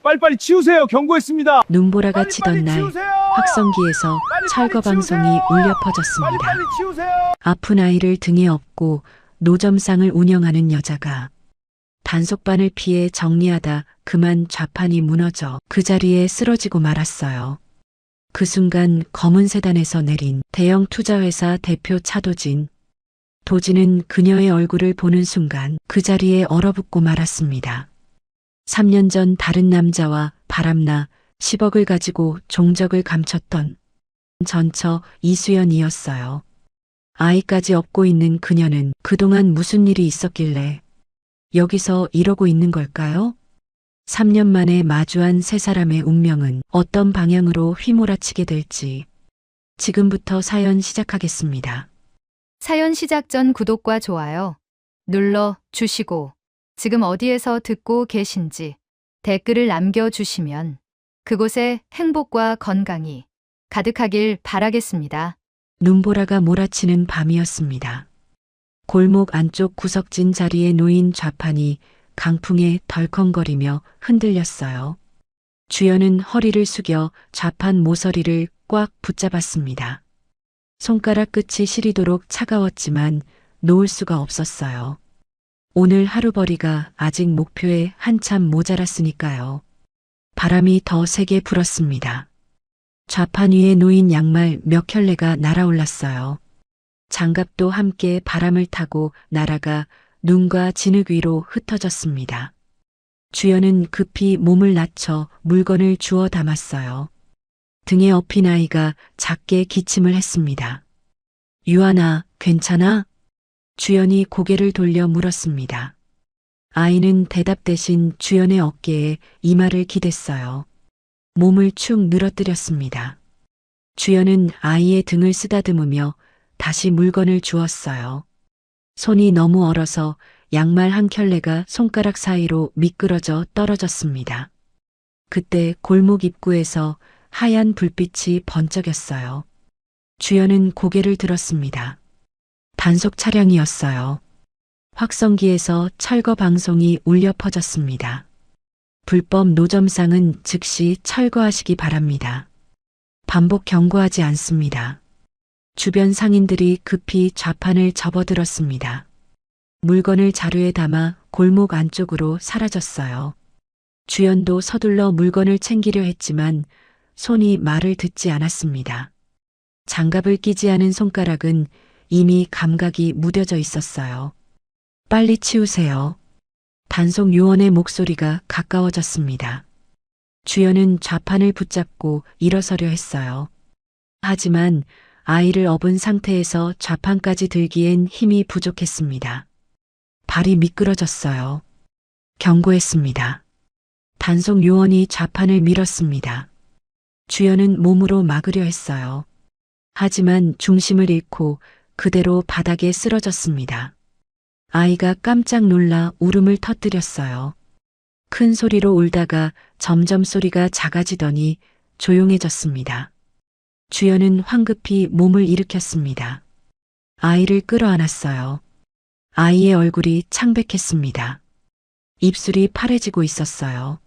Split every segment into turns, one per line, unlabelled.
빨리빨리 치우세요. 경고했습니다.
눈보라가
빨리빨리
치던 날
치우세요.
확성기에서
빨리빨리
철거 방송이
치우세요.
울려 퍼졌습니다.
빨리빨리 치우세요.
아픈 아이를 등에 업고 노점상을 운영하는 여자가 단속반을 피해 정리하다 그만 좌판이 무너져 그 자리에 쓰러지고 말았어요. 그 순간 검은 세단에서 내린 대형 투자회사 대표 차도진. 도진은 그녀의 얼굴을 보는 순간 그 자리에 얼어붙고 말았습니다. 3년 전 다른 남자와 바람나 10억을 가지고 종적을 감췄던 전처 이수연이었어요. 아이까지 업고 있는 그녀는 그동안 무슨 일이 있었길래 여기서 이러고 있는 걸까요? 3년 만에 마주한 세 사람의 운명은 어떤 방향으로 휘몰아치게 될지 지금부터 사연 시작하겠습니다.
사연 시작 전 구독과 좋아요 눌러 주시고 지금 어디에서 듣고 계신지 댓글을 남겨주시면 그곳에 행복과 건강이 가득하길 바라겠습니다.
눈보라가 몰아치는 밤이었습니다. 골목 안쪽 구석진 자리에 놓인 좌판이 강풍에 덜컹거리며 흔들렸어요. 주연은 허리를 숙여 좌판 모서리를 꽉 붙잡았습니다. 손가락 끝이 시리도록 차가웠지만 놓을 수가 없었어요. 오늘 하루벌이가 아직 목표에 한참 모자랐으니까요. 바람이 더 세게 불었습니다. 좌판 위에 놓인 양말 몇 켤레가 날아올랐어요. 장갑도 함께 바람을 타고 날아가 눈과 진흙 위로 흩어졌습니다. 주연은 급히 몸을 낮춰 물건을 주워 담았어요. 등에 업힌 아이가 작게 기침을 했습니다. 유아나, 괜찮아? 주연이 고개를 돌려 물었습니다. 아이는 대답 대신 주연의 어깨에 이마를 기댔어요. 몸을 축 늘어뜨렸습니다. 주연은 아이의 등을 쓰다듬으며 다시 물건을 주었어요. 손이 너무 얼어서 양말 한 켤레가 손가락 사이로 미끄러져 떨어졌습니다. 그때 골목 입구에서 하얀 불빛이 번쩍였어요. 주연은 고개를 들었습니다. 단속 차량이었어요. 확성기에서 철거 방송이 울려 퍼졌습니다. 불법 노점상은 즉시 철거하시기 바랍니다. 반복 경고하지 않습니다. 주변 상인들이 급히 좌판을 접어들었습니다. 물건을 자루에 담아 골목 안쪽으로 사라졌어요. 주연도 서둘러 물건을 챙기려 했지만 손이 말을 듣지 않았습니다. 장갑을 끼지 않은 손가락은 이미 감각이 무뎌져 있었어요. 빨리 치우세요. 단속 요원의 목소리가 가까워졌습니다. 주연은 좌판을 붙잡고 일어서려 했어요. 하지만 아이를 업은 상태에서 좌판까지 들기엔 힘이 부족했습니다. 발이 미끄러졌어요. 경고했습니다. 단속 요원이 좌판을 밀었습니다. 주연은 몸으로 막으려 했어요. 하지만 중심을 잃고 그대로 바닥에 쓰러졌습니다. 아이가 깜짝 놀라 울음을 터뜨렸어요. 큰 소리로 울다가 점점 소리가 작아지더니 조용해졌습니다. 주연은 황급히 몸을 일으켰습니다. 아이를 끌어안았어요. 아이의 얼굴이 창백했습니다. 입술이 파래지고 있었어요.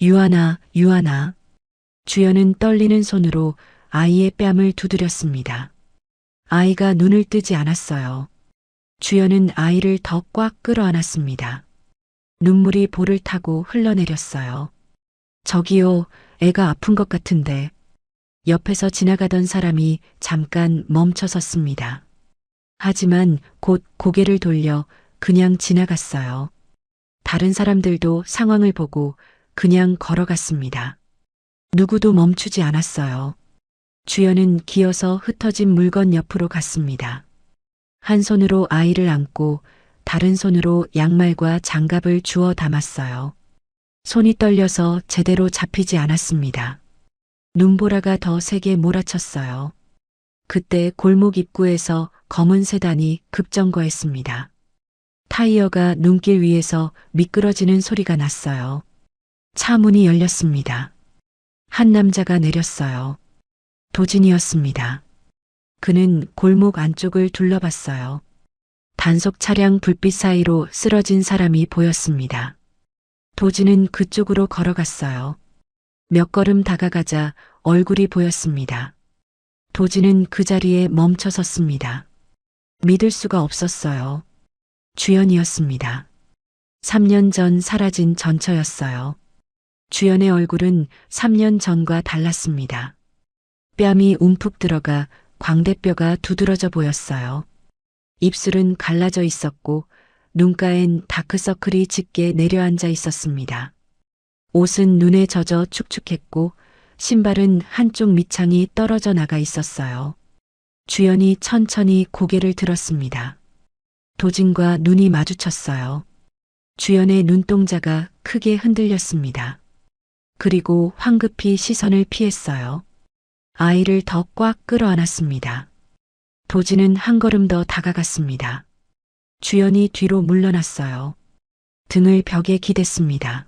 유아나, 유아나. 주연은 떨리는 손으로 아이의 뺨을 두드렸습니다. 아이가 눈을 뜨지 않았어요. 주연은 아이를 더 꽉 끌어안았습니다. 눈물이 볼을 타고 흘러내렸어요. 저기요, 애가 아픈 것 같은데. 옆에서 지나가던 사람이 잠깐 멈춰 섰습니다. 하지만 곧 고개를 돌려 그냥 지나갔어요. 다른 사람들도 상황을 보고 그냥 걸어갔습니다. 누구도 멈추지 않았어요. 주연은 기어서 흩어진 물건 옆으로 갔습니다. 한 손으로 아이를 안고 다른 손으로 양말과 장갑을 주워 담았어요. 손이 떨려서 제대로 잡히지 않았습니다. 눈보라가 더 세게 몰아쳤어요. 그때 골목 입구에서 검은 세단이 급정거했습니다. 타이어가 눈길 위에서 미끄러지는 소리가 났어요. 차 문이 열렸습니다. 한 남자가 내렸어요. 도진이었습니다. 그는 골목 안쪽을 둘러봤어요. 단속 차량 불빛 사이로 쓰러진 사람이 보였습니다. 도지는 그쪽으로 걸어갔어요. 몇 걸음 다가가자 얼굴이 보였습니다. 도지는 그 자리에 멈춰 섰습니다. 믿을 수가 없었어요. 주연이었습니다. 3년 전 사라진 전처였어요. 주연의 얼굴은 3년 전과 달랐습니다. 뺨이 움푹 들어가 광대뼈가 두드러져 보였어요. 입술은 갈라져 있었고 눈가엔 다크서클이 짙게 내려앉아 있었습니다. 옷은 눈에 젖어 축축했고 신발은 한쪽 밑창이 떨어져 나가 있었어요. 주연이 천천히 고개를 들었습니다. 도진과 눈이 마주쳤어요. 주연의 눈동자가 크게 흔들렸습니다. 그리고 황급히 시선을 피했어요. 아이를 더 꽉 끌어안았습니다. 도진은 한 걸음 더 다가갔습니다. 주연이 뒤로 물러났어요. 등을 벽에 기댔습니다.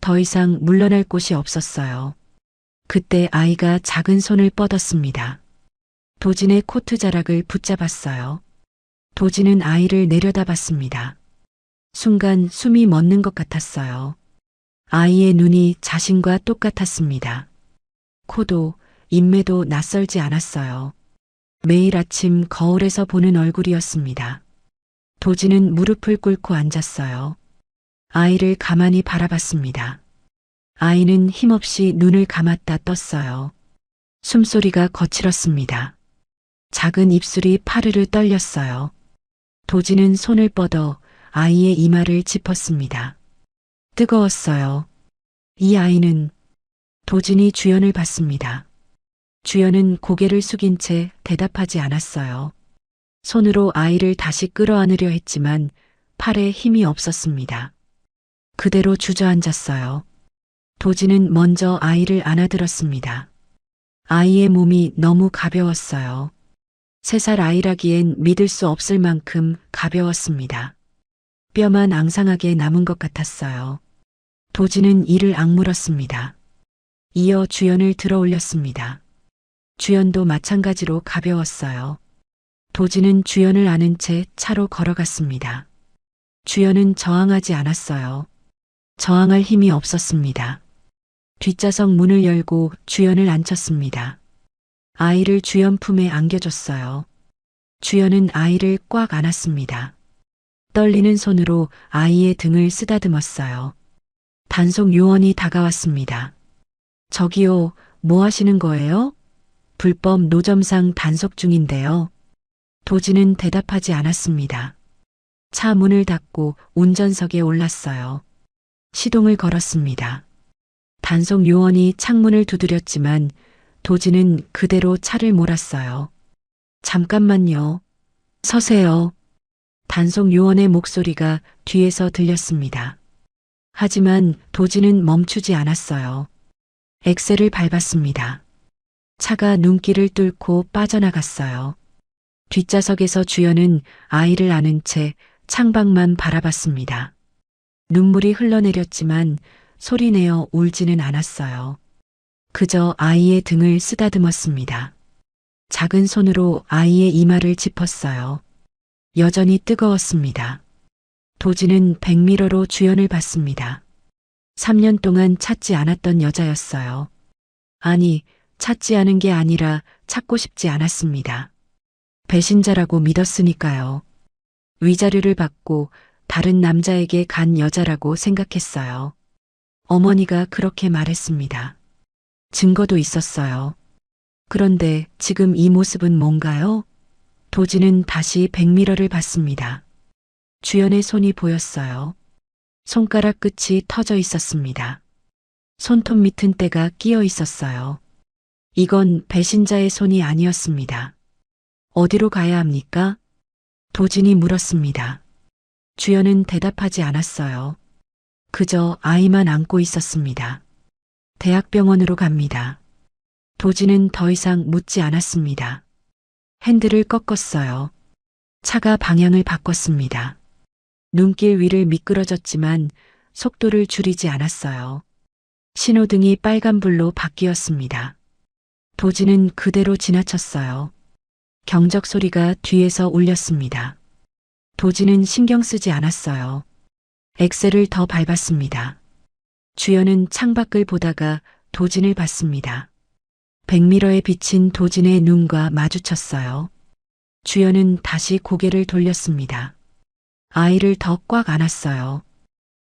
더 이상 물러날 곳이 없었어요. 그때 아이가 작은 손을 뻗었습니다. 도진의 코트 자락을 붙잡았어요. 도진은 아이를 내려다봤습니다. 순간 숨이 멎는 것 같았어요. 아이의 눈이 자신과 똑같았습니다. 코도 인매도 낯설지 않았어요. 매일 아침 거울에서 보는 얼굴이었습니다. 도진은 무릎을 꿇고 앉았어요. 아이를 가만히 바라봤습니다. 아이는 힘없이 눈을 감았다 떴어요. 숨소리가 거칠었습니다. 작은 입술이 파르르 떨렸어요. 도진은 손을 뻗어 아이의 이마를 짚었습니다. 뜨거웠어요. 이 아이는 도진이 주연을 봤습니다. 주연은 고개를 숙인 채 대답하지 않았어요. 손으로 아이를 다시 끌어안으려 했지만 팔에 힘이 없었습니다. 그대로 주저앉았어요. 도진은 먼저 아이를 안아들었습니다. 아이의 몸이 너무 가벼웠어요. 3살 아이라기엔 믿을 수 없을 만큼 가벼웠습니다. 뼈만 앙상하게 남은 것 같았어요. 도진은 이를 악물었습니다. 이어 주연을 들어 올렸습니다. 주연도 마찬가지로 가벼웠어요. 도진은 주연을 안은 채 차로 걸어갔습니다. 주연은 저항하지 않았어요. 저항할 힘이 없었습니다. 뒷좌석 문을 열고 주연을 앉혔습니다. 아이를 주연 품에 안겨줬어요. 주연은 아이를 꽉 안았습니다. 떨리는 손으로 아이의 등을 쓰다듬었어요. 단속 요원이 다가왔습니다. 저기요, 뭐 하시는 거예요? 불법 노점상 단속 중인데요. 도진은 대답하지 않았습니다. 차 문을 닫고 운전석에 올랐어요. 시동을 걸었습니다. 단속 요원이 창문을 두드렸지만 도진은 그대로 차를 몰았어요. 잠깐만요. 서세요. 단속 요원의 목소리가 뒤에서 들렸습니다. 하지만 도진은 멈추지 않았어요. 엑셀을 밟았습니다. 차가 눈길을 뚫고 빠져나갔어요. 뒷좌석에서 주연은 아이를 안은 채 창밖만 바라봤습니다. 눈물이 흘러내렸지만 소리내어 울지는 않았어요. 그저 아이의 등을 쓰다듬었습니다. 작은 손으로 아이의 이마를 짚었어요. 여전히 뜨거웠습니다. 도진은 백미러로 주연을 봤습니다. 3년 동안 찾지 않았던 여자였어요. 아니, 찾지 않은 게 아니라 찾고 싶지 않았습니다. 배신자라고 믿었으니까요. 위자료를 받고 다른 남자에게 간 여자라고 생각했어요. 어머니가 그렇게 말했습니다. 증거도 있었어요. 그런데 지금 이 모습은 뭔가요? 도진은 다시 백미러를 봤습니다. 주연의 손이 보였어요. 손가락 끝이 터져 있었습니다. 손톱 밑은 때가 끼어 있었어요. 이건 배신자의 손이 아니었습니다. 어디로 가야 합니까? 도진이 물었습니다. 주연은 대답하지 않았어요. 그저 아이만 안고 있었습니다. 대학병원으로 갑니다. 도진은 더 이상 묻지 않았습니다. 핸들을 꺾었어요. 차가 방향을 바꿨습니다. 눈길 위를 미끄러졌지만 속도를 줄이지 않았어요. 신호등이 빨간불로 바뀌었습니다. 도진은 그대로 지나쳤어요. 경적 소리가 뒤에서 울렸습니다. 도진은 신경 쓰지 않았어요. 엑셀을 더 밟았습니다. 주연은 창밖을 보다가 도진을 봤습니다. 백미러에 비친 도진의 눈과 마주쳤어요. 주연은 다시 고개를 돌렸습니다. 아이를 더 꽉 안았어요.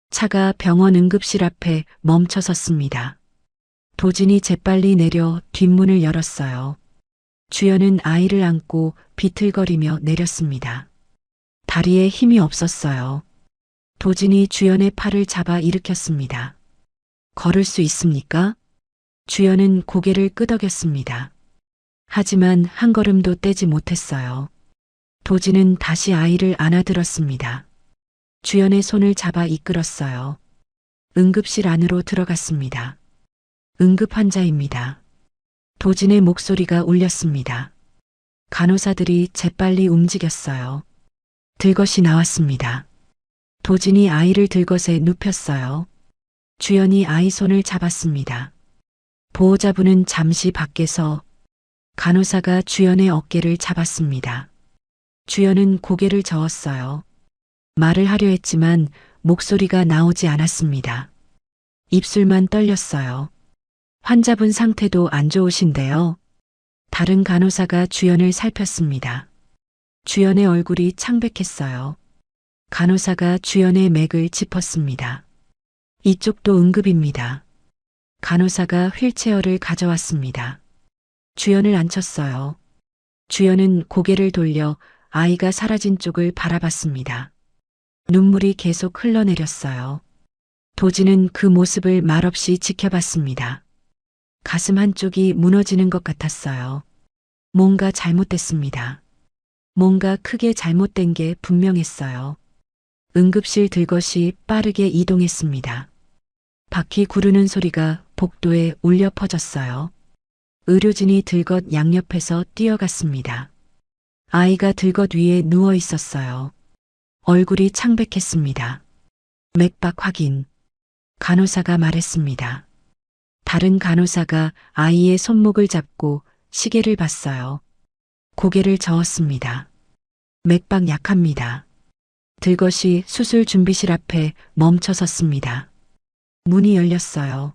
차가 병원 응급실 앞에 멈춰 섰습니다. 도진이 재빨리 내려 뒷문을 열었어요. 주연은 아이를 안고 비틀거리며 내렸습니다. 다리에 힘이 없었어요. 도진이 주연의 팔을 잡아 일으켰습니다. 걸을 수 있습니까? 주연은 고개를 끄덕였습니다. 하지만 한 걸음도 떼지 못했어요. 도진은 다시 아이를 안아들었습니다. 주연의 손을 잡아 이끌었어요. 응급실 안으로 들어갔습니다. 응급 환자입니다. 도진의 목소리가 울렸습니다. 간호사들이 재빨리 움직였어요. 들것이 나왔습니다. 도진이 아이를 들것에 눕혔어요. 주연이 아이 손을 잡았습니다. 보호자분은 잠시 밖에서 간호사가 주연의 어깨를 잡았습니다. 주연은 고개를 저었어요. 말을 하려 했지만 목소리가 나오지 않았습니다. 입술만 떨렸어요. 환자분 상태도 안 좋으신데요. 다른 간호사가 주연을 살폈습니다. 주연의 얼굴이 창백했어요. 간호사가 주연의 맥을 짚었습니다. 이쪽도 응급입니다. 간호사가 휠체어를 가져왔습니다. 주연을 앉혔어요. 주연은 고개를 돌려 아이가 사라진 쪽을 바라봤습니다. 눈물이 계속 흘러내렸어요. 도진은 그 모습을 말없이 지켜봤습니다. 가슴 한쪽이 무너지는 것 같았어요. 뭔가 잘못됐습니다. 뭔가 크게 잘못된 게 분명했어요. 응급실 들것이 빠르게 이동했습니다. 바퀴 구르는 소리가 복도에 울려 퍼졌어요. 의료진이 들것 양옆에서 뛰어갔습니다. 아이가 들것 위에 누워 있었어요. 얼굴이 창백했습니다. 맥박 확인. 간호사가 말했습니다. 다른 간호사가 아이의 손목을 잡고 시계를 봤어요. 고개를 저었습니다. 맥박 약합니다. 들것이 수술 준비실 앞에 멈춰 섰습니다. 문이 열렸어요.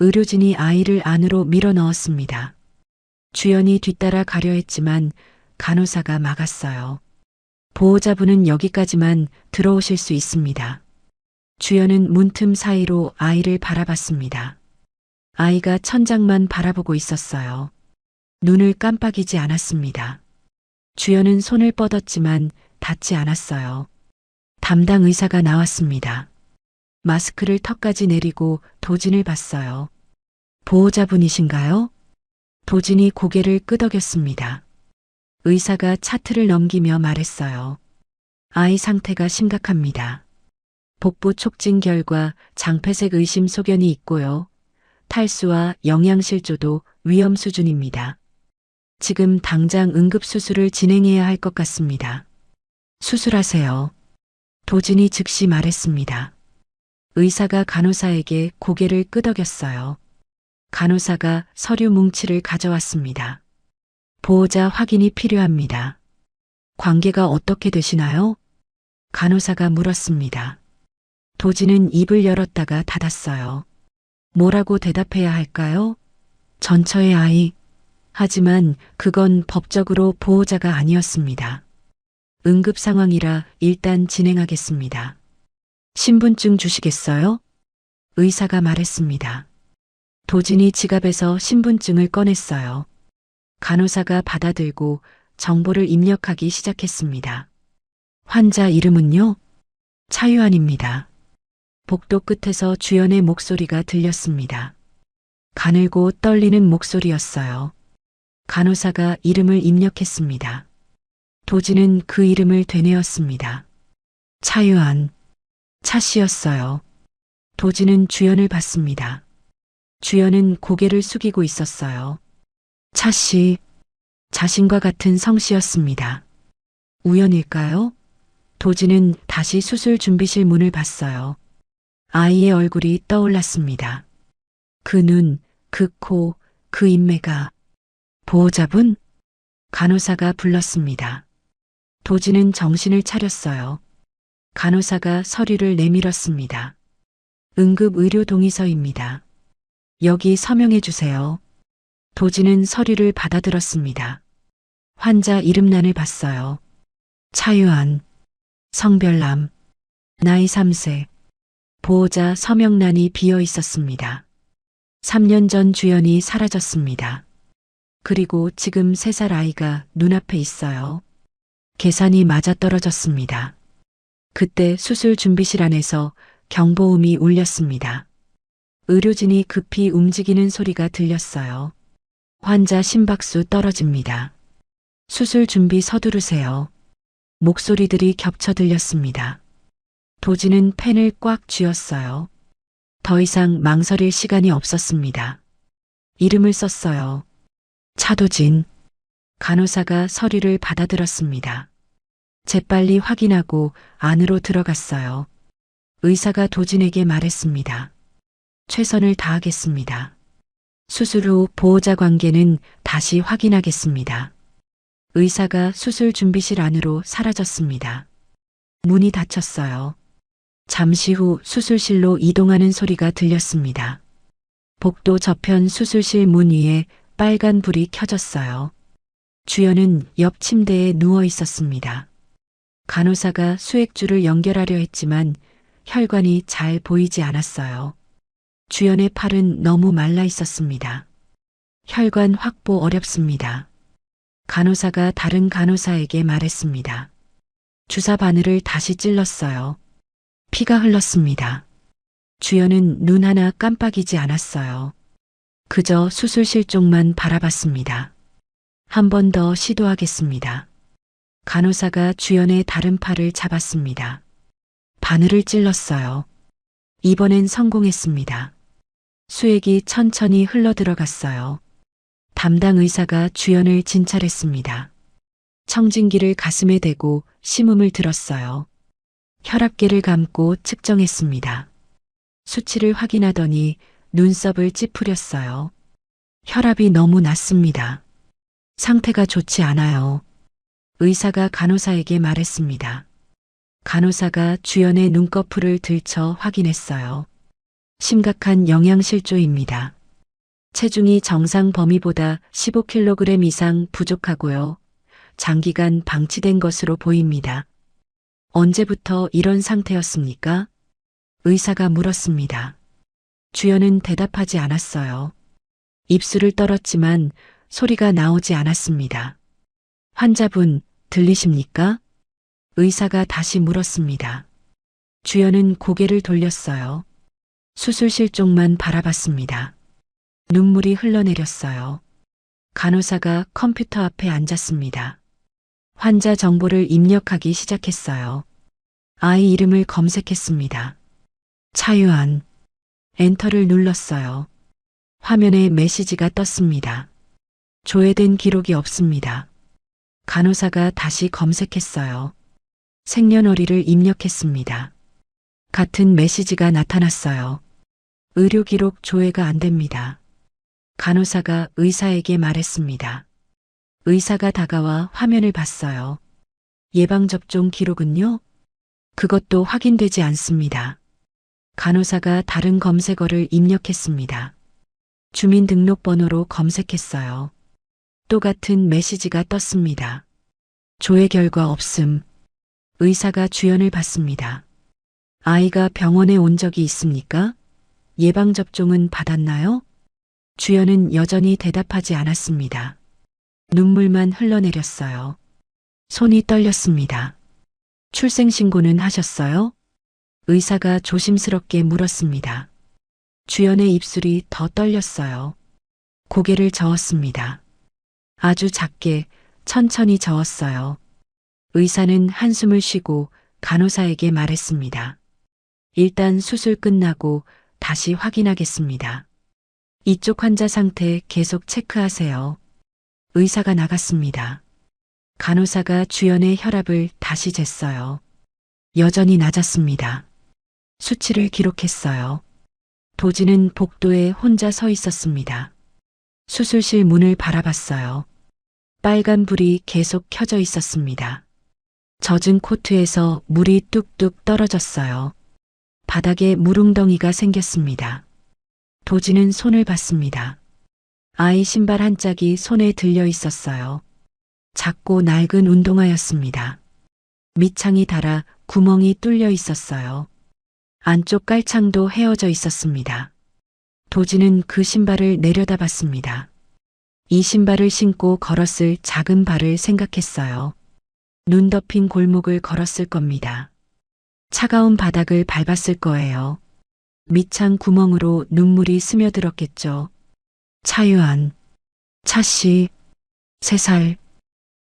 의료진이 아이를 안으로 밀어 넣었습니다. 주연이 뒤따라 가려 했지만 간호사가 막았어요. 보호자분은 여기까지만 들어오실 수 있습니다. 주연은 문틈 사이로 아이를 바라봤습니다. 아이가 천장만 바라보고 있었어요. 눈을 깜빡이지 않았습니다. 주연은 손을 뻗었지만 닿지 않았어요. 담당 의사가 나왔습니다. 마스크를 턱까지 내리고 도진을 봤어요. 보호자분이신가요? 도진이 고개를 끄덕였습니다. 의사가 차트를 넘기며 말했어요. 아이 상태가 심각합니다. 복부 촉진 결과 장폐색 의심 소견이 있고요. 탈수와 영양실조도 위험 수준입니다. 지금 당장 응급수술을 진행해야 할 것 같습니다. 수술하세요. 도진이 즉시 말했습니다. 의사가 간호사에게 고개를 끄덕였어요. 간호사가 서류 뭉치를 가져왔습니다. 보호자 확인이 필요합니다. 관계가 어떻게 되시나요? 간호사가 물었습니다. 도진은 입을 열었다가 닫았어요. 뭐라고 대답해야 할까요? 전처의 아이. 하지만 그건 법적으로 보호자가 아니었습니다. 응급 상황이라 일단 진행하겠습니다. 신분증 주시겠어요? 의사가 말했습니다. 도진이 지갑에서 신분증을 꺼냈어요. 간호사가 받아들고 정보를 입력하기 시작했습니다. 환자 이름은요? 차유한입니다. 복도 끝에서 주연의 목소리가 들렸습니다. 가늘고 떨리는 목소리였어요. 간호사가 이름을 입력했습니다. 도진은 그 이름을 되뇌었습니다. 차유한. 차씨였어요. 도진은 주연을 봤습니다. 주연은 고개를 숙이고 있었어요. 차씨. 자신과 같은 성씨였습니다. 우연일까요? 도진은 다시 수술 준비실 문을 봤어요. 아이의 얼굴이 떠올랐습니다. 그 눈, 그 코, 그 인매가. 보호자분? 간호사가 불렀습니다. 도진은 정신을 차렸어요. 간호사가 서류를 내밀었습니다. 응급의료 동의서입니다. 여기 서명해 주세요. 도진은 서류를 받아들었습니다. 환자 이름란을 봤어요. 차유한, 성별남, 나이 3세, 보호자 서명란이 비어 있었습니다. 3년 전 주연이 사라졌습니다. 그리고 지금 3살 아이가 눈앞에 있어요. 계산이 맞아떨어졌습니다. 그때 수술 준비실 안에서 경보음이 울렸습니다. 의료진이 급히 움직이는 소리가 들렸어요. 환자 심박수 떨어집니다. 수술 준비 서두르세요. 목소리들이 겹쳐 들렸습니다. 도진은 펜을 꽉 쥐었어요. 더 이상 망설일 시간이 없었습니다. 이름을 썼어요. 차도진. 간호사가 서류를 받아들었습니다. 재빨리 확인하고 안으로 들어갔어요. 의사가 도진에게 말했습니다. 최선을 다하겠습니다. 수술 후 보호자 관계는 다시 확인하겠습니다. 의사가 수술 준비실 안으로 사라졌습니다. 문이 닫혔어요. 잠시 후 수술실로 이동하는 소리가 들렸습니다. 복도 저편 수술실 문 위에 빨간 불이 켜졌어요. 주연은 옆 침대에 누워 있었습니다. 간호사가 수액줄을 연결하려 했지만 혈관이 잘 보이지 않았어요. 주연의 팔은 너무 말라 있었습니다. 혈관 확보 어렵습니다. 간호사가 다른 간호사에게 말했습니다. 주사 바늘을 다시 찔렀어요. 피가 흘렀습니다. 주연은 눈 하나 깜빡이지 않았어요. 그저 수술실 쪽만 바라봤습니다. 한 번 더 시도하겠습니다. 간호사가 주연의 다른 팔을 잡았습니다. 바늘을 찔렀어요. 이번엔 성공했습니다. 수액이 천천히 흘러들어갔어요. 담당 의사가 주연을 진찰했습니다. 청진기를 가슴에 대고 심음을 들었어요. 혈압계를 감고 측정했습니다. 수치를 확인하더니 눈썹을 찌푸렸어요. 혈압이 너무 낮습니다. 상태가 좋지 않아요. 의사가 간호사에게 말했습니다. 간호사가 주연의 눈꺼풀을 들쳐 확인했어요. 심각한 영양실조입니다. 체중이 정상 범위보다 15kg 이상 부족하고요. 장기간 방치된 것으로 보입니다. 언제부터 이런 상태였습니까? 의사가 물었습니다. 주연은 대답하지 않았어요. 입술을 떨었지만 소리가 나오지 않았습니다. 환자분, 들리십니까? 의사가 다시 물었습니다. 주연은 고개를 돌렸어요. 수술실 쪽만 바라봤습니다. 눈물이 흘러내렸어요. 간호사가 컴퓨터 앞에 앉았습니다. 환자 정보를 입력하기 시작했어요. 아이 이름을 검색했습니다. 차유한. 엔터를 눌렀어요. 화면에 메시지가 떴습니다. 조회된 기록이 없습니다. 간호사가 다시 검색했어요. 생년월일을 입력했습니다. 같은 메시지가 나타났어요. 의료 기록 조회가 안 됩니다. 간호사가 의사에게 말했습니다. 의사가 다가와 화면을 봤어요. 예방접종 기록은요? 그것도 확인되지 않습니다. 간호사가 다른 검색어를 입력했습니다. 주민등록번호로 검색했어요. 똑같은 메시지가 떴습니다. 조회 결과 없음. 의사가 주연을 봤습니다. 아이가 병원에 온 적이 있습니까? 예방접종은 받았나요? 주연은 여전히 대답하지 않았습니다. 눈물만 흘러내렸어요. 손이 떨렸습니다. 출생신고는 하셨어요? 의사가 조심스럽게 물었습니다. 주연의 입술이 더 떨렸어요. 고개를 저었습니다. 아주 작게 천천히 저었어요. 의사는 한숨을 쉬고 간호사에게 말했습니다. 일단 수술 끝나고 다시 확인하겠습니다. 이쪽 환자 상태 계속 체크하세요. 의사가 나갔습니다. 간호사가 주연의 혈압을 다시 쟀어요. 여전히 낮았습니다. 수치를 기록했어요. 도진은 복도에 혼자 서 있었습니다. 수술실 문을 바라봤어요. 빨간 불이 계속 켜져 있었습니다. 젖은 코트에서 물이 뚝뚝 떨어졌어요. 바닥에 물웅덩이가 생겼습니다. 도진은 손을 봤습니다. 아이 신발 한 짝이 손에 들려 있었어요. 작고 낡은 운동화였습니다. 밑창이 닳아 구멍이 뚫려 있었어요. 안쪽 깔창도 헤어져 있었습니다. 도진은 그 신발을 내려다봤습니다. 이 신발을 신고 걸었을 작은 발을 생각했어요. 눈 덮인 골목을 걸었을 겁니다. 차가운 바닥을 밟았을 거예요. 밑창 구멍으로 눈물이 스며들었겠죠. 차유한, 차씨, 3살.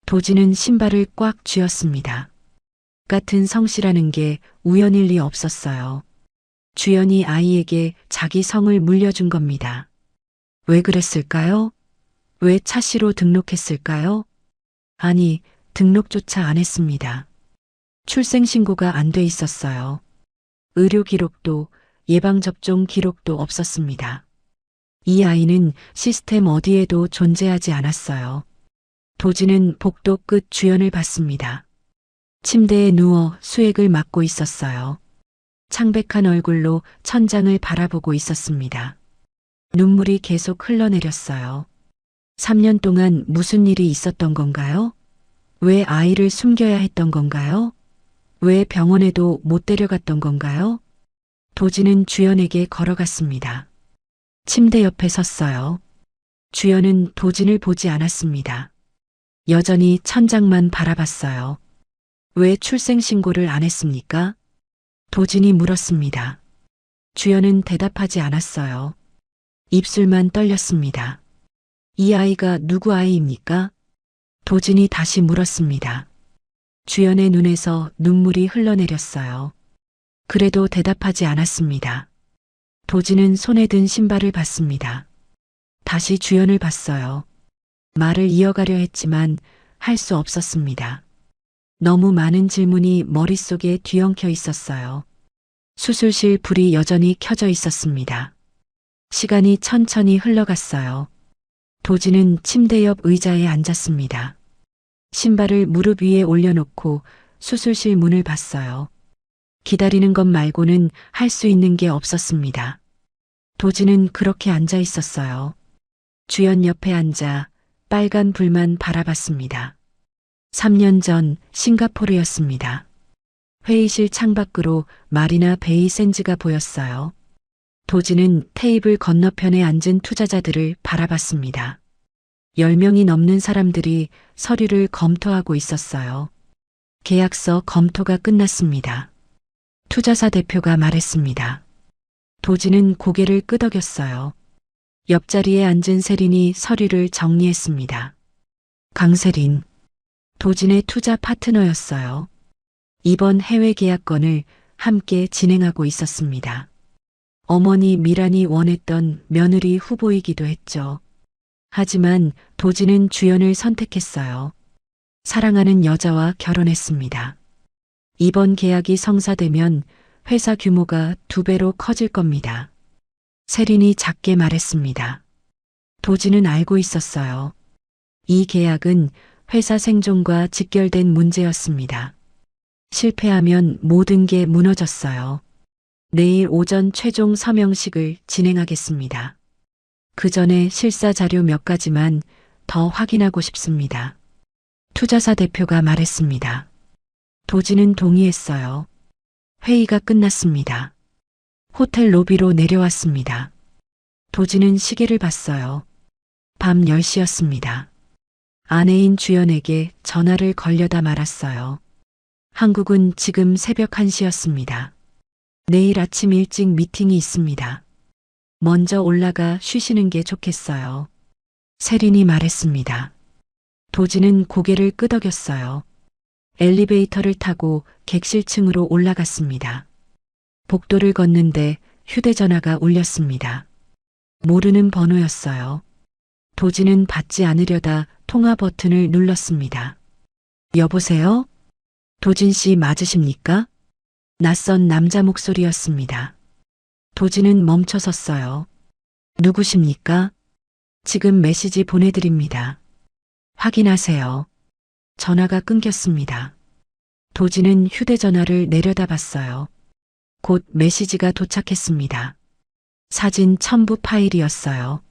도진은 신발을 꽉 쥐었습니다. 같은 성씨라는 게 우연일 리 없었어요. 주연이 아이에게 자기 성을 물려준 겁니다. 왜 그랬을까요? 왜 차씨로 등록했을까요? 아니, 등록조차 안 했습니다. 출생신고가 안 돼 있었어요. 의료 기록도 예방접종 기록도 없었습니다. 이 아이는 시스템 어디에도 존재하지 않았어요. 도진은 복도 끝 주연을 봤습니다. 침대에 누워 수액을 맞고 있었어요. 창백한 얼굴로 천장을 바라보고 있었습니다. 눈물이 계속 흘러내렸어요. 3년 동안 무슨 일이 있었던 건가요? 왜 아이를 숨겨야 했던 건가요? 왜 병원에도 못 데려갔던 건가요? 도진은 주연에게 걸어갔습니다. 침대 옆에 섰어요. 주연은 도진을 보지 않았습니다. 여전히 천장만 바라봤어요. 왜 출생신고를 안 했습니까? 도진이 물었습니다. 주연은 대답하지 않았어요. 입술만 떨렸습니다. 이 아이가 누구 아이입니까? 도진이 다시 물었습니다. 주연의 눈에서 눈물이 흘러내렸어요. 그래도 대답하지 않았습니다. 도진은 손에 든 신발을 봤습니다. 다시 주연을 봤어요. 말을 이어가려 했지만 할 수 없었습니다. 너무 많은 질문이 머릿속에 뒤엉켜 있었어요. 수술실 불이 여전히 켜져 있었습니다. 시간이 천천히 흘러갔어요. 도진은 침대 옆 의자에 앉았습니다. 신발을 무릎 위에 올려놓고 수술실 문을 봤어요. 기다리는 것 말고는 할 수 있는 게 없었습니다. 도진은 그렇게 앉아 있었어요. 주연 옆에 앉아 빨간 불만 바라봤습니다. 3년 전 싱가포르였습니다. 회의실 창밖으로 마리나 베이 샌즈가 보였어요. 도진은 테이블 건너편에 앉은 투자자들을 바라봤습니다. 10명이 넘는 사람들이 서류를 검토하고 있었어요. 계약서 검토가 끝났습니다. 투자사 대표가 말했습니다. 도진은 고개를 끄덕였어요. 옆자리에 앉은 세린이 서류를 정리했습니다. 강세린, 도진의 투자 파트너였어요. 이번 해외 계약건을 함께 진행하고 있었습니다. 어머니 미란이 원했던 며느리 후보이기도 했죠. 하지만 도진은 주연을 선택했어요. 사랑하는 여자와 결혼했습니다. 이번 계약이 성사되면 회사 규모가 2배로 커질 겁니다. 세린이 작게 말했습니다. 도진은 알고 있었어요. 이 계약은 회사 생존과 직결된 문제였습니다. 실패하면 모든 게 무너졌어요. 내일 오전 최종 서명식을 진행하겠습니다. 그 전에 실사 자료 몇 가지만 더 확인하고 싶습니다. 투자사 대표가 말했습니다. 도진은 동의했어요. 회의가 끝났습니다. 호텔 로비로 내려왔습니다. 도진은 시계를 봤어요. 밤 10시였습니다. 아내인 주연에게 전화를 걸려다 말았어요. 한국은 지금 새벽 1시였습니다. 내일 아침 일찍 미팅이 있습니다. 먼저 올라가 쉬시는 게 좋겠어요. 세린이 말했습니다. 도진은 고개를 끄덕였어요. 엘리베이터를 타고 객실층으로 올라갔습니다. 복도를 걷는데 휴대전화가 울렸습니다. 모르는 번호였어요. 도진은 받지 않으려다 통화 버튼을 눌렀습니다. 여보세요? 도진 씨 맞으십니까? 낯선 남자 목소리였습니다. 도진은 멈춰섰어요. 누구십니까? 지금 메시지 보내드립니다. 확인하세요. 전화가 끊겼습니다. 도지는 휴대전화를 내려다봤어요. 곧 메시지가 도착했습니다. 사진 첨부 파일이었어요.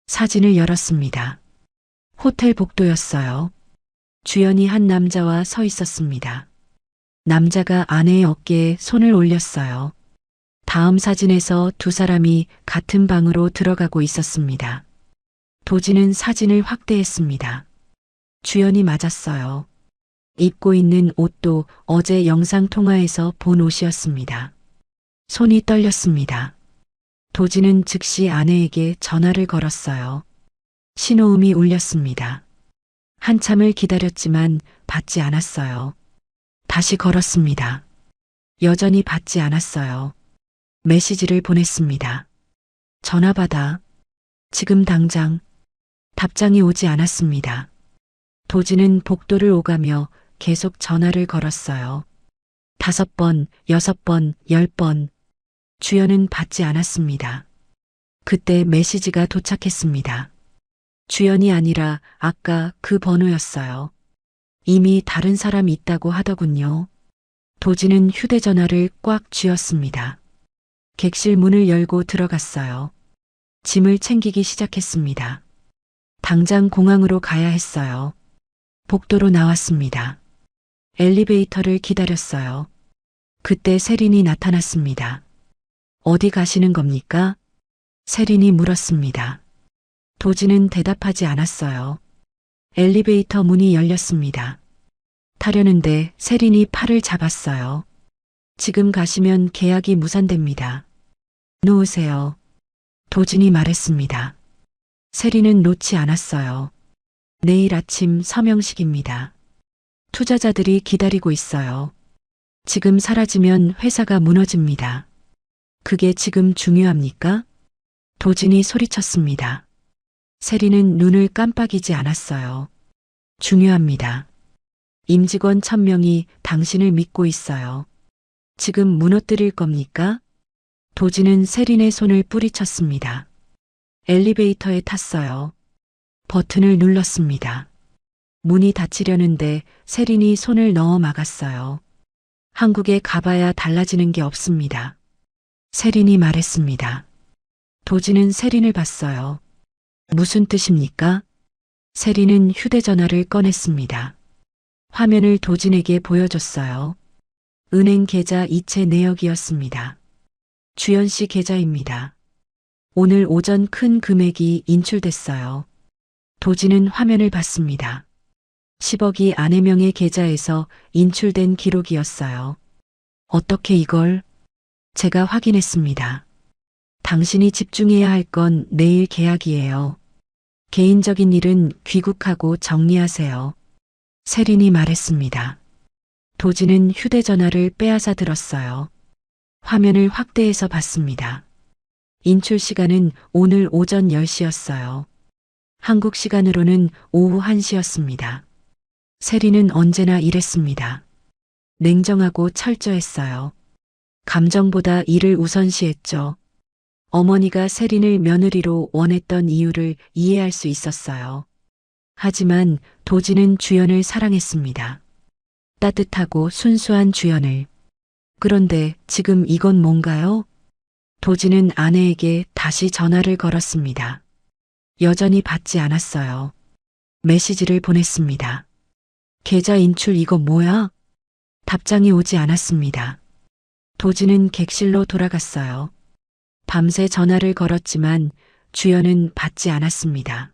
사진을 열었습니다. 호텔 복도였어요. 주연이 한 남자와 서 있었습니다. 남자가 아내의 어깨에 손을 올렸어요. 다음 사진에서 두 사람이 같은 방으로 들어가고 있었습니다. 도지는 사진을 확대했습니다. 주연이 맞았어요. 입고 있는 옷도 어제 영상통화에서 본 옷이었습니다. 손이 떨렸습니다. 도지는 즉시 아내에게 전화를 걸었어요. 신호음이 울렸습니다. 한참을 기다렸지만 받지 않았어요. 다시 걸었습니다. 여전히 받지 않았어요. 메시지를 보냈습니다. 전화 받아. 지금 당장. 답장이 오지 않았습니다. 도지는 복도를 오가며 계속 전화를 걸었어요. 5번, 6번, 10번. 주연은 받지 않았습니다. 그때 메시지가 도착했습니다. 주연이 아니라 아까 그 번호였어요. 이미 다른 사람이 있다고 하더군요. 도지는 휴대전화를 꽉 쥐었습니다. 객실 문을 열고 들어갔어요. 짐을 챙기기 시작했습니다. 당장 공항으로 가야 했어요. 복도로 나왔습니다. 엘리베이터를 기다렸어요. 그때 세린이 나타났습니다. 어디 가시는 겁니까? 세린이 물었습니다. 도지는 대답하지 않았어요. 엘리베이터 문이 열렸습니다. 타려는데 세린이 팔을 잡았어요. 지금 가시면 계약이 무산됩니다. 놓으세요. 도진이 말했습니다. 세린은 놓지 않았어요. 내일 아침 서명식입니다. 투자자들이 기다리고 있어요. 지금 사라지면 회사가 무너집니다. 그게 지금 중요합니까? 도진이 소리쳤습니다. 세린은 눈을 깜빡이지 않았어요. 중요합니다. 임직원 1000명이 당신을 믿고 있어요. 지금 무너뜨릴 겁니까? 도진은 세린의 손을 뿌리쳤습니다. 엘리베이터에 탔어요. 버튼을 눌렀습니다. 문이 닫히려는데 세린이 손을 넣어 막았어요. 한국에 가봐야 달라지는 게 없습니다. 세린이 말했습니다. 도진은 세린을 봤어요. 무슨 뜻입니까? 세린은 휴대전화를 꺼냈습니다. 화면을 도진에게 보여줬어요. 은행 계좌 이체 내역이었습니다. 주연 씨 계좌입니다. 오늘 오전 큰 금액이 인출됐어요. 도진은 화면을 봤습니다. 10억이 아내 명의 계좌에서 인출된 기록이었어요. 어떻게 이걸? 제가 확인했습니다. 당신이 집중해야 할 건 내일 계약이에요. 개인적인 일은 귀국하고 정리하세요. 세린이 말했습니다. 도진은 휴대전화를 빼앗아 들었어요. 화면을 확대해서 봤습니다. 인출 시간은 오늘 오전 10시였어요. 한국 시간으로는 오후 1시였습니다. 세린은 언제나 이랬습니다. 냉정하고 철저했어요. 감정보다 일을 우선시했죠. 어머니가 세린을 며느리로 원했던 이유를 이해할 수 있었어요. 하지만 도진은 주연을 사랑했습니다. 따뜻하고 순수한 주연을. 그런데 지금 이건 뭔가요? 도진은 아내에게 다시 전화를 걸었습니다. 여전히 받지 않았어요. 메시지를 보냈습니다. 계좌 인출 이거 뭐야? 답장이 오지 않았습니다. 도진은 객실로 돌아갔어요. 밤새 전화를 걸었지만 주연은 받지 않았습니다.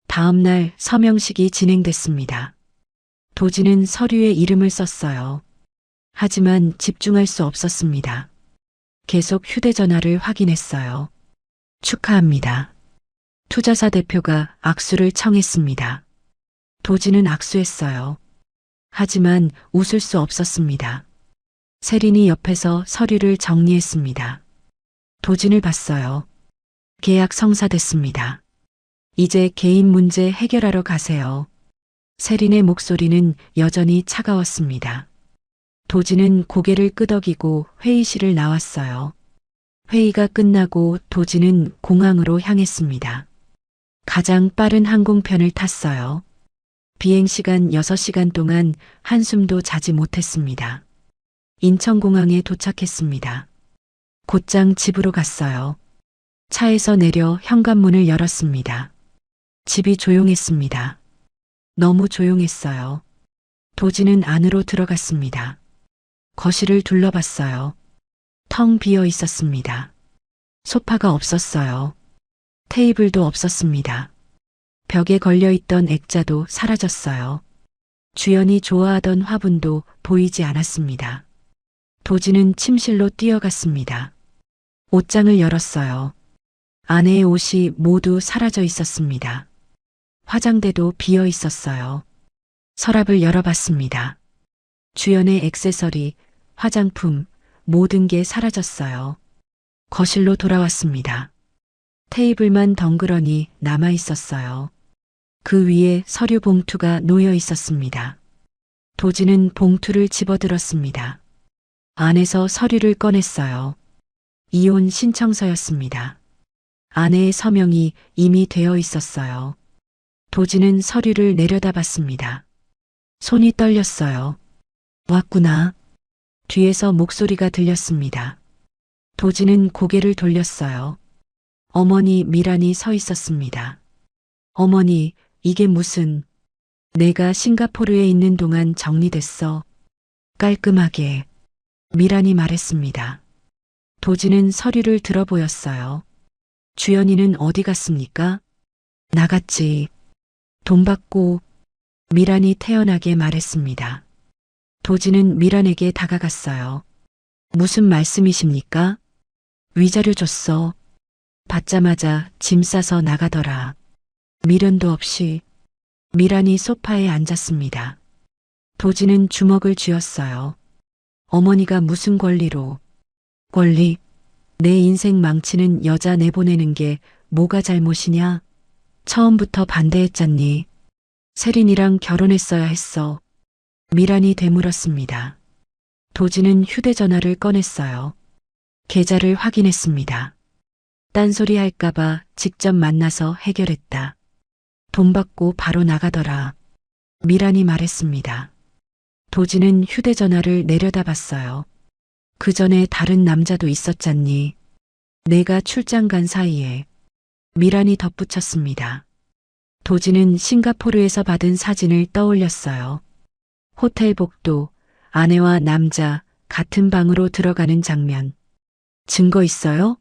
다음 날 서명식이 진행됐습니다. 도진은 서류에 이름을 썼어요. 하지만 집중할 수 없었습니다. 계속 휴대전화를 확인했어요. 축하합니다. 투자사 대표가 악수를 청했습니다. 도진은 악수했어요. 하지만 웃을 수 없었습니다. 세린이 옆에서 서류를 정리했습니다. 도진을 봤어요. 계약 성사됐습니다. 이제 개인 문제 해결하러 가세요. 세린의 목소리는 여전히 차가웠습니다. 도진은 고개를 끄덕이고 회의실을 나왔어요. 회의가 끝나고 도진은 공항으로 향했습니다. 가장 빠른 항공편을 탔어요. 비행시간 6시간 동안 한숨도 자지 못했습니다. 인천공항에 도착했습니다. 곧장 집으로 갔어요. 차에서 내려 현관문을 열었습니다. 집이 조용했습니다. 너무 조용했어요. 도지는 안으로 들어갔습니다. 거실을 둘러봤어요. 텅 비어 있었습니다. 소파가 없었어요. 테이블도 없었습니다. 벽에 걸려있던 액자도 사라졌어요. 주연이 좋아하던 화분도 보이지 않았습니다. 도지는 침실로 뛰어갔습니다. 옷장을 열었어요. 아내의 옷이 모두 사라져 있었습니다. 화장대도 비어 있었어요. 서랍을 열어봤습니다. 주연의 액세서리, 화장품, 모든 게 사라졌어요. 거실로 돌아왔습니다. 테이블만 덩그러니 남아 있었어요. 그 위에 서류 봉투가 놓여 있었습니다. 도지는 봉투를 집어들었습니다. 안에서 서류를 꺼냈어요. 이혼 신청서였습니다. 아내의 서명이 이미 되어 있었어요. 도지는 서류를 내려다봤습니다. 손이 떨렸어요. 왔구나. 뒤에서 목소리가 들렸습니다. 도지는 고개를 돌렸어요. 어머니 미란이 서 있었습니다. 어머니, 이게 무슨... 내가 싱가포르에 있는 동안 정리됐어. 깔끔하게. 미란이 말했습니다. 도지는 서류를 들어보였어요. 주연이는 어디 갔습니까? 나갔지. 돈 받고. 미란이 태연하게 말했습니다. 도지는 미란에게 다가갔어요. 무슨 말씀이십니까? 위자료 줬어. 받자마자 짐 싸서 나가더라. 미련도 없이. 미란이 소파에 앉았습니다. 도지는 주먹을 쥐었어요. 어머니가 무슨 권리로. 권리? 내 인생 망치는 여자 내보내는 게 뭐가 잘못이냐? 처음부터 반대했잖니. 세린이랑 결혼했어야 했어. 미란이 되물었습니다. 도지는 휴대전화를 꺼냈어요. 계좌를 확인했습니다. 딴소리 할까봐 직접 만나서 해결했다. 돈 받고 바로 나가더라. 미란이 말했습니다. 도지는 휴대전화를 내려다봤어요. 그 전에 다른 남자도 있었잖니. 내가 출장 간 사이에. 미란이 덧붙였습니다. 도지는 싱가포르에서 받은 사진을 떠올렸어요. 호텔 복도, 아내와 남자 같은 방으로 들어가는 장면. 증거 있어요?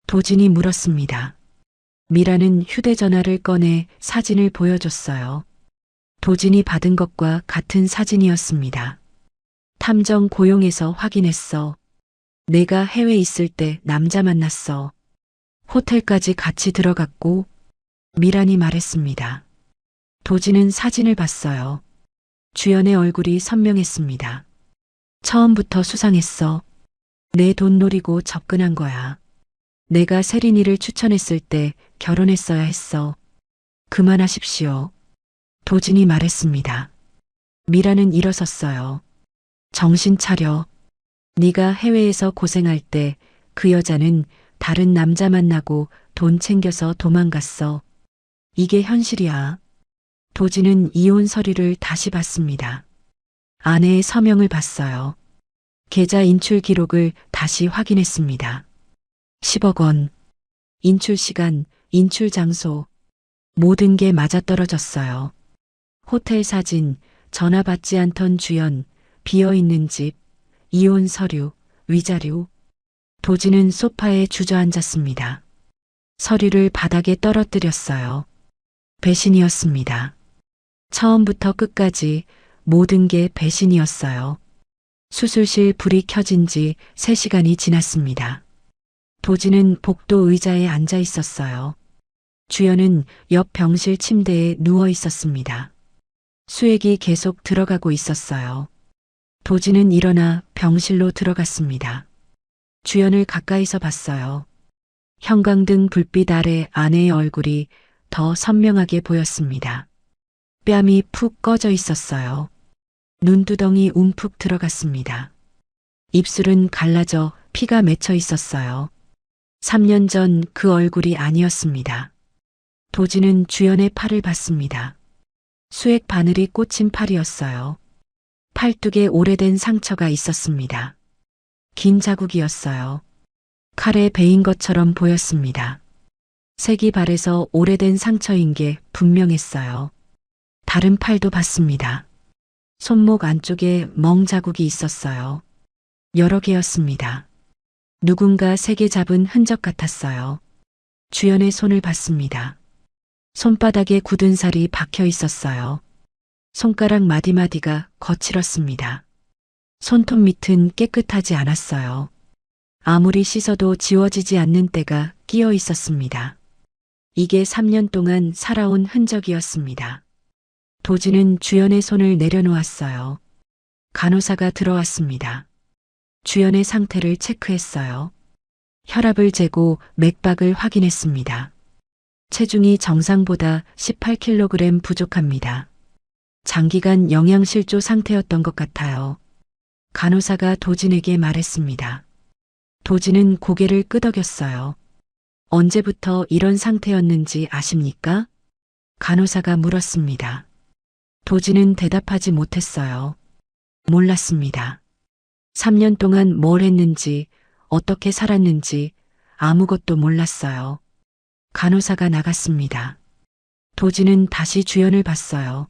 도진이 물었습니다. 미라는 휴대전화를 꺼내 사진을 보여줬어요. 도진이 받은 것과 같은 사진이었습니다. 탐정 고용해서 확인했어. 내가 해외에 있을 때 남자 만났어. 호텔까지 같이 들어갔고. 미란이 말했습니다. 도진은 사진을 봤어요. 주연의 얼굴이 선명했습니다. 처음부터 수상했어. 내 돈 노리고 접근한 거야. 내가 세린이를 추천했을 때 결혼했어야 했어. 그만하십시오. 도진이 말했습니다. 미라는 일어섰어요. 정신 차려. 네가 해외에서 고생할 때 그 여자는 다른 남자 만나고 돈 챙겨서 도망갔어. 이게 현실이야. 도진은 이혼 서류를 다시 봤습니다. 아내의 서명을 봤어요. 계좌 인출 기록을 다시 확인했습니다. 10억 원. 인출 시간, 인출 장소. 모든 게 맞아떨어졌어요. 호텔 사진, 전화 받지 않던 주연, 비어있는 집, 이혼 서류, 위자료. 도진은 소파에 주저앉았습니다. 서류를 바닥에 떨어뜨렸어요. 배신이었습니다. 처음부터 끝까지 모든 게 배신이었어요. 수술실 불이 켜진 지 3시간이 지났습니다. 도진은 복도 의자에 앉아 있었어요. 주연은 옆 병실 침대에 누워 있었습니다. 수액이 계속 들어가고 있었어요. 도진은 일어나 병실로 들어갔습니다. 주연을 가까이서 봤어요. 형광등 불빛 아래 아내의 얼굴이 더 선명하게 보였습니다. 뺨이 푹 꺼져 있었어요. 눈두덩이 움푹 들어갔습니다. 입술은 갈라져 피가 맺혀 있었어요. 3년 전 그 얼굴이 아니었습니다. 도진은 주연의 팔을 봤습니다. 수액 바늘이 꽂힌 팔이었어요. 팔뚝에 오래된 상처가 있었습니다. 긴 자국이었어요. 칼에 베인 것처럼 보였습니다. 색이 발에서 오래된 상처인 게 분명했어요. 다른 팔도 봤습니다. 손목 안쪽에 멍 자국이 있었어요. 여러 개였습니다. 누군가 세게 잡은 흔적 같았어요. 주연의 손을 봤습니다. 손바닥에 굳은 살이 박혀 있었어요. 손가락 마디마디가 거칠었습니다. 손톱 밑은 깨끗하지 않았어요. 아무리 씻어도 지워지지 않는 때가 끼어 있었습니다. 이게 3년 동안 살아온 흔적이었습니다. 도진은 주연의 손을 내려놓았어요. 간호사가 들어왔습니다. 주연의 상태를 체크했어요. 혈압을 재고 맥박을 확인했습니다. 체중이 정상보다 18kg 부족합니다. 장기간 영양실조 상태였던 것 같아요. 간호사가 도진에게 말했습니다. 도진은 고개를 끄덕였어요. 언제부터 이런 상태였는지 아십니까? 간호사가 물었습니다. 도진은 대답하지 못했어요. 몰랐습니다. 3년 동안 뭘 했는지, 어떻게 살았는지 아무것도 몰랐어요. 간호사가 나갔습니다. 도진은 다시 주연을 봤어요.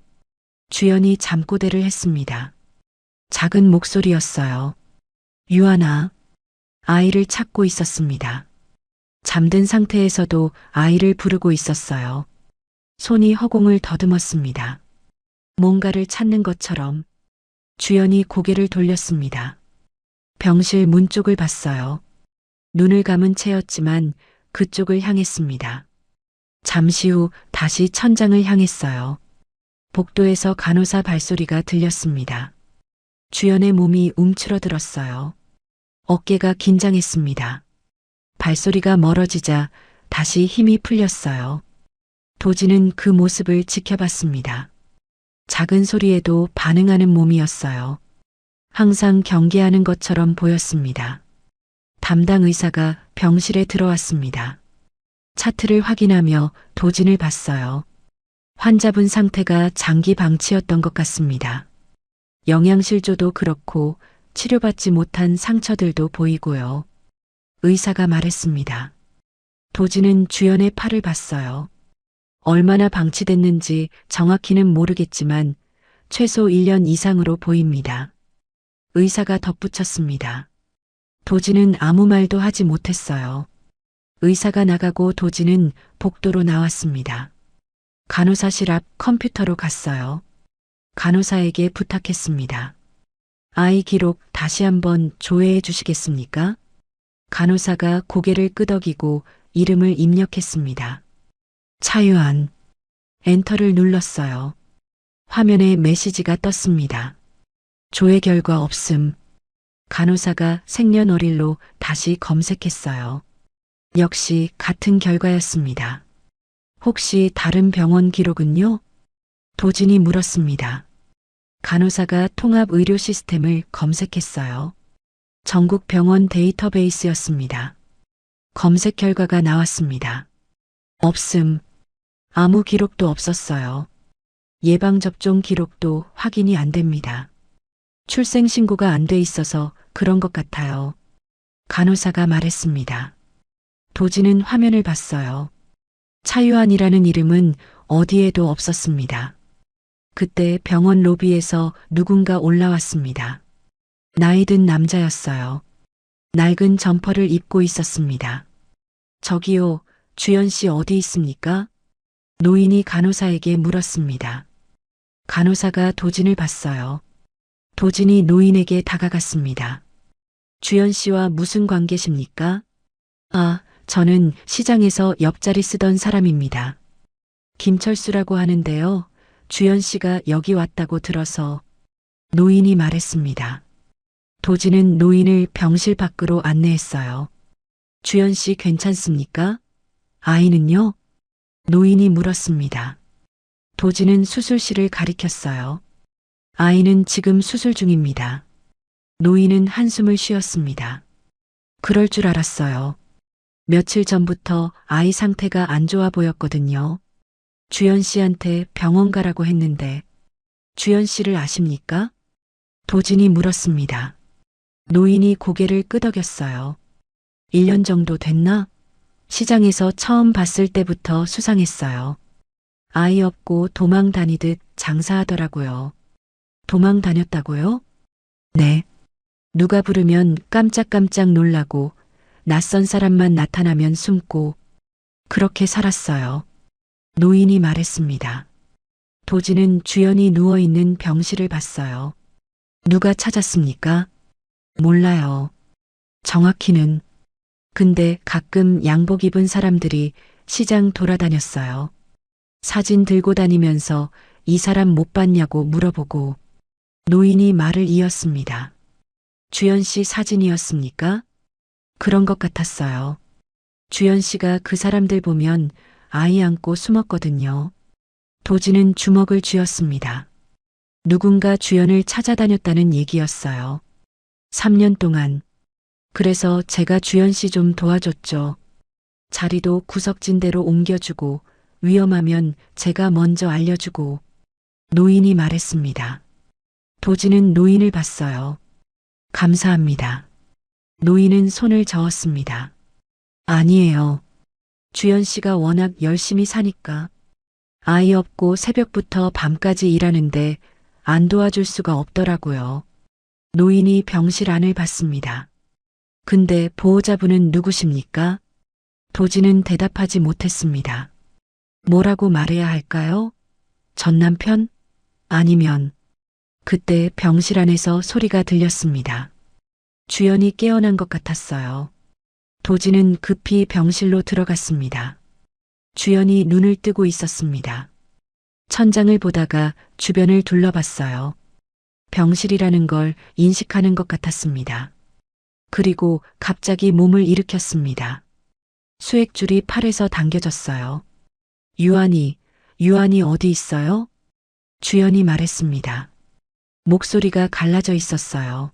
주연이 잠꼬대를 했습니다. 작은 목소리였어요. 유아나. 아이를 찾고 있었습니다. 잠든 상태에서도 아이를 부르고 있었어요. 손이 허공을 더듬었습니다. 뭔가를 찾는 것처럼. 주연이 고개를 돌렸습니다. 병실 문 쪽을 봤어요. 눈을 감은 채였지만 그쪽을 향했습니다. 잠시 후 다시 천장을 향했어요. 복도에서 간호사 발소리가 들렸습니다. 주연의 몸이 움츠러들었어요. 어깨가 긴장했습니다. 발소리가 멀어지자 다시 힘이 풀렸어요. 도진은 그 모습을 지켜봤습니다. 작은 소리에도 반응하는 몸이었어요. 항상 경계하는 것처럼 보였습니다. 담당 의사가 병실에 들어왔습니다. 차트를 확인하며 도진을 봤어요. 환자분 상태가 장기 방치였던 것 같습니다. 영양실조도 그렇고 치료받지 못한 상처들도 보이고요. 의사가 말했습니다. 도진은 주연의 팔을 봤어요. 얼마나 방치됐는지 정확히는 모르겠지만 최소 1년 이상으로 보입니다. 의사가 덧붙였습니다. 도진은 아무 말도 하지 못했어요. 의사가 나가고 도진은 복도로 나왔습니다. 간호사실 앞 컴퓨터로 갔어요. 간호사에게 부탁했습니다. 아이 기록 다시 한번 조회해 주시겠습니까? 간호사가 고개를 끄덕이고 이름을 입력했습니다. 차유한. 엔터를 눌렀어요. 화면에 메시지가 떴습니다. 조회 결과 없음. 간호사가 생년월일로 다시 검색했어요. 역시 같은 결과였습니다. 혹시 다른 병원 기록은요? 도진이 물었습니다. 간호사가 통합 의료 시스템을 검색했어요. 전국 병원 데이터베이스였습니다. 검색 결과가 나왔습니다. 없음. 아무 기록도 없었어요. 예방접종 기록도 확인이 안 됩니다. 출생신고가 안 돼 있어서 그런 것 같아요. 간호사가 말했습니다. 도진은 화면을 봤어요. 차유한이라는 이름은 어디에도 없었습니다. 그때 병원 로비에서 누군가 올라왔습니다. 나이든 남자였어요. 낡은 점퍼를 입고 있었습니다. 저기요, 주연 씨 어디 있습니까? 노인이 간호사에게 물었습니다. 간호사가 도진을 봤어요. 도진이 노인에게 다가갔습니다. 주연 씨와 무슨 관계십니까? 아, 저는 시장에서 옆자리 쓰던 사람입니다. 김철수라고 하는데요. 주연 씨가 여기 왔다고 들어서. 노인이 말했습니다. 도진은 노인을 병실 밖으로 안내했어요. 주연 씨 괜찮습니까? 아이는요? 노인이 물었습니다. 도진은 수술실을 가리켰어요. 아이는 지금 수술 중입니다. 노인은 한숨을 쉬었습니다. 그럴 줄 알았어요. 며칠 전부터 아이 상태가 안 좋아 보였거든요. 주연 씨한테 병원 가라고 했는데 주연 씨를 아십니까? 도진이 물었습니다. 노인이 고개를 끄덕였어요. 1년 정도 됐나? 시장에서 처음 봤을 때부터 수상했어요. 아이 없고 도망 다니듯 장사하더라고요. 도망 다녔다고요? 네. 누가 부르면 깜짝깜짝 놀라고 낯선 사람만 나타나면 숨고 그렇게 살았어요. 노인이 말했습니다. 도진은 주연이 누워있는 병실을 봤어요. 누가 찾았습니까? 몰라요. 정확히는. 근데 가끔 양복 입은 사람들이 시장 돌아다녔어요. 사진 들고 다니면서 이 사람 못 봤냐고 물어보고 노인이 말을 이었습니다. 주연 씨 사진이었습니까? 그런 것 같았어요. 주연 씨가 그 사람들 보면 아이 안고 숨었거든요. 도진은 주먹을 쥐었습니다. 누군가 주연을 찾아다녔다는 얘기였어요. 3년 동안. 그래서 제가 주연 씨 좀 도와줬죠. 자리도 구석진대로 옮겨주고 위험하면 제가 먼저 알려주고 노인이 말했습니다. 도진은 노인을 봤어요. 감사합니다. 노인은 손을 저었습니다. 아니에요. 주연 씨가 워낙 열심히 사니까. 아이 없고 새벽부터 밤까지 일하는데 안 도와줄 수가 없더라고요. 노인이 병실 안을 봤습니다. 근데 보호자분은 누구십니까? 도진은 대답하지 못했습니다. 뭐라고 말해야 할까요? 전 남편? 아니면 그때 병실 안에서 소리가 들렸습니다. 주연이 깨어난 것 같았어요. 도진은 급히 병실로 들어갔습니다. 주연이 눈을 뜨고 있었습니다. 천장을 보다가 주변을 둘러봤어요. 병실이라는 걸 인식하는 것 같았습니다. 그리고 갑자기 몸을 일으켰습니다. 수액줄이 팔에서 당겨졌어요. 유한이 어디 있어요? 주연이 말했습니다. 목소리가 갈라져 있었어요.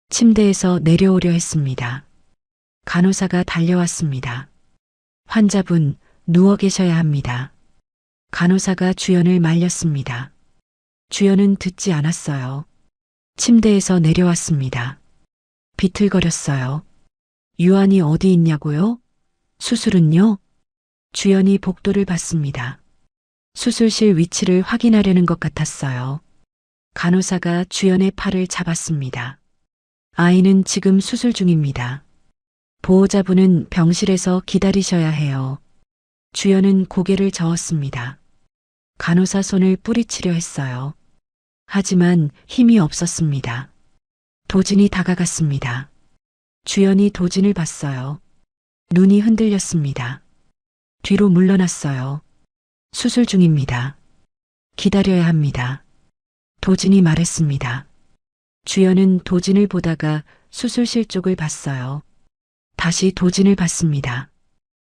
침대에서 내려오려 했습니다. 간호사가 달려왔습니다. 환자분, 누워 계셔야 합니다. 간호사가 주연을 말렸습니다. 주연은 듣지 않았어요. 침대에서 내려왔습니다. 비틀거렸어요. 유한이 어디 있냐고요? 수술은요? 주연이 복도를 봤습니다. 수술실 위치를 확인하려는 것 같았어요. 간호사가 주연의 팔을 잡았습니다. 아이는 지금 수술 중입니다. 보호자분은 병실에서 기다리셔야 해요. 주연은 고개를 저었습니다. 간호사 손을 뿌리치려 했어요. 하지만 힘이 없었습니다. 도진이 다가갔습니다. 주연이 도진을 봤어요. 눈이 흔들렸습니다. 뒤로 물러났어요. 수술 중입니다. 기다려야 합니다. 도진이 말했습니다. 주연은 도진을 보다가 수술실 쪽을 봤어요. 다시 도진을 봤습니다.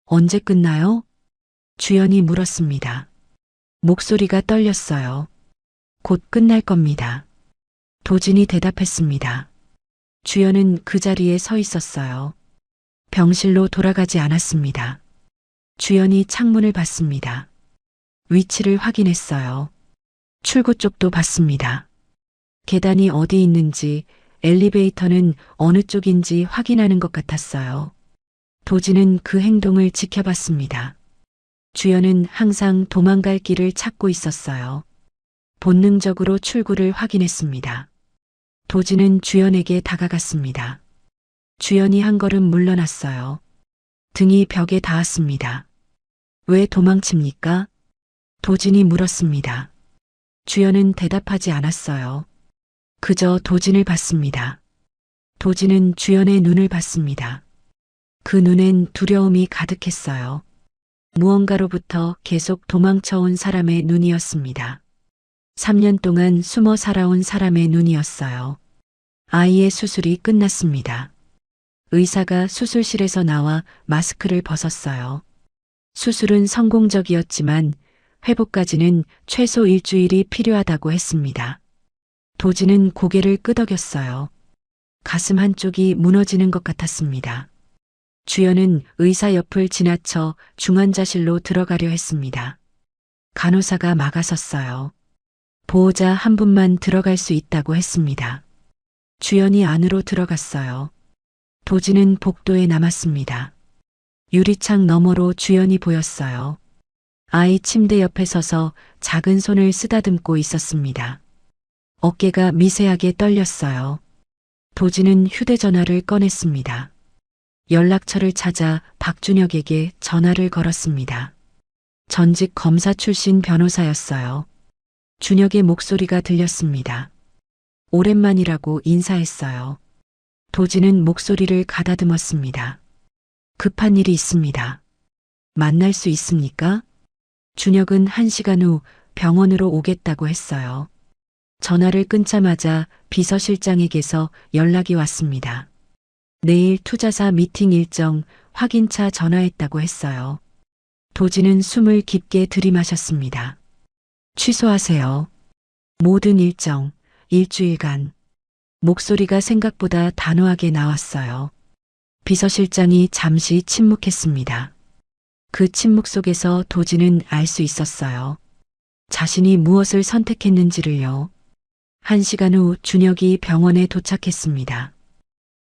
언제 끝나요? 주연이 물었습니다. 목소리가 떨렸어요. 곧 끝날 겁니다. 도진이 대답했습니다. 주연은 그 자리에 서 있었어요. 병실로 돌아가지 않았습니다. 주연이 창문을 봤습니다. 위치를 확인했어요. 출구 쪽도 봤습니다. 계단이 어디 있는지, 엘리베이터는 어느 쪽인지 확인하는 것 같았어요. 도진은 그 행동을 지켜봤습니다. 주연은 항상 도망갈 길을 찾고 있었어요. 본능적으로 출구를 확인했습니다. 도진은 주연에게 다가갔습니다. 주연이 한 걸음 물러났어요. 등이 벽에 닿았습니다. 왜 도망칩니까? 도진이 물었습니다. 주연은 대답하지 않았어요. 그저 도진을 봤습니다. 도진은 주연의 눈을 봤습니다. 그 눈엔 두려움이 가득했어요. 무언가로부터 계속 도망쳐온 사람의 눈이었습니다. 3년 동안 숨어 살아온 사람의 눈이었어요. 아이의 수술이 끝났습니다. 의사가 수술실에서 나와 마스크를 벗었어요. 수술은 성공적이었지만 회복까지는 최소 일주일이 필요하다고 했습니다. 도진은 고개를 끄덕였어요. 가슴 한쪽이 무너지는 것 같았습니다. 주연은 의사 옆을 지나쳐 중환자실로 들어가려 했습니다. 간호사가 막아섰어요. 보호자 한 분만 들어갈 수 있다고 했습니다. 주연이 안으로 들어갔어요. 도진은 복도에 남았습니다. 유리창 너머로 주연이 보였어요. 아이 침대 옆에 서서 작은 손을 쓰다듬고 있었습니다. 어깨가 미세하게 떨렸어요. 도진은 휴대전화를 꺼냈습니다. 연락처를 찾아 박준혁에게 전화를 걸었습니다. 전직 검사 출신 변호사였어요. 준혁의 목소리가 들렸습니다. 오랜만이라고 인사했어요. 도진은 목소리를 가다듬었습니다. 급한 일이 있습니다. 만날 수 있습니까? 준혁은 1시간 후 병원으로 오겠다고 했어요. 전화를 끊자마자 비서실장에게서 연락이 왔습니다. 내일 투자사 미팅 일정 확인차 전화했다고 했어요. 도진은 숨을 깊게 들이마셨습니다. 취소하세요. 모든 일정, 일주일간. 목소리가 생각보다 단호하게 나왔어요. 비서실장이 잠시 침묵했습니다. 그 침묵 속에서 도진은 알 수 있었어요. 자신이 무엇을 선택했는지를요. 1시간 후 준혁이 병원에 도착했습니다.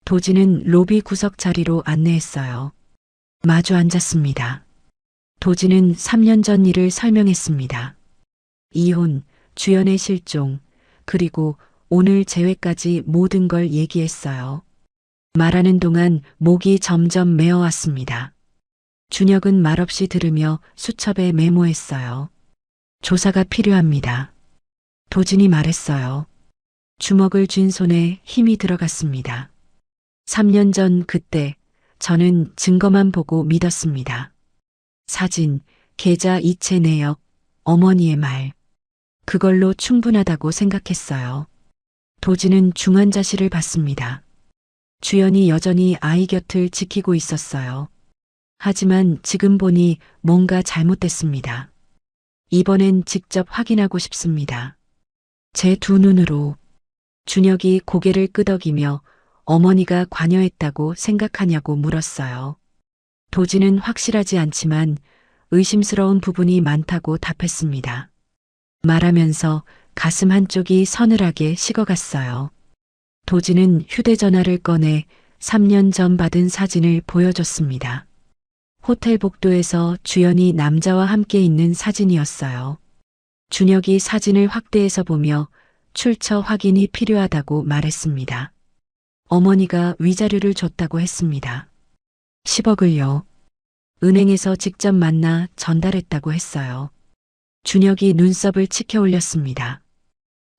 도진은 로비 구석 자리로 안내했어요. 마주 앉았습니다. 도진은 3년 전 일을 설명했습니다. 이혼, 주연의 실종, 그리고 오늘 재회까지 모든 걸 얘기했어요. 말하는 동안 목이 점점 메어왔습니다. 준혁은 말없이 들으며 수첩에 메모했어요. 조사가 필요합니다. 도진이 말했어요. 주먹을 쥔 손에 힘이 들어갔습니다. 3년 전 그때 저는 증거만 보고 믿었습니다. 사진, 계좌 이체 내역, 어머니의 말. 그걸로 충분하다고 생각했어요. 도진은 중환자실을 봤습니다. 주연이 여전히 아이 곁을 지키고 있었어요. 하지만 지금 보니 뭔가 잘못됐습니다. 이번엔 직접 확인하고 싶습니다. 제 두 눈으로. 준혁이 고개를 끄덕이며 어머니가 관여했다고 생각하냐고 물었어요. 도진은 확실하지 않지만 의심스러운 부분이 많다고 답했습니다. 말하면서 가슴 한쪽이 서늘하게 식어갔어요. 도진은 휴대전화를 꺼내 3년 전 받은 사진을 보여줬습니다. 호텔 복도에서 주연이 남자와 함께 있는 사진이었어요. 준혁이 사진을 확대해서 보며 출처 확인이 필요하다고 말했습니다. 어머니가 위자료를 줬다고 했습니다. 10억을요. 은행에서 직접 만나 전달했다고 했어요. 준혁이 눈썹을 치켜 올렸습니다.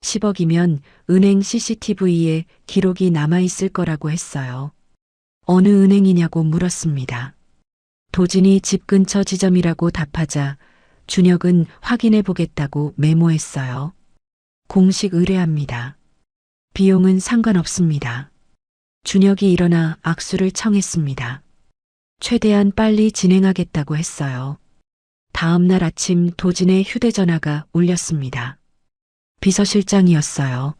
10억이면 은행 CCTV에 기록이 남아있을 거라고 했어요. 어느 은행이냐고 물었습니다. 도진이 집 근처 지점이라고 답하자 준혁은 확인해 보겠다고 메모했어요. 공식 의뢰합니다. 비용은 상관없습니다. 준혁이 일어나 악수를 청했습니다. 최대한 빨리 진행하겠다고 했어요. 다음 날 아침 도진의 휴대전화가 울렸습니다. 비서실장이었어요.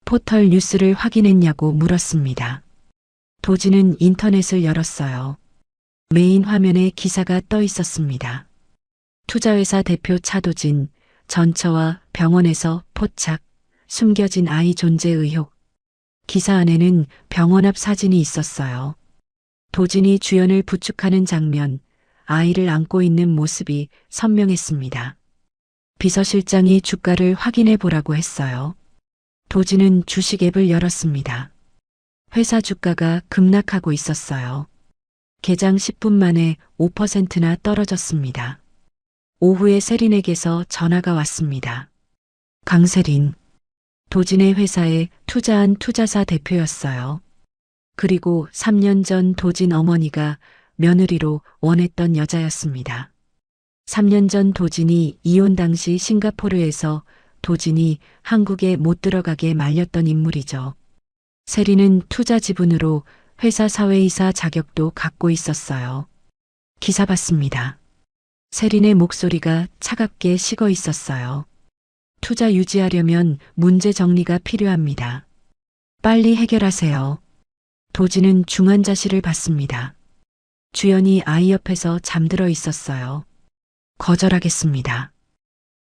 포털 뉴스를 확인했냐고 물었습니다. 도진은 인터넷을 열었어요. 메인 화면에 기사가 떠 있었습니다. 투자회사 대표 차도진, 전처와 병원에서 포착, 숨겨진 아이 존재 의혹. 기사 안에는 병원 앞 사진이 있었어요. 도진이 주연을 부축하는 장면, 아이를 안고 있는 모습이 선명했습니다. 비서실장이 주가를 확인해 보라고 했어요. 도진은 주식 앱을 열었습니다. 회사 주가가 급락하고 있었어요. 개장 10분 만에 5%나 떨어졌습니다. 오후에 세린에게서 전화가 왔습니다. 강세린. 도진의 회사에 투자한 투자사 대표였어요. 그리고 3년 전 도진 어머니가 며느리로 원했던 여자였습니다. 3년 전 도진이 이혼 당시 싱가포르에서 도진이 한국에 못 들어가게 말렸던 인물이죠. 세린은 투자 지분으로 회사 사회이사 자격도 갖고 있었어요. 기사 봤습니다. 세린의 목소리가 차갑게 식어 있었어요. 투자 유지하려면 문제 정리가 필요합니다. 빨리 해결하세요. 도진은 중환자실을 봤습니다. 주연이 아이 옆에서 잠들어 있었어요. 거절하겠습니다.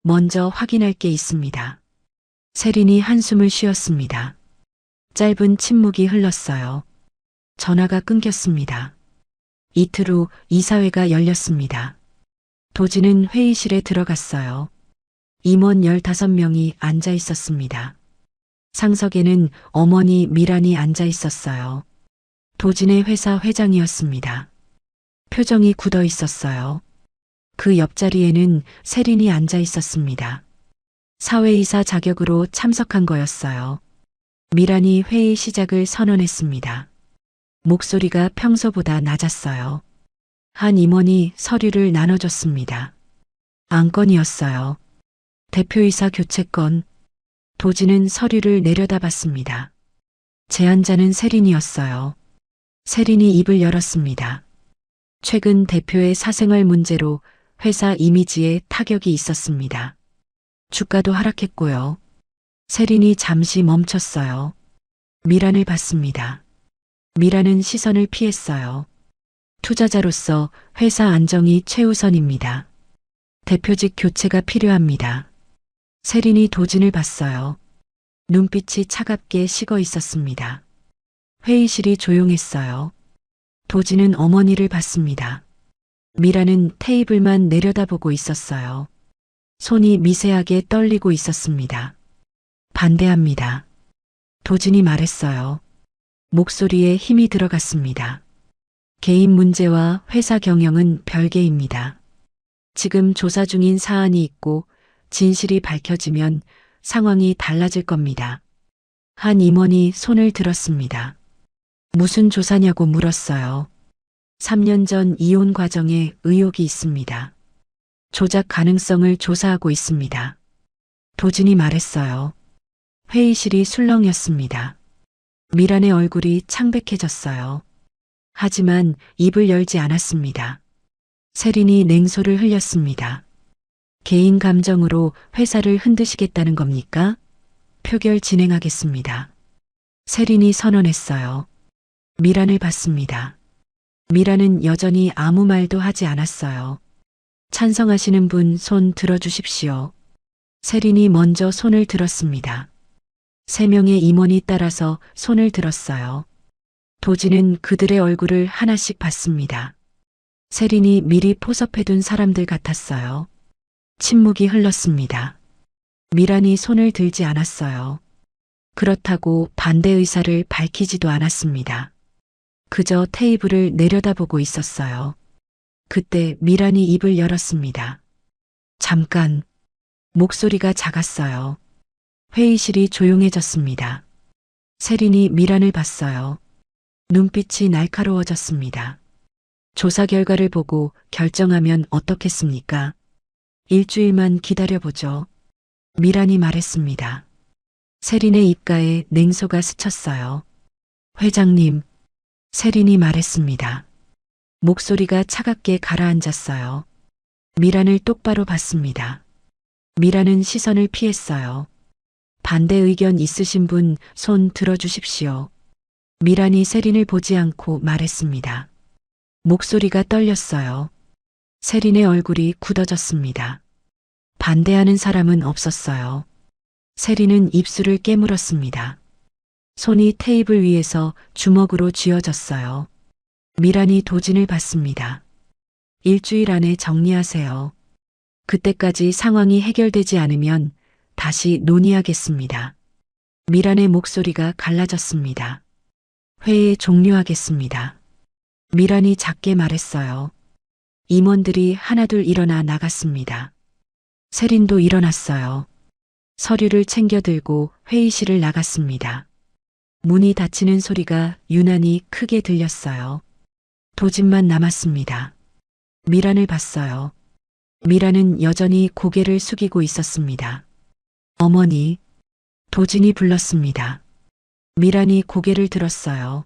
먼저 확인할 게 있습니다. 세린이 한숨을 쉬었습니다. 짧은 침묵이 흘렀어요. 전화가 끊겼습니다. 이틀 후 이사회가 열렸습니다. 도지는 회의실에 들어갔어요. 임원 15명이 앉아 있었습니다. 상석에는 어머니 미란이 앉아 있었어요. 도진의 회사 회장이었습니다. 표정이 굳어 있었어요. 그 옆자리에는 세린이 앉아 있었습니다. 사회이사 자격으로 참석한 거였어요. 미란이 회의 시작을 선언했습니다. 목소리가 평소보다 낮았어요. 한 임원이 서류를 나눠줬습니다. 안건이었어요. 대표이사 교체건. 도지는 서류를 내려다봤습니다. 제안자는 세린이었어요. 세린이 입을 열었습니다. 최근 대표의 사생활 문제로 회사 이미지에 타격이 있었습니다. 주가도 하락했고요. 세린이 잠시 멈췄어요. 미란을 봤습니다. 미란은 시선을 피했어요. 투자자로서 회사 안정이 최우선입니다. 대표직 교체가 필요합니다. 세린이 도진을 봤어요. 눈빛이 차갑게 식어 있었습니다. 회의실이 조용했어요. 도진은 어머니를 봤습니다. 미라는 테이블만 내려다보고 있었어요. 손이 미세하게 떨리고 있었습니다. 반대합니다. 도진이 말했어요. 목소리에 힘이 들어갔습니다. 개인 문제와 회사 경영은 별개입니다. 지금 조사 중인 사안이 있고 진실이 밝혀지면 상황이 달라질 겁니다. 한 임원이 손을 들었습니다. 무슨 조사냐고 물었어요. 3년 전 이혼 과정에 의혹이 있습니다. 조작 가능성을 조사하고 있습니다. 도진이 말했어요. 회의실이 술렁였습니다. 미란의 얼굴이 창백해졌어요. 하지만 입을 열지 않았습니다. 세린이 냉소를 흘렸습니다. 개인 감정으로 회사를 흔드시겠다는 겁니까? 표결 진행하겠습니다. 세린이 선언했어요. 미란을 봤습니다. 미란은 여전히 아무 말도 하지 않았어요. 찬성하시는 분 손 들어주십시오. 세린이 먼저 손을 들었습니다. 3명의 임원이 따라서 손을 들었어요. 도지는 그들의 얼굴을 하나씩 봤습니다. 세린이 미리 포섭해둔 사람들 같았어요. 침묵이 흘렀습니다. 미란이 손을 들지 않았어요. 그렇다고 반대 의사를 밝히지도 않았습니다. 그저 테이블을 내려다보고 있었어요. 그때 미란이 입을 열었습니다. 잠깐. 목소리가 작았어요. 회의실이 조용해졌습니다. 세린이 미란을 봤어요. 눈빛이 날카로워졌습니다. 조사 결과를 보고 결정하면 어떻겠습니까? 일주일만 기다려보죠. 미란이 말했습니다. 세린의 입가에 냉소가 스쳤어요. 회장님, 세린이 말했습니다. 목소리가 차갑게 가라앉았어요. 미란을 똑바로 봤습니다. 미란은 시선을 피했어요. 반대 의견 있으신 분 손 들어주십시오. 미란이 세린을 보지 않고 말했습니다. 목소리가 떨렸어요. 세린의 얼굴이 굳어졌습니다. 반대하는 사람은 없었어요. 세린은 입술을 깨물었습니다. 손이 테이블 위에서 주먹으로 쥐어졌어요. 미란이 도진을 봤습니다. 일주일 안에 정리하세요. 그때까지 상황이 해결되지 않으면 다시 논의하겠습니다. 미란의 목소리가 갈라졌습니다. 회의 종료하겠습니다. 미란이 작게 말했어요. 임원들이 하나둘 일어나 나갔습니다. 세린도 일어났어요. 서류를 챙겨 들고 회의실을 나갔습니다. 문이 닫히는 소리가 유난히 크게 들렸어요. 도진만 남았습니다. 미란을 봤어요. 미란은 여전히 고개를 숙이고 있었습니다. 어머니, 도진이 불렀습니다. 미란이 고개를 들었어요.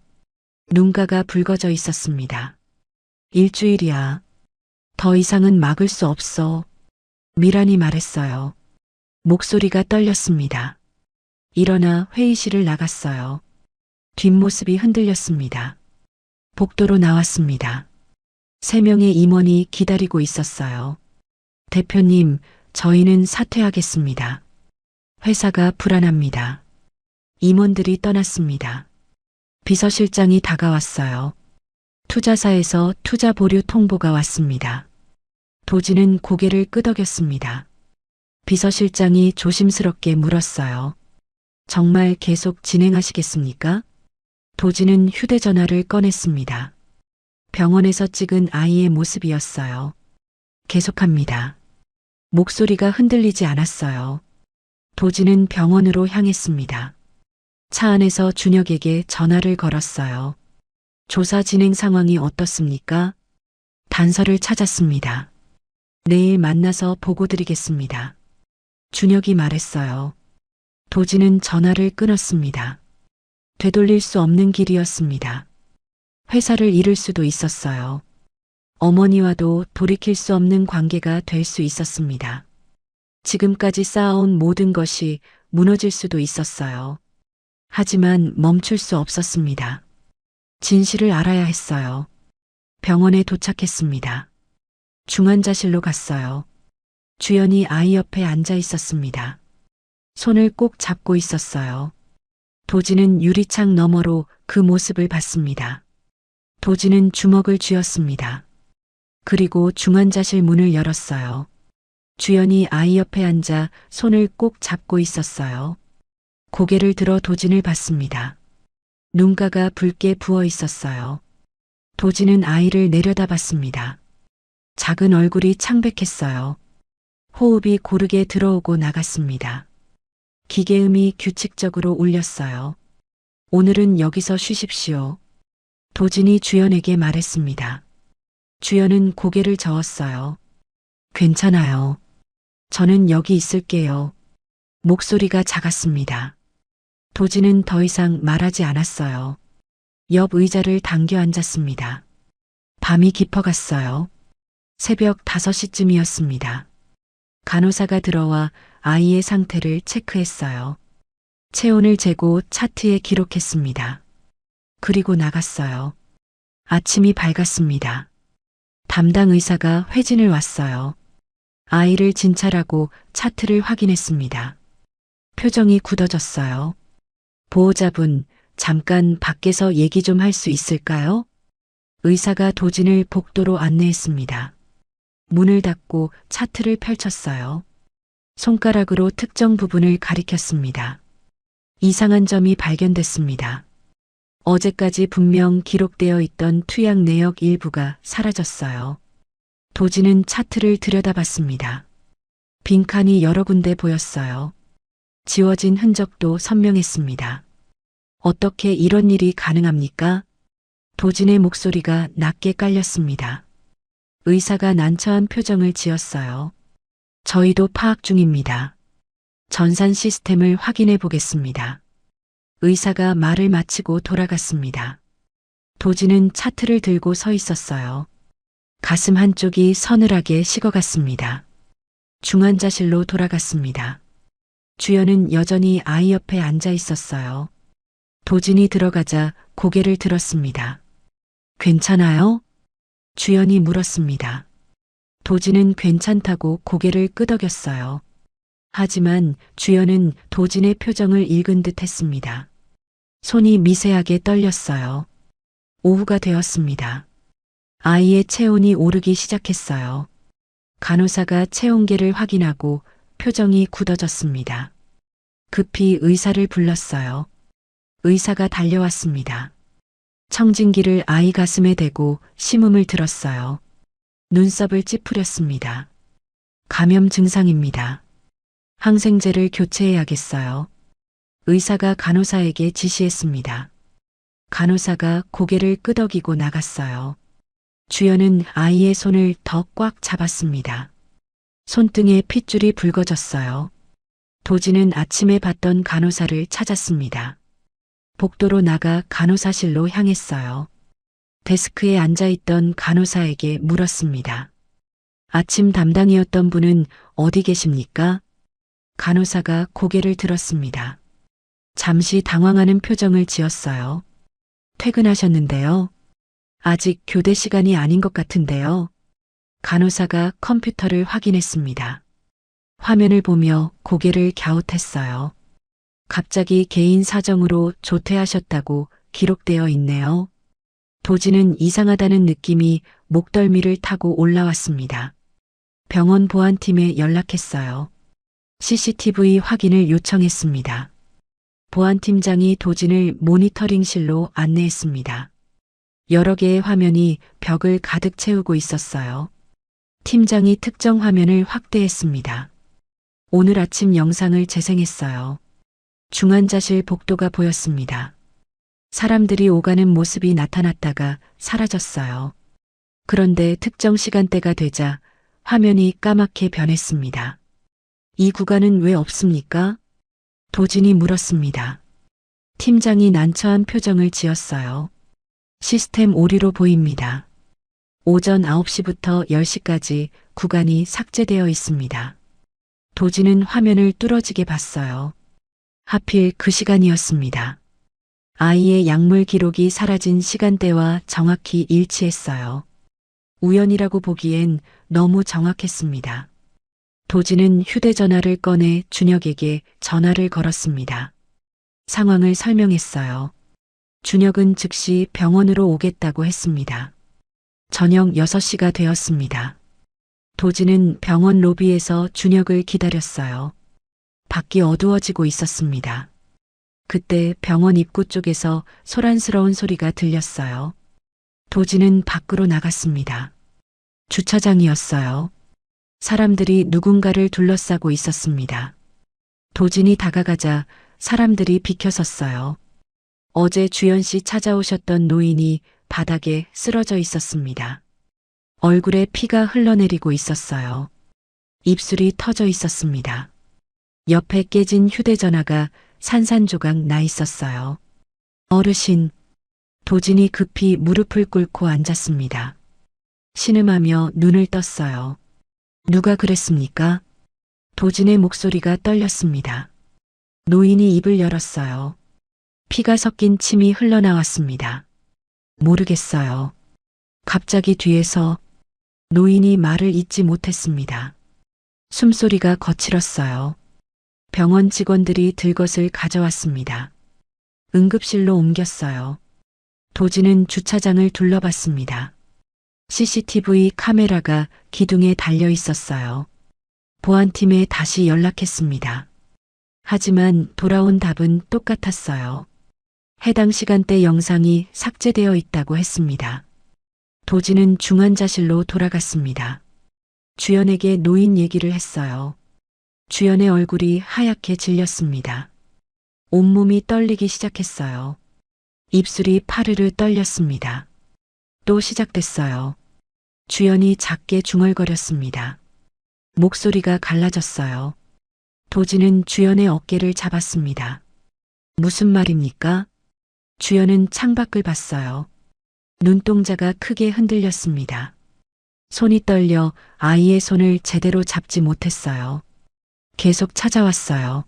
눈가가 붉어져 있었습니다. 일주일이야. 더 이상은 막을 수 없어. 미란이 말했어요. 목소리가 떨렸습니다. 일어나 회의실을 나갔어요. 뒷모습이 흔들렸습니다. 복도로 나왔습니다. 3명의 임원이 기다리고 있었어요. 대표님, 저희는 사퇴하겠습니다. 회사가 불안합니다. 임원들이 떠났습니다. 비서실장이 다가왔어요. 투자사에서 투자 보류 통보가 왔습니다. 도지는 고개를 끄덕였습니다. 비서실장이 조심스럽게 물었어요. 정말 계속 진행하시겠습니까? 도지는 휴대전화를 꺼냈습니다. 병원에서 찍은 아이의 모습이었어요. 계속합니다. 목소리가 흔들리지 않았어요. 도지는 병원으로 향했습니다. 차 안에서 준혁에게 전화를 걸었어요. 조사 진행 상황이 어떻습니까? 단서를 찾았습니다. 내일 만나서 보고 드리겠습니다. 준혁이 말했어요. 도지는 전화를 끊었습니다. 되돌릴 수 없는 길이었습니다. 회사를 잃을 수도 있었어요. 어머니와도 돌이킬 수 없는 관계가 될 수 있었습니다. 지금까지 쌓아온 모든 것이 무너질 수도 있었어요. 하지만 멈출 수 없었습니다. 진실을 알아야 했어요. 병원에 도착했습니다. 중환자실로 갔어요. 주연이 아이 옆에 앉아 있었습니다. 손을 꼭 잡고 있었어요. 도지는 유리창 너머로 그 모습을 봤습니다. 도지는 주먹을 쥐었습니다. 그리고 중환자실 문을 열었어요. 주연이 아이 옆에 앉아 손을 꼭 잡고 있었어요. 고개를 들어 도진을 봤습니다. 눈가가 붉게 부어 있었어요. 도진은 아이를 내려다봤습니다. 작은 얼굴이 창백했어요. 호흡이 고르게 들어오고 나갔습니다. 기계음이 규칙적으로 울렸어요. 오늘은 여기서 쉬십시오. 도진이 주연에게 말했습니다. 주연은 고개를 저었어요. 괜찮아요. 저는 여기 있을게요. 목소리가 작았습니다. 도진은 더 이상 말하지 않았어요. 옆 의자를 당겨 앉았습니다. 밤이 깊어갔어요. 새벽 5시쯤이었습니다. 간호사가 들어와 아이의 상태를 체크했어요. 체온을 재고 차트에 기록했습니다. 그리고 나갔어요. 아침이 밝았습니다. 담당 의사가 회진을 왔어요. 아이를 진찰하고 차트를 확인했습니다. 표정이 굳어졌어요. 보호자분, 잠깐 밖에서 얘기 좀 할 수 있을까요? 의사가 도진을 복도로 안내했습니다. 문을 닫고 차트를 펼쳤어요. 손가락으로 특정 부분을 가리켰습니다. 이상한 점이 발견됐습니다. 어제까지 분명 기록되어 있던 투약 내역 일부가 사라졌어요. 도진은 차트를 들여다봤습니다. 빈칸이 여러 군데 보였어요. 지워진 흔적도 선명했습니다. 어떻게 이런 일이 가능합니까? 도진의 목소리가 낮게 깔렸습니다. 의사가 난처한 표정을 지었어요. 저희도 파악 중입니다. 전산 시스템을 확인해 보겠습니다. 의사가 말을 마치고 돌아갔습니다. 도진은 차트를 들고 서 있었어요. 가슴 한쪽이 서늘하게 식어갔습니다. 중환자실로 돌아갔습니다. 주연은 여전히 아이 옆에 앉아 있었어요. 도진이 들어가자 고개를 들었습니다. 괜찮아요? 주연이 물었습니다. 도진은 괜찮다고 고개를 끄덕였어요. 하지만 주연은 도진의 표정을 읽은 듯 했습니다. 손이 미세하게 떨렸어요. 오후가 되었습니다. 아이의 체온이 오르기 시작했어요. 간호사가 체온계를 확인하고 표정이 굳어졌습니다. 급히 의사를 불렀어요. 의사가 달려왔습니다. 청진기를 아이 가슴에 대고 심음을 들었어요. 눈썹을 찌푸렸습니다. 감염 증상입니다. 항생제를 교체해야겠어요. 의사가 간호사에게 지시했습니다. 간호사가 고개를 끄덕이고 나갔어요. 주연은 아이의 손을 더 꽉 잡았습니다. 손등에 핏줄이 붉어졌어요. 도진은 아침에 봤던 간호사를 찾았습니다. 복도로 나가 간호사실로 향했어요. 데스크에 앉아있던 간호사에게 물었습니다. 아침 담당이었던 분은 어디 계십니까? 간호사가 고개를 들었습니다. 잠시 당황하는 표정을 지었어요. 퇴근하셨는데요. 아직 교대 시간이 아닌 것 같은데요. 간호사가 컴퓨터를 확인했습니다. 화면을 보며 고개를 갸웃했어요. 갑자기 개인 사정으로 조퇴하셨다고 기록되어 있네요. 도지는 이상하다는 느낌이 목덜미를 타고 올라왔습니다. 병원 보안팀에 연락했어요. CCTV 확인을 요청했습니다. 보안팀장이 도진을 모니터링실로 안내했습니다. 여러 개의 화면이 벽을 가득 채우고 있었어요. 팀장이 특정 화면을 확대했습니다. 오늘 아침 영상을 재생했어요. 중환자실 복도가 보였습니다. 사람들이 오가는 모습이 나타났다가 사라졌어요. 그런데 특정 시간대가 되자 화면이 까맣게 변했습니다. 이 구간은 왜 없습니까? 도진이 물었습니다. 팀장이 난처한 표정을 지었어요. 시스템 오류로 보입니다. 오전 9시부터 10시까지 구간이 삭제되어 있습니다. 도진은 화면을 뚫어지게 봤어요. 하필 그 시간이었습니다. 아이의 약물 기록이 사라진 시간대와 정확히 일치했어요. 우연이라고 보기엔 너무 정확했습니다. 도진은 휴대전화를 꺼내 준혁에게 전화를 걸었습니다. 상황을 설명했어요. 준혁은 즉시 병원으로 오겠다고 했습니다. 저녁 6시가 되었습니다. 도진은 병원 로비에서 준혁을 기다렸어요. 밖이 어두워지고 있었습니다. 그때 병원 입구 쪽에서 소란스러운 소리가 들렸어요. 도진은 밖으로 나갔습니다. 주차장이었어요. 사람들이 누군가를 둘러싸고 있었습니다. 도진이 다가가자 사람들이 비켜섰어요. 어제 주연 씨 찾아오셨던 노인이 바닥에 쓰러져 있었습니다. 얼굴에 피가 흘러내리고 있었어요. 입술이 터져 있었습니다. 옆에 깨진 휴대전화가 산산조각 나 있었어요. 어르신, 도진이 급히 무릎을 꿇고 앉았습니다. 신음하며 눈을 떴어요. 누가 그랬습니까? 도진의 목소리가 떨렸습니다. 노인이 입을 열었어요. 피가 섞인 침이 흘러나왔습니다. 모르겠어요. 갑자기 뒤에서 노인이 말을 잇지 못했습니다. 숨소리가 거칠었어요. 병원 직원들이 들것을 가져왔습니다. 응급실로 옮겼어요. 도진은 주차장을 둘러봤습니다. CCTV 카메라가 기둥에 달려 있었어요. 보안팀에 다시 연락했습니다. 하지만 돌아온 답은 똑같았어요. 해당 시간대 영상이 삭제되어 있다고 했습니다. 도진은 중환자실로 돌아갔습니다. 주연에게 노인 얘기를 했어요. 주연의 얼굴이 하얗게 질렸습니다. 온몸이 떨리기 시작했어요. 입술이 파르르 떨렸습니다. 또 시작됐어요. 주연이 작게 중얼거렸습니다. 목소리가 갈라졌어요. 도진은 주연의 어깨를 잡았습니다. 무슨 말입니까? 주연은 창밖을 봤어요. 눈동자가 크게 흔들렸습니다. 손이 떨려 아이의 손을 제대로 잡지 못했어요. 계속 찾아왔어요.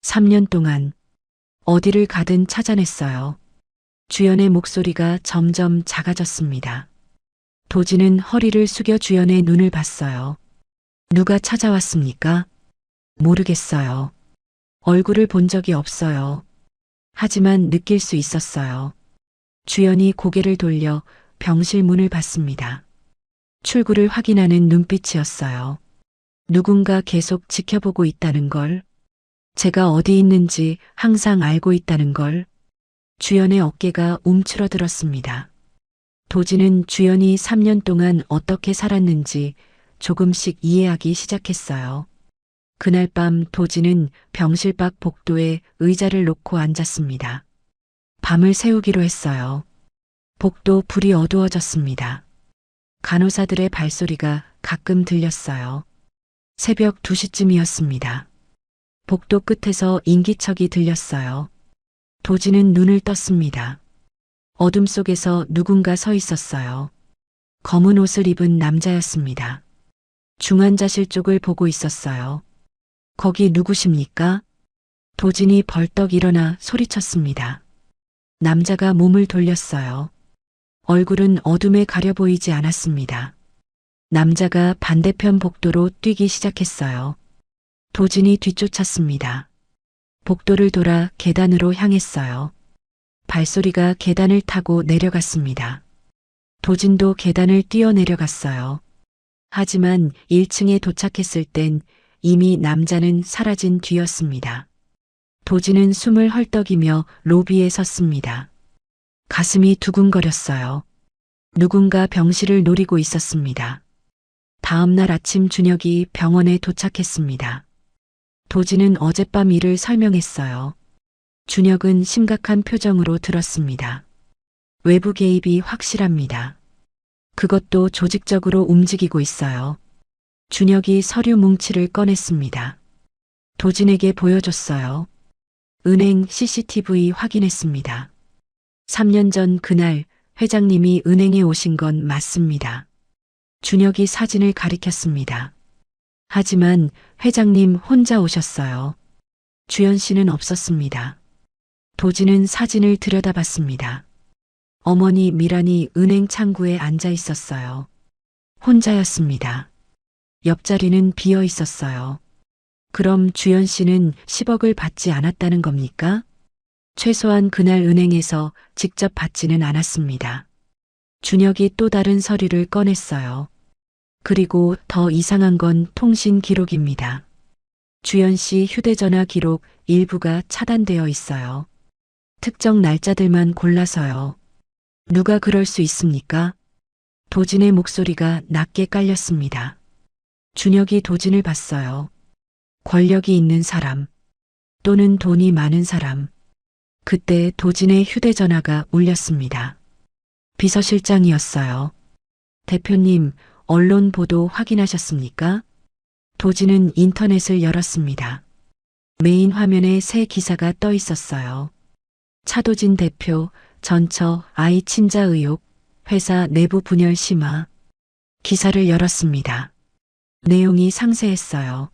3년 동안 어디를 가든 찾아냈어요. 주연의 목소리가 점점 작아졌습니다. 도진은 허리를 숙여 주연의 눈을 봤어요. 누가 찾아왔습니까? 모르겠어요. 얼굴을 본 적이 없어요. 하지만 느낄 수 있었어요. 주연이 고개를 돌려 병실 문을 봤습니다. 출구를 확인하는 눈빛이었어요. 누군가 계속 지켜보고 있다는 걸, 제가 어디 있는지 항상 알고 있다는 걸. 주연의 어깨가 움츠러들었습니다. 도진은 주연이 3년 동안 어떻게 살았는지 조금씩 이해하기 시작했어요. 그날 밤 도진은 병실 밖 복도에 의자를 놓고 앉았습니다. 밤을 새우기로 했어요. 복도 불이 어두워졌습니다. 간호사들의 발소리가 가끔 들렸어요. 새벽 2시쯤이었습니다. 복도 끝에서 인기척이 들렸어요. 도진은 눈을 떴습니다. 어둠 속에서 누군가 서 있었어요. 검은 옷을 입은 남자였습니다. 중환자실 쪽을 보고 있었어요. 거기 누구십니까? 도진이 벌떡 일어나 소리쳤습니다. 남자가 몸을 돌렸어요. 얼굴은 어둠에 가려 보이지 않았습니다. 남자가 반대편 복도로 뛰기 시작했어요. 도진이 뒤쫓았습니다. 복도를 돌아 계단으로 향했어요. 발소리가 계단을 타고 내려갔습니다. 도진도 계단을 뛰어 내려갔어요. 하지만 1층에 도착했을 땐 이미 남자는 사라진 뒤였습니다. 도진은 숨을 헐떡이며 로비에 섰습니다. 가슴이 두근거렸어요. 누군가 병실을 노리고 있었습니다. 다음 날 아침 준혁이 병원에 도착했습니다. 도진은 어젯밤 일을 설명했어요. 준혁은 심각한 표정으로 들었습니다. 외부 개입이 확실합니다. 그것도 조직적으로 움직이고 있어요. 준혁이 서류 뭉치를 꺼냈습니다. 도진에게 보여줬어요. 은행 CCTV 확인했습니다. 3년 전 그날 회장님이 은행에 오신 건 맞습니다. 준혁이 사진을 가리켰습니다. 하지만 회장님 혼자 오셨어요. 주연 씨는 없었습니다. 도진은 사진을 들여다봤습니다. 어머니 미란이 은행 창구에 앉아 있었어요. 혼자였습니다. 옆자리는 비어 있었어요. 그럼 주연 씨는 10억을 받지 않았다는 겁니까? 최소한 그날 은행에서 직접 받지는 않았습니다. 준혁이 또 다른 서류를 꺼냈어요. 그리고 더 이상한 건 통신 기록입니다. 주연 씨 휴대전화 기록 일부가 차단되어 있어요. 특정 날짜들만 골라서요. 누가 그럴 수 있습니까? 도진의 목소리가 낮게 깔렸습니다. 준혁이 도진을 봤어요. 권력이 있는 사람 또는 돈이 많은 사람. 그때 도진의 휴대전화가 울렸습니다. 비서실장이었어요. 대표님, 언론 보도 확인하셨습니까? 도진은 인터넷을 열었습니다. 메인 화면에 새 기사가 떠 있었어요. 차도진 대표, 전처 아이 친자 의혹, 회사 내부 분열 심화. 기사를 열었습니다. 내용이 상세했어요.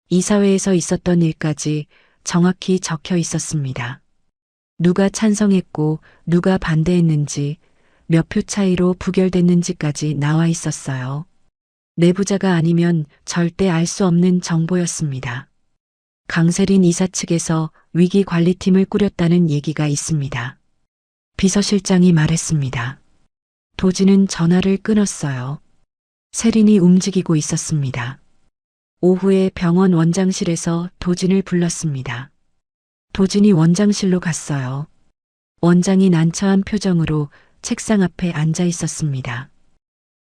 이사회에서 있었던 일까지 정확히 적혀 있었습니다. 누가 찬성했고 누가 반대했는지, 몇 표 차이로 부결됐는지까지 나와 있었어요. 내부자가 아니면 절대 알 수 없는 정보였습니다. 강세린 이사 측에서 위기관리팀을 꾸렸다는 얘기가 있습니다. 비서실장이 말했습니다. 도진은 전화를 끊었어요. 세린이 움직이고 있었습니다. 오후에 병원 원장실에서 도진을 불렀습니다. 도진이 원장실로 갔어요. 원장이 난처한 표정으로 책상 앞에 앉아 있었습니다.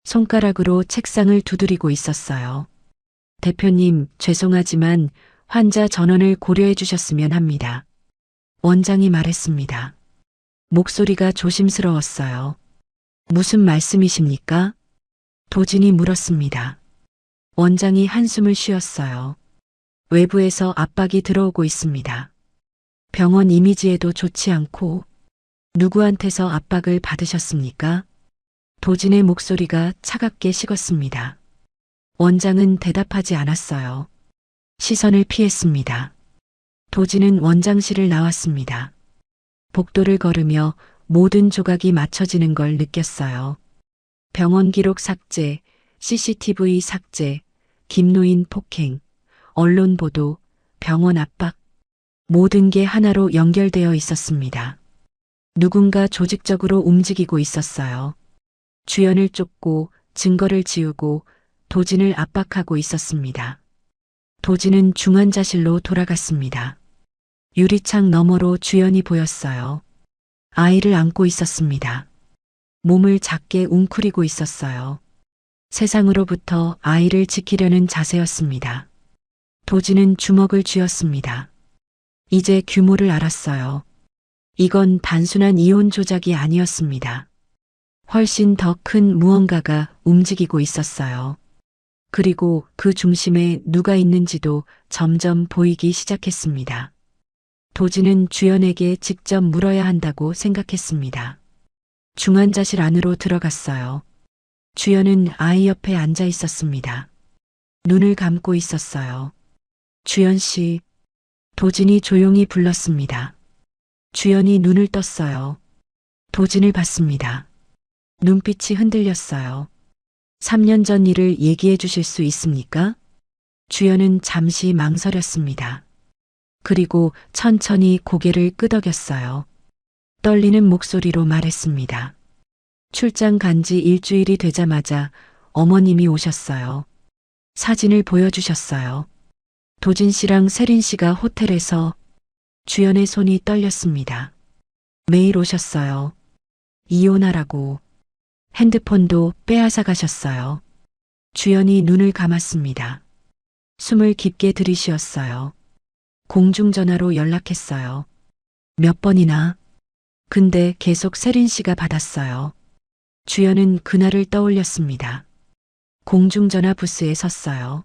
손가락으로 책상을 두드리고 있었어요. 대표님, 죄송하지만 환자 전원을 고려해 주셨으면 합니다. 원장이 말했습니다. 목소리가 조심스러웠어요. 무슨 말씀이십니까? 도진이 물었습니다. 원장이 한숨을 쉬었어요. 외부에서 압박이 들어오고 있습니다. 병원 이미지에도 좋지 않고 누구한테서 압박을 받으셨습니까? 도진의 목소리가 차갑게 식었습니다. 원장은 대답하지 않았어요. 시선을 피했습니다. 도진은 원장실을 나왔습니다. 복도를 걸으며 모든 조각이 맞춰지는 걸 느꼈어요. 병원 기록 삭제, CCTV 삭제, 김노인 폭행, 언론 보도, 병원 압박. 모든 게 하나로 연결되어 있었습니다. 누군가 조직적으로 움직이고 있었어요. 주연을 쫓고 증거를 지우고 도진을 압박하고 있었습니다. 도진은 중환자실로 돌아갔습니다. 유리창 너머로 주연이 보였어요. 아이를 안고 있었습니다. 몸을 작게 웅크리고 있었어요. 세상으로부터 아이를 지키려는 자세였습니다. 도진은 주먹을 쥐었습니다. 이제 규모를 알았어요. 이건 단순한 이혼 조작이 아니었습니다. 훨씬 더 큰 무언가가 움직이고 있었어요. 그리고 그 중심에 누가 있는지도 점점 보이기 시작했습니다. 도진은 주연에게 직접 물어야 한다고 생각했습니다. 중환자실 안으로 들어갔어요. 주연은 아이 옆에 앉아 있었습니다. 눈을 감고 있었어요. 주연 씨, 도진이 조용히 불렀습니다. 주연이 눈을 떴어요. 도진을 봤습니다. 눈빛이 흔들렸어요. 3년 전 일을 얘기해 주실 수 있습니까? 주연은 잠시 망설였습니다. 그리고 천천히 고개를 끄덕였어요. 떨리는 목소리로 말했습니다. 출장 간 지 일주일이 되자마자 어머님이 오셨어요. 사진을 보여주셨어요. 도진 씨랑 세린 씨가 호텔에서. 주연의 손이 떨렸습니다. 매일 오셨어요. 이혼하라고. 핸드폰도 빼앗아 가셨어요. 주연이 눈을 감았습니다. 숨을 깊게 들이쉬었어요. 공중전화로 연락했어요. 몇 번이나. 근데 계속 세린 씨가 받았어요. 주연은 그날을 떠올렸습니다. 공중전화 부스에 섰어요.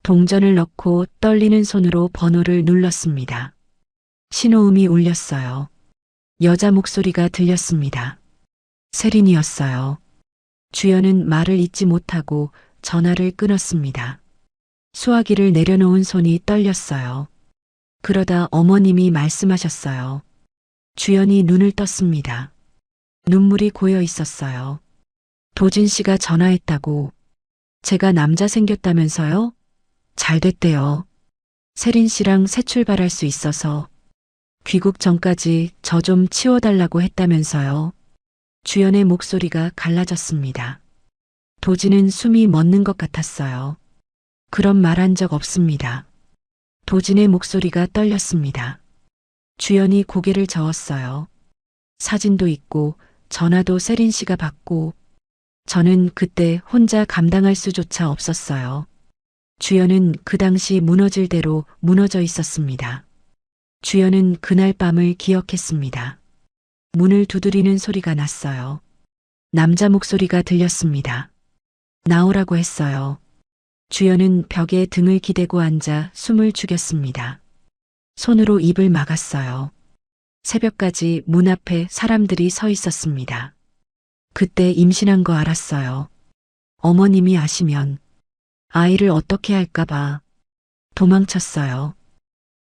동전을 넣고 떨리는 손으로 번호를 눌렀습니다. 신호음이 울렸어요. 여자 목소리가 들렸습니다. 세린이었어요. 주연은 말을 잇지 못하고 전화를 끊었습니다. 수화기를 내려놓은 손이 떨렸어요. 그러다 어머님이 말씀하셨어요. 주연이 눈을 떴습니다. 눈물이 고여 있었어요. 도진 씨가 전화했다고. 제가 남자 생겼다면서요? 잘 됐대요. 세린 씨랑 새 출발할 수 있어서. 귀국 전까지 저 좀 치워달라고 했다면서요. 주연의 목소리가 갈라졌습니다. 도진은 숨이 멎는 것 같았어요. 그런 말 한 적 없습니다. 도진의 목소리가 떨렸습니다. 주연이 고개를 저었어요. 사진도 있고 전화도 세린 씨가 받고. 저는 그때 혼자 감당할 수조차 없었어요. 주연은 그 당시 무너질 대로 무너져 있었습니다. 주연은 그날 밤을 기억했습니다. 문을 두드리는 소리가 났어요. 남자 목소리가 들렸습니다. 나오라고 했어요. 주연은 벽에 등을 기대고 앉아 숨을 죽였습니다. 손으로 입을 막았어요. 새벽까지 문 앞에 사람들이 서 있었습니다. 그때 임신한 거 알았어요. 어머님이 아시면 아이를 어떻게 할까봐 도망쳤어요.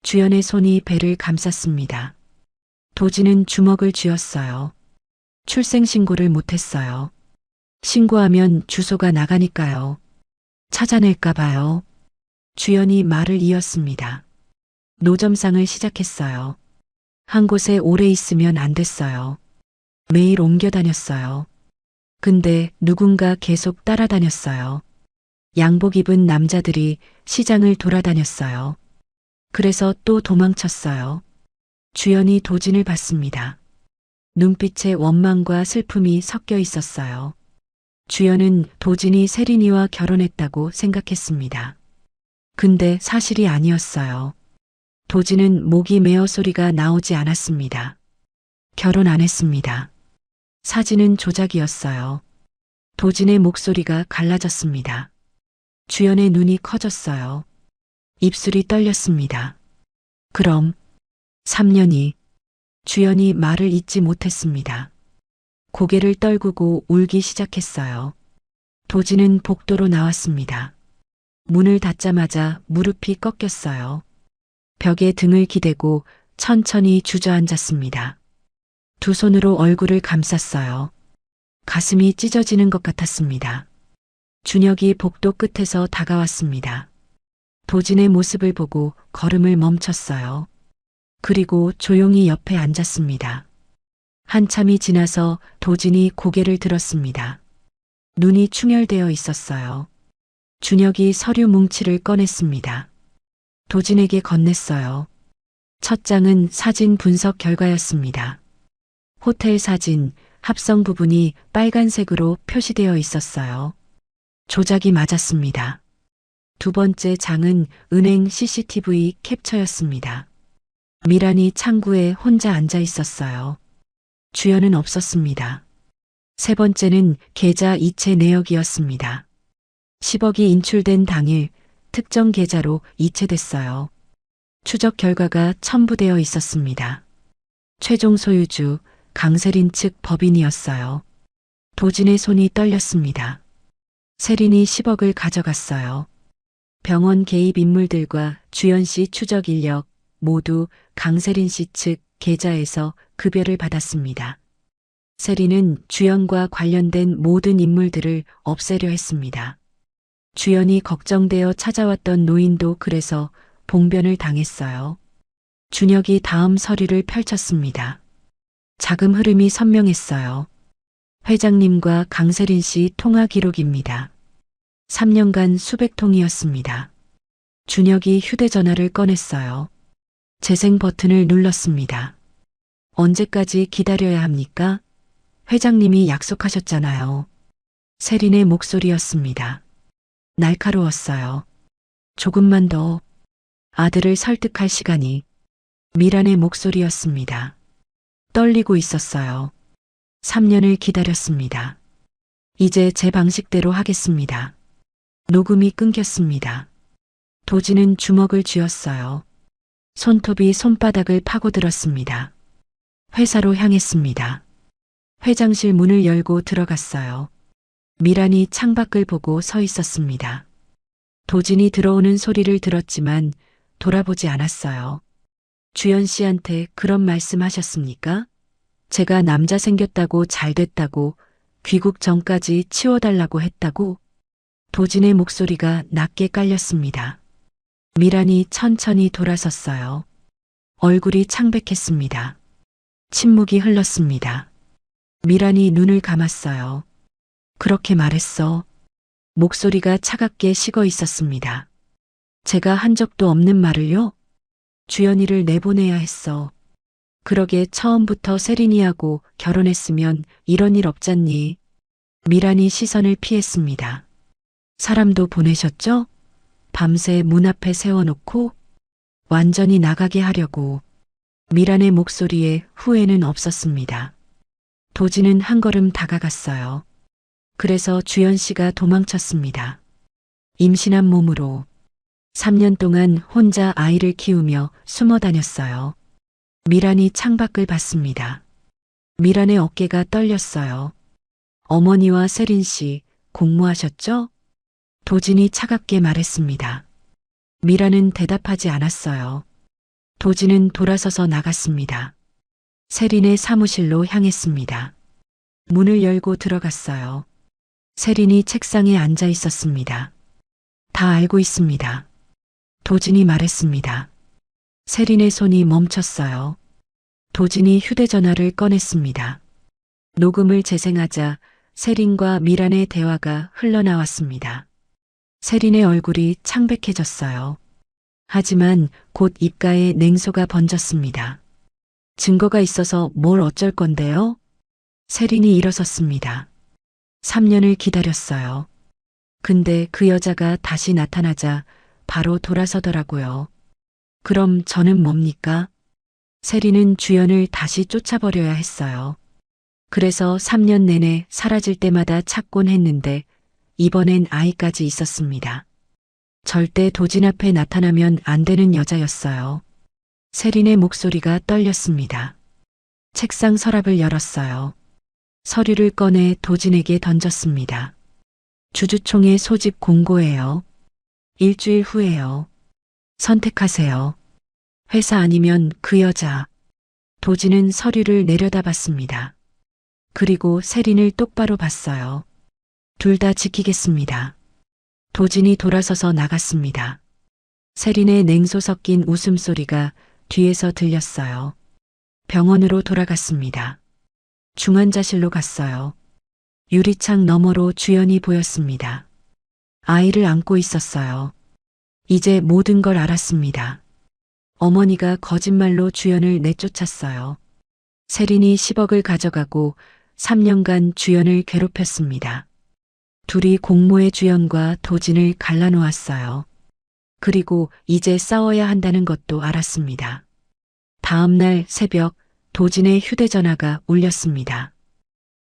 주연의 손이 배를 감쌌습니다. 도진은 주먹을 쥐었어요. 출생신고를 못했어요. 신고하면 주소가 나가니까요. 찾아낼까봐요. 주연이 말을 이었습니다. 노점상을 시작했어요. 한 곳에 오래 있으면 안 됐어요. 매일 옮겨 다녔어요. 근데 누군가 계속 따라다녔어요. 양복 입은 남자들이 시장을 돌아다녔어요. 그래서 또 도망쳤어요. 주연이 도진을 봤습니다. 눈빛에 원망과 슬픔이 섞여 있었어요. 주연은 도진이 세린이와 결혼했다고 생각했습니다. 근데 사실이 아니었어요. 도진은 목이 메어 소리가 나오지 않았습니다. 결혼 안 했습니다. 사진은 조작이었어요. 도진의 목소리가 갈라졌습니다. 주연의 눈이 커졌어요. 입술이 떨렸습니다. 그럼 3년이. 주연이 말을 잇지 못했습니다. 고개를 떨구고 울기 시작했어요. 도진은 복도로 나왔습니다. 문을 닫자마자 무릎이 꺾였어요. 벽에 등을 기대고 천천히 주저앉았습니다. 두 손으로 얼굴을 감쌌어요. 가슴이 찢어지는 것 같았습니다. 준혁이 복도 끝에서 다가왔습니다. 도진의 모습을 보고 걸음을 멈췄어요. 그리고 조용히 옆에 앉았습니다. 한참이 지나서 도진이 고개를 들었습니다. 눈이 충혈되어 있었어요. 준혁이 서류 뭉치를 꺼냈습니다. 도진에게 건넸어요. 첫 장은 사진 분석 결과였습니다. 호텔 사진, 합성 부분이 빨간색으로 표시되어 있었어요. 조작이 맞았습니다. 두 번째 장은 은행 CCTV 캡처였습니다. 미란이 창구에 혼자 앉아 있었어요. 주연은 없었습니다. 세 번째는 계좌 이체 내역이었습니다. 10억이 인출된 당일 특정 계좌로 이체됐어요. 추적 결과가 첨부되어 있었습니다. 최종 소유주 강세린 측 법인이었어요. 도진의 손이 떨렸습니다. 세린이 10억을 가져갔어요. 병원 개입 인물들과 주연 씨 추적 인력 모두 강세린 씨 측 계좌에서 급여를 받았습니다. 세린은 주연과 관련된 모든 인물들을 없애려 했습니다. 주연이 걱정되어 찾아왔던 노인도 그래서 봉변을 당했어요. 준혁이 다음 서류를 펼쳤습니다. 자금 흐름이 선명했어요. 회장님과 강세린 씨 통화 기록입니다. 3년간 수백 통이었습니다. 준혁이 휴대전화를 꺼냈어요. 재생 버튼을 눌렀습니다. 언제까지 기다려야 합니까? 회장님이 약속하셨잖아요. 세린의 목소리였습니다. 날카로웠어요. 조금만 더. 아들을 설득할 시간이. 미란의 목소리였습니다. 떨리고 있었어요. 3년을 기다렸습니다. 이제 제 방식대로 하겠습니다. 녹음이 끊겼습니다. 도진은 주먹을 쥐었어요. 손톱이 손바닥을 파고들었습니다. 회사로 향했습니다. 회장실 문을 열고 들어갔어요. 미란이 창밖을 보고 서 있었습니다. 도진이 들어오는 소리를 들었지만 돌아보지 않았어요. 주연 씨한테 그런 말씀 하셨습니까? 제가 남자 생겼다고 잘 됐다고 귀국 전까지 치워달라고 했다고? 도진의 목소리가 낮게 깔렸습니다. 미란이 천천히 돌아섰어요. 얼굴이 창백했습니다. 침묵이 흘렀습니다. 미란이 눈을 감았어요. 그렇게 말했어. 목소리가 차갑게 식어 있었습니다. 제가 한 적도 없는 말을요? 주연이를 내보내야 했어. 그러게 처음부터 세린이하고 결혼했으면 이런 일 없잖니. 미란이 시선을 피했습니다. 사람도 보내셨죠? 밤새 문 앞에 세워놓고 완전히 나가게 하려고. 미란의 목소리에 후회는 없었습니다. 도진은 한 걸음 다가갔어요. 그래서 주연 씨가 도망쳤습니다. 임신한 몸으로 3년 동안 혼자 아이를 키우며 숨어 다녔어요. 미란이 창밖을 봤습니다. 미란의 어깨가 떨렸어요. 어머니와 세린 씨 공모하셨죠? 도진이 차갑게 말했습니다. 미란은 대답하지 않았어요. 도진은 돌아서서 나갔습니다. 세린의 사무실로 향했습니다. 문을 열고 들어갔어요. 세린이 책상에 앉아 있었습니다. 다 알고 있습니다. 도진이 말했습니다. 세린의 손이 멈췄어요. 도진이 휴대전화를 꺼냈습니다. 녹음을 재생하자 세린과 미란의 대화가 흘러나왔습니다. 세린의 얼굴이 창백해졌어요. 하지만 곧 입가에 냉소가 번졌습니다. 증거가 있어서 뭘 어쩔 건데요? 세린이 일어섰습니다. 3년을 기다렸어요. 근데 그 여자가 다시 나타나자 바로 돌아서더라고요. 그럼 저는 뭡니까? 세린은 주연을 다시 쫓아버려야 했어요. 그래서 3년 내내 사라질 때마다 찾곤 했는데 이번엔 아이까지 있었습니다. 절대 도진 앞에 나타나면 안 되는 여자였어요. 세린의 목소리가 떨렸습니다. 책상 서랍을 열었어요. 서류를 꺼내 도진에게 던졌습니다. 주주총회 소집 공고예요. 일주일 후에요. 선택하세요. 회사 아니면 그 여자. 도진은 서류를 내려다봤습니다. 그리고 세린을 똑바로 봤어요. 둘 다 지키겠습니다. 도진이 돌아서서 나갔습니다. 세린의 냉소 섞인 웃음소리가 뒤에서 들렸어요. 병원으로 돌아갔습니다. 중환자실로 갔어요. 유리창 너머로 주연이 보였습니다. 아이를 안고 있었어요. 이제 모든 걸 알았습니다. 어머니가 거짓말로 주연을 내쫓았어요. 세린이 10억을 가져가고 3년간 주연을 괴롭혔습니다. 둘이 공모의 주연과 도진을 갈라놓았어요. 그리고 이제 싸워야 한다는 것도 알았습니다. 다음 날 새벽 도진의 휴대전화가 울렸습니다.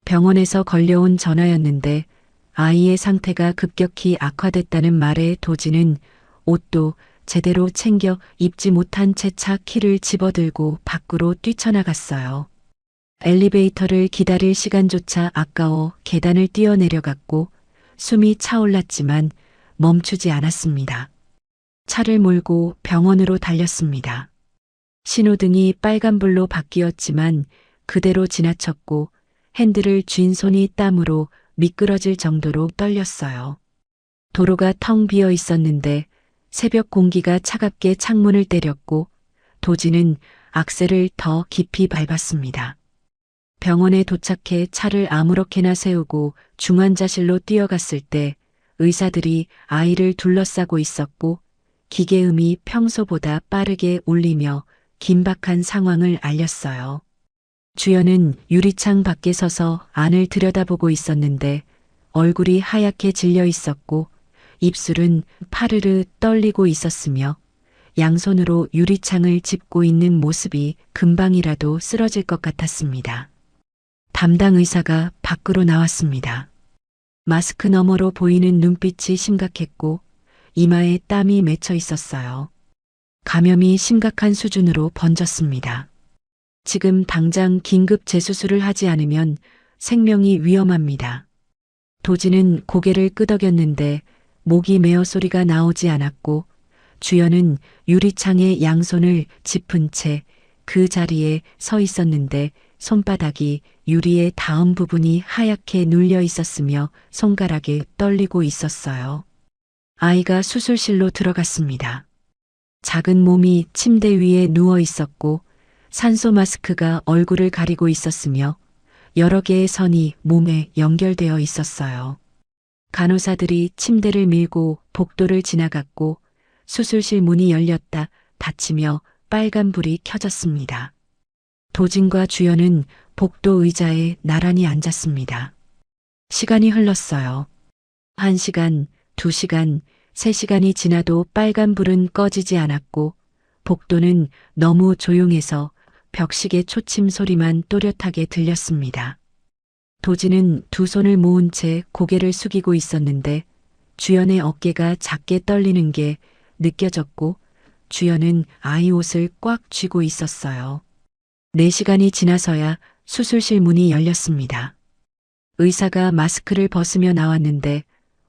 병원에서 걸려온 전화였는데 아이의 상태가 급격히 악화됐다는 말에 도진은 옷도 제대로 챙겨 입지 못한 채 차 키를 집어들고 밖으로 뛰쳐나갔어요. 엘리베이터를 기다릴 시간조차 아까워 계단을 뛰어내려갔고 숨이 차올랐지만 멈추지 않았습니다. 차를 몰고 병원으로 달렸습니다. 신호등이 빨간불로 바뀌었지만 그대로 지나쳤고 핸들을 쥔 손이 땀으로 미끄러질 정도로 떨렸어요. 도로가 텅 비어 있었는데 새벽 공기가 차갑게 창문을 때렸고 도진은 악셀을 더 깊이 밟았습니다. 병원에 도착해 차를 아무렇게나 세우고 중환자실로 뛰어갔을 때 의사들이 아이를 둘러싸고 있었고 기계음이 평소보다 빠르게 울리며 긴박한 상황을 알렸어요. 주연은 유리창 밖에 서서 안을 들여다보고 있었는데 얼굴이 하얗게 질려 있었고 입술은 파르르 떨리고 있었으며 양손으로 유리창을 짚고 있는 모습이 금방이라도 쓰러질 것 같았습니다. 담당 의사가 밖으로 나왔습니다. 마스크 너머로 보이는 눈빛이 심각했고 이마에 땀이 맺혀 있었어요. 감염이 심각한 수준으로 번졌습니다. 지금 당장 긴급 재수술을 하지 않으면 생명이 위험합니다. 도진은 고개를 끄덕였는데 목이 메어 소리가 나오지 않았고 주연은 유리창에 양손을 짚은 채 그 자리에 서 있었는데 손바닥이 유리의 닿은 부분이 하얗게 눌려 있었으며 손가락이 떨리고 있었어요. 아이가 수술실로 들어갔습니다. 작은 몸이 침대 위에 누워 있었고 산소 마스크가 얼굴을 가리고 있었으며 여러 개의 선이 몸에 연결되어 있었어요. 간호사들이 침대를 밀고 복도를 지나갔고 수술실 문이 열렸다 닫히며 빨간 불이 켜졌습니다. 도진과 주연은 복도 의자에 나란히 앉았습니다. 시간이 흘렀어요. 1시간, 2시간, 3시간이 지나도 빨간 불은 꺼지지 않았고 복도는 너무 조용해서 벽식의 초침 소리만 또렷하게 들렸습니다. 도진은 두 손을 모은 채 고개를 숙이고 있었는데 주연의 어깨가 작게 떨리는 게 느껴졌고 주연은 아이 옷을 꽉 쥐고 있었어요. 4시간이 지나서야 수술실 문이 열렸습니다. 의사가 마스크를 벗으며 나왔는데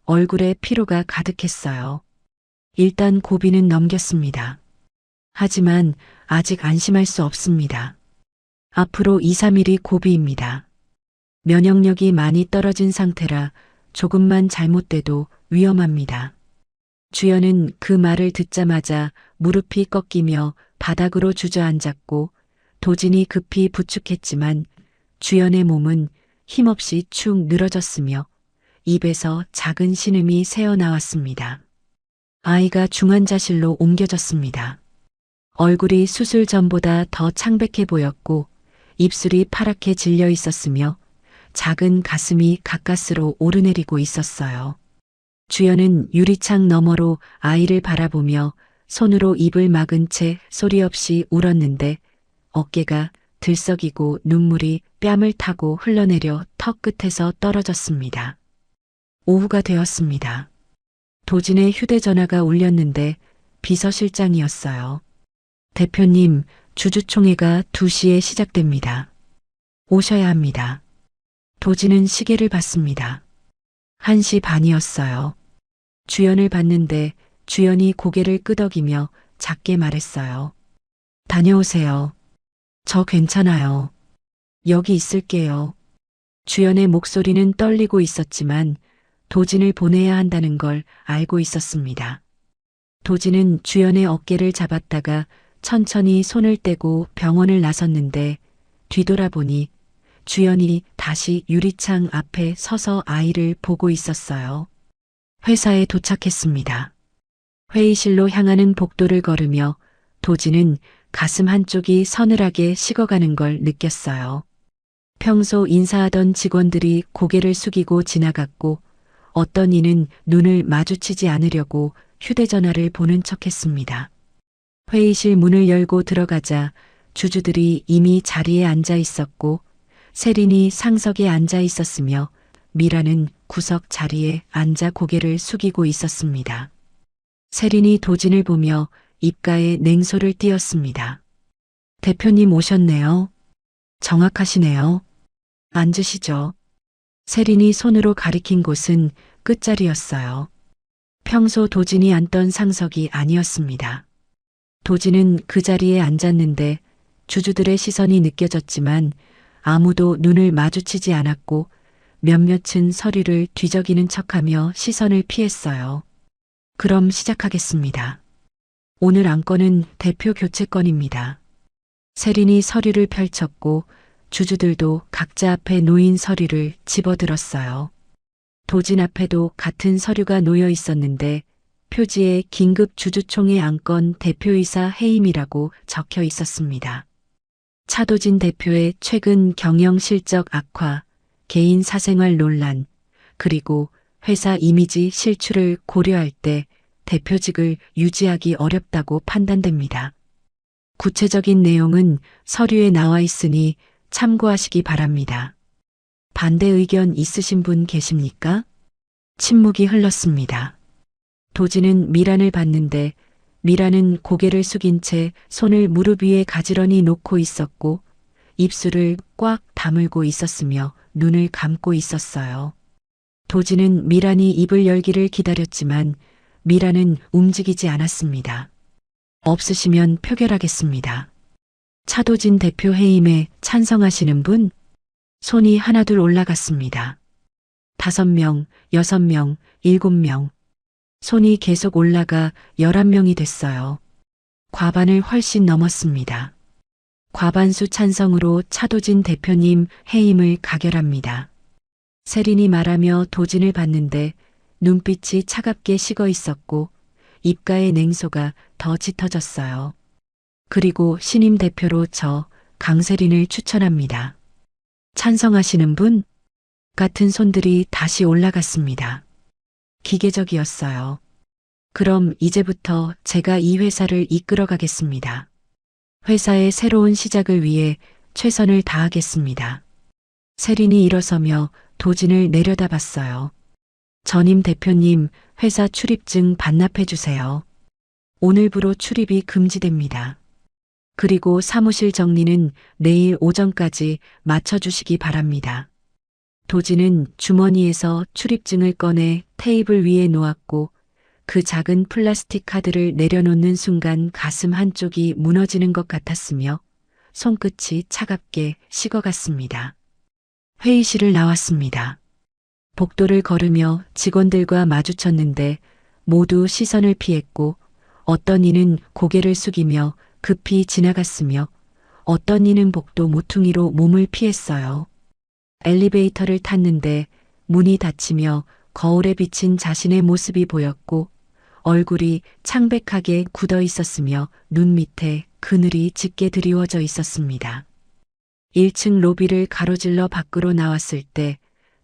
얼굴에 피로가 가득했어요. 일단 고비는 넘겼습니다. 하지만 아직 안심할 수 없습니다. 앞으로 2, 3일이 고비입니다. 면역력이 많이 떨어진 상태라 조금만 잘못돼도 위험합니다. 주연은 그 말을 듣자마자 무릎이 꺾이며 바닥으로 주저앉았고 도진이 급히 부축했지만 주연의 몸은 힘없이 축 늘어졌으며 입에서 작은 신음이 새어나왔습니다. 아이가 중환자실로 옮겨졌습니다. 얼굴이 수술 전보다 더 창백해 보였고 입술이 파랗게 질려 있었으며 작은 가슴이 가까스로 오르내리고 있었어요. 주연은 유리창 너머로 아이를 바라보며 손으로 입을 막은 채 소리 없이 울었는데 어깨가 들썩이고 눈물이 뺨을 타고 흘러내려 턱 끝에서 떨어졌습니다. 오후가 되었습니다. 도진의 휴대전화가 울렸는데 비서실장이었어요. 대표님, 주주총회가 2시에 시작됩니다. 오셔야 합니다. 도진은 시계를 봤습니다. 1시 반이었어요. 주연을 봤는데 주연이 고개를 끄덕이며 작게 말했어요. 다녀오세요. 저 괜찮아요. 여기 있을게요. 주연의 목소리는 떨리고 있었지만 도진을 보내야 한다는 걸 알고 있었습니다. 도진은 주연의 어깨를 잡았다가 천천히 손을 떼고 병원을 나섰는데 뒤돌아보니 주연이 다시 유리창 앞에 서서 아이를 보고 있었어요. 회사에 도착했습니다. 회의실로 향하는 복도를 걸으며 도진은 가슴 한쪽이 서늘하게 식어가는 걸 느꼈어요. 평소 인사하던 직원들이 고개를 숙이고 지나갔고 어떤 이는 눈을 마주치지 않으려고 휴대전화를 보는 척했습니다. 회의실 문을 열고 들어가자 주주들이 이미 자리에 앉아 있었고 세린이 상석에 앉아 있었으며 미라는 구석 자리에 앉아 고개를 숙이고 있었습니다. 세린이 도진을 보며 입가에 냉소를 띄었습니다. 대표님 오셨네요. 정확하시네요. 앉으시죠. 세린이 손으로 가리킨 곳은 끝자리였어요. 평소 도진이 앉던 상석이 아니었습니다. 도진은 그 자리에 앉았는데 주주들의 시선이 느껴졌지만 아무도 눈을 마주치지 않았고 몇몇은 서류를 뒤적이는 척하며 시선을 피했어요. 그럼 시작하겠습니다. 오늘 안건은 대표 교체건입니다. 세린이 서류를 펼쳤고 주주들도 각자 앞에 놓인 서류를 집어들었어요. 도진 앞에도 같은 서류가 놓여 있었는데 표지에 긴급 주주총회 안건 대표이사 해임이라고 적혀 있었습니다. 차도진 대표의 최근 경영 실적 악화, 개인 사생활 논란, 그리고 회사 이미지 실추를 고려할 때 대표직을 유지하기 어렵다고 판단됩니다. 구체적인 내용은 서류에 나와 있으니 참고하시기 바랍니다. 반대 의견 있으신 분 계십니까? 침묵이 흘렀습니다. 도진은 미란을 봤는데 미란은 고개를 숙인 채 손을 무릎 위에 가지런히 놓고 있었고 입술을 꽉 다물고 있었으며 눈을 감고 있었어요. 도진은 미란이 입을 열기를 기다렸지만 미란은 움직이지 않았습니다. 없으시면 표결하겠습니다. 차도진 대표 해임에 찬성하시는 분? 손이 하나둘 올라갔습니다. 5명, 6명, 7명. 손이 계속 올라가 11명이 됐어요. 과반을 훨씬 넘었습니다. 과반수 찬성으로 차도진 대표님 해임을 가결합니다. 세린이 말하며 도진을 봤는데 눈빛이 차갑게 식어 있었고 입가의 냉소가 더 짙어졌어요. 그리고 신임 대표로 저 강세린을 추천합니다. 찬성하시는 분? 같은 손들이 다시 올라갔습니다. 기계적이었어요. 그럼 이제부터 제가 이 회사를 이끌어 가겠습니다. 회사의 새로운 시작을 위해 최선을 다하겠습니다. 세린이 일어서며 도진을 내려다봤어요. 전임 대표님, 회사 출입증 반납해 주세요. 오늘부로 출입이 금지됩니다. 그리고 사무실 정리는 내일 오전까지 맞춰주시기 바랍니다. 도진은 주머니에서 출입증을 꺼내 테이블 위에 놓았고 그 작은 플라스틱 카드를 내려놓는 순간 가슴 한쪽이 무너지는 것 같았으며 손끝이 차갑게 식어갔습니다. 회의실을 나왔습니다. 복도를 걸으며 직원들과 마주쳤는데 모두 시선을 피했고 어떤 이는 고개를 숙이며 급히 지나갔으며 어떤 이는 복도 모퉁이로 몸을 피했어요. 엘리베이터를 탔는데 문이 닫히며 거울에 비친 자신의 모습이 보였고 얼굴이 창백하게 굳어 있었으며 눈 밑에 그늘이 짙게 드리워져 있었습니다. 1층 로비를 가로질러 밖으로 나왔을 때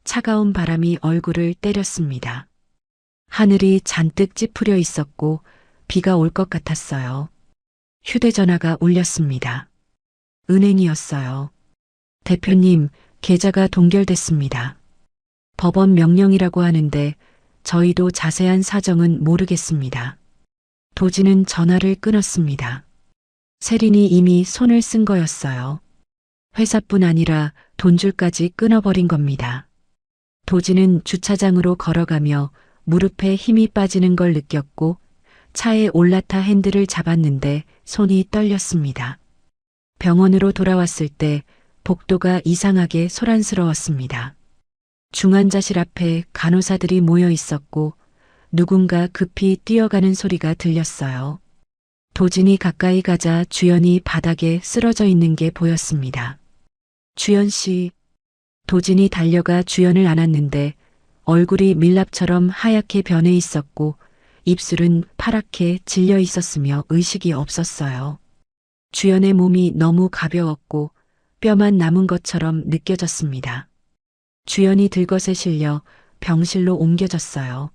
차가운 바람이 얼굴을 때렸습니다. 하늘이 잔뜩 찌푸려 있었고 비가 올 것 같았어요. 휴대전화가 울렸습니다. 은행이었어요. 대표님, 계좌가 동결됐습니다. 법원 명령이라고 하는데 저희도 자세한 사정은 모르겠습니다. 도진은 전화를 끊었습니다. 세린이 이미 손을 쓴 거였어요. 회사뿐 아니라 돈줄까지 끊어버린 겁니다. 도진은 주차장으로 걸어가며 무릎에 힘이 빠지는 걸 느꼈고 차에 올라타 핸들을 잡았는데 손이 떨렸습니다. 병원으로 돌아왔을 때 복도가 이상하게 소란스러웠습니다. 중환자실 앞에 간호사들이 모여 있었고 누군가 급히 뛰어가는 소리가 들렸어요. 도진이 가까이 가자 주연이 바닥에 쓰러져 있는 게 보였습니다. 주연 씨. 도진이 달려가 주연을 안았는데 얼굴이 밀랍처럼 하얗게 변해 있었고 입술은 파랗게 질려 있었으며 의식이 없었어요. 주연의 몸이 너무 가벼웠고 뼈만 남은 것처럼 느껴졌습니다. 주연이 들것에 실려 병실로 옮겨졌어요.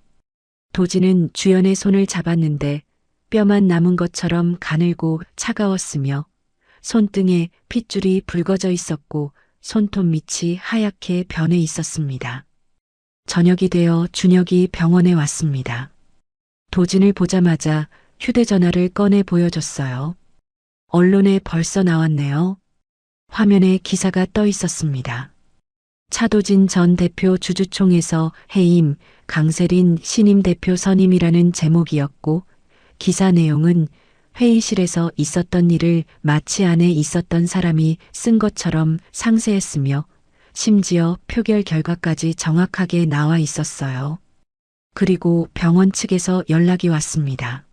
도진은 주연의 손을 잡았는데 뼈만 남은 것처럼 가늘고 차가웠으며 손등에 핏줄이 붉어져 있었고 손톱 밑이 하얗게 변해 있었습니다. 저녁이 되어 준혁이 병원에 왔습니다. 도진을 보자마자 휴대전화를 꺼내 보여줬어요. 언론에 벌써 나왔네요. 화면에 기사가 떠 있었습니다. 차도진 전 대표 주주총회에서 해임, 강세린 신임 대표 선임이라는 제목이었고 기사 내용은 회의실에서 있었던 일을 마치 안에 있었던 사람이 쓴 것처럼 상세했으며 심지어 표결 결과까지 정확하게 나와 있었어요. 그리고 병원 측에서 연락이 왔습니다.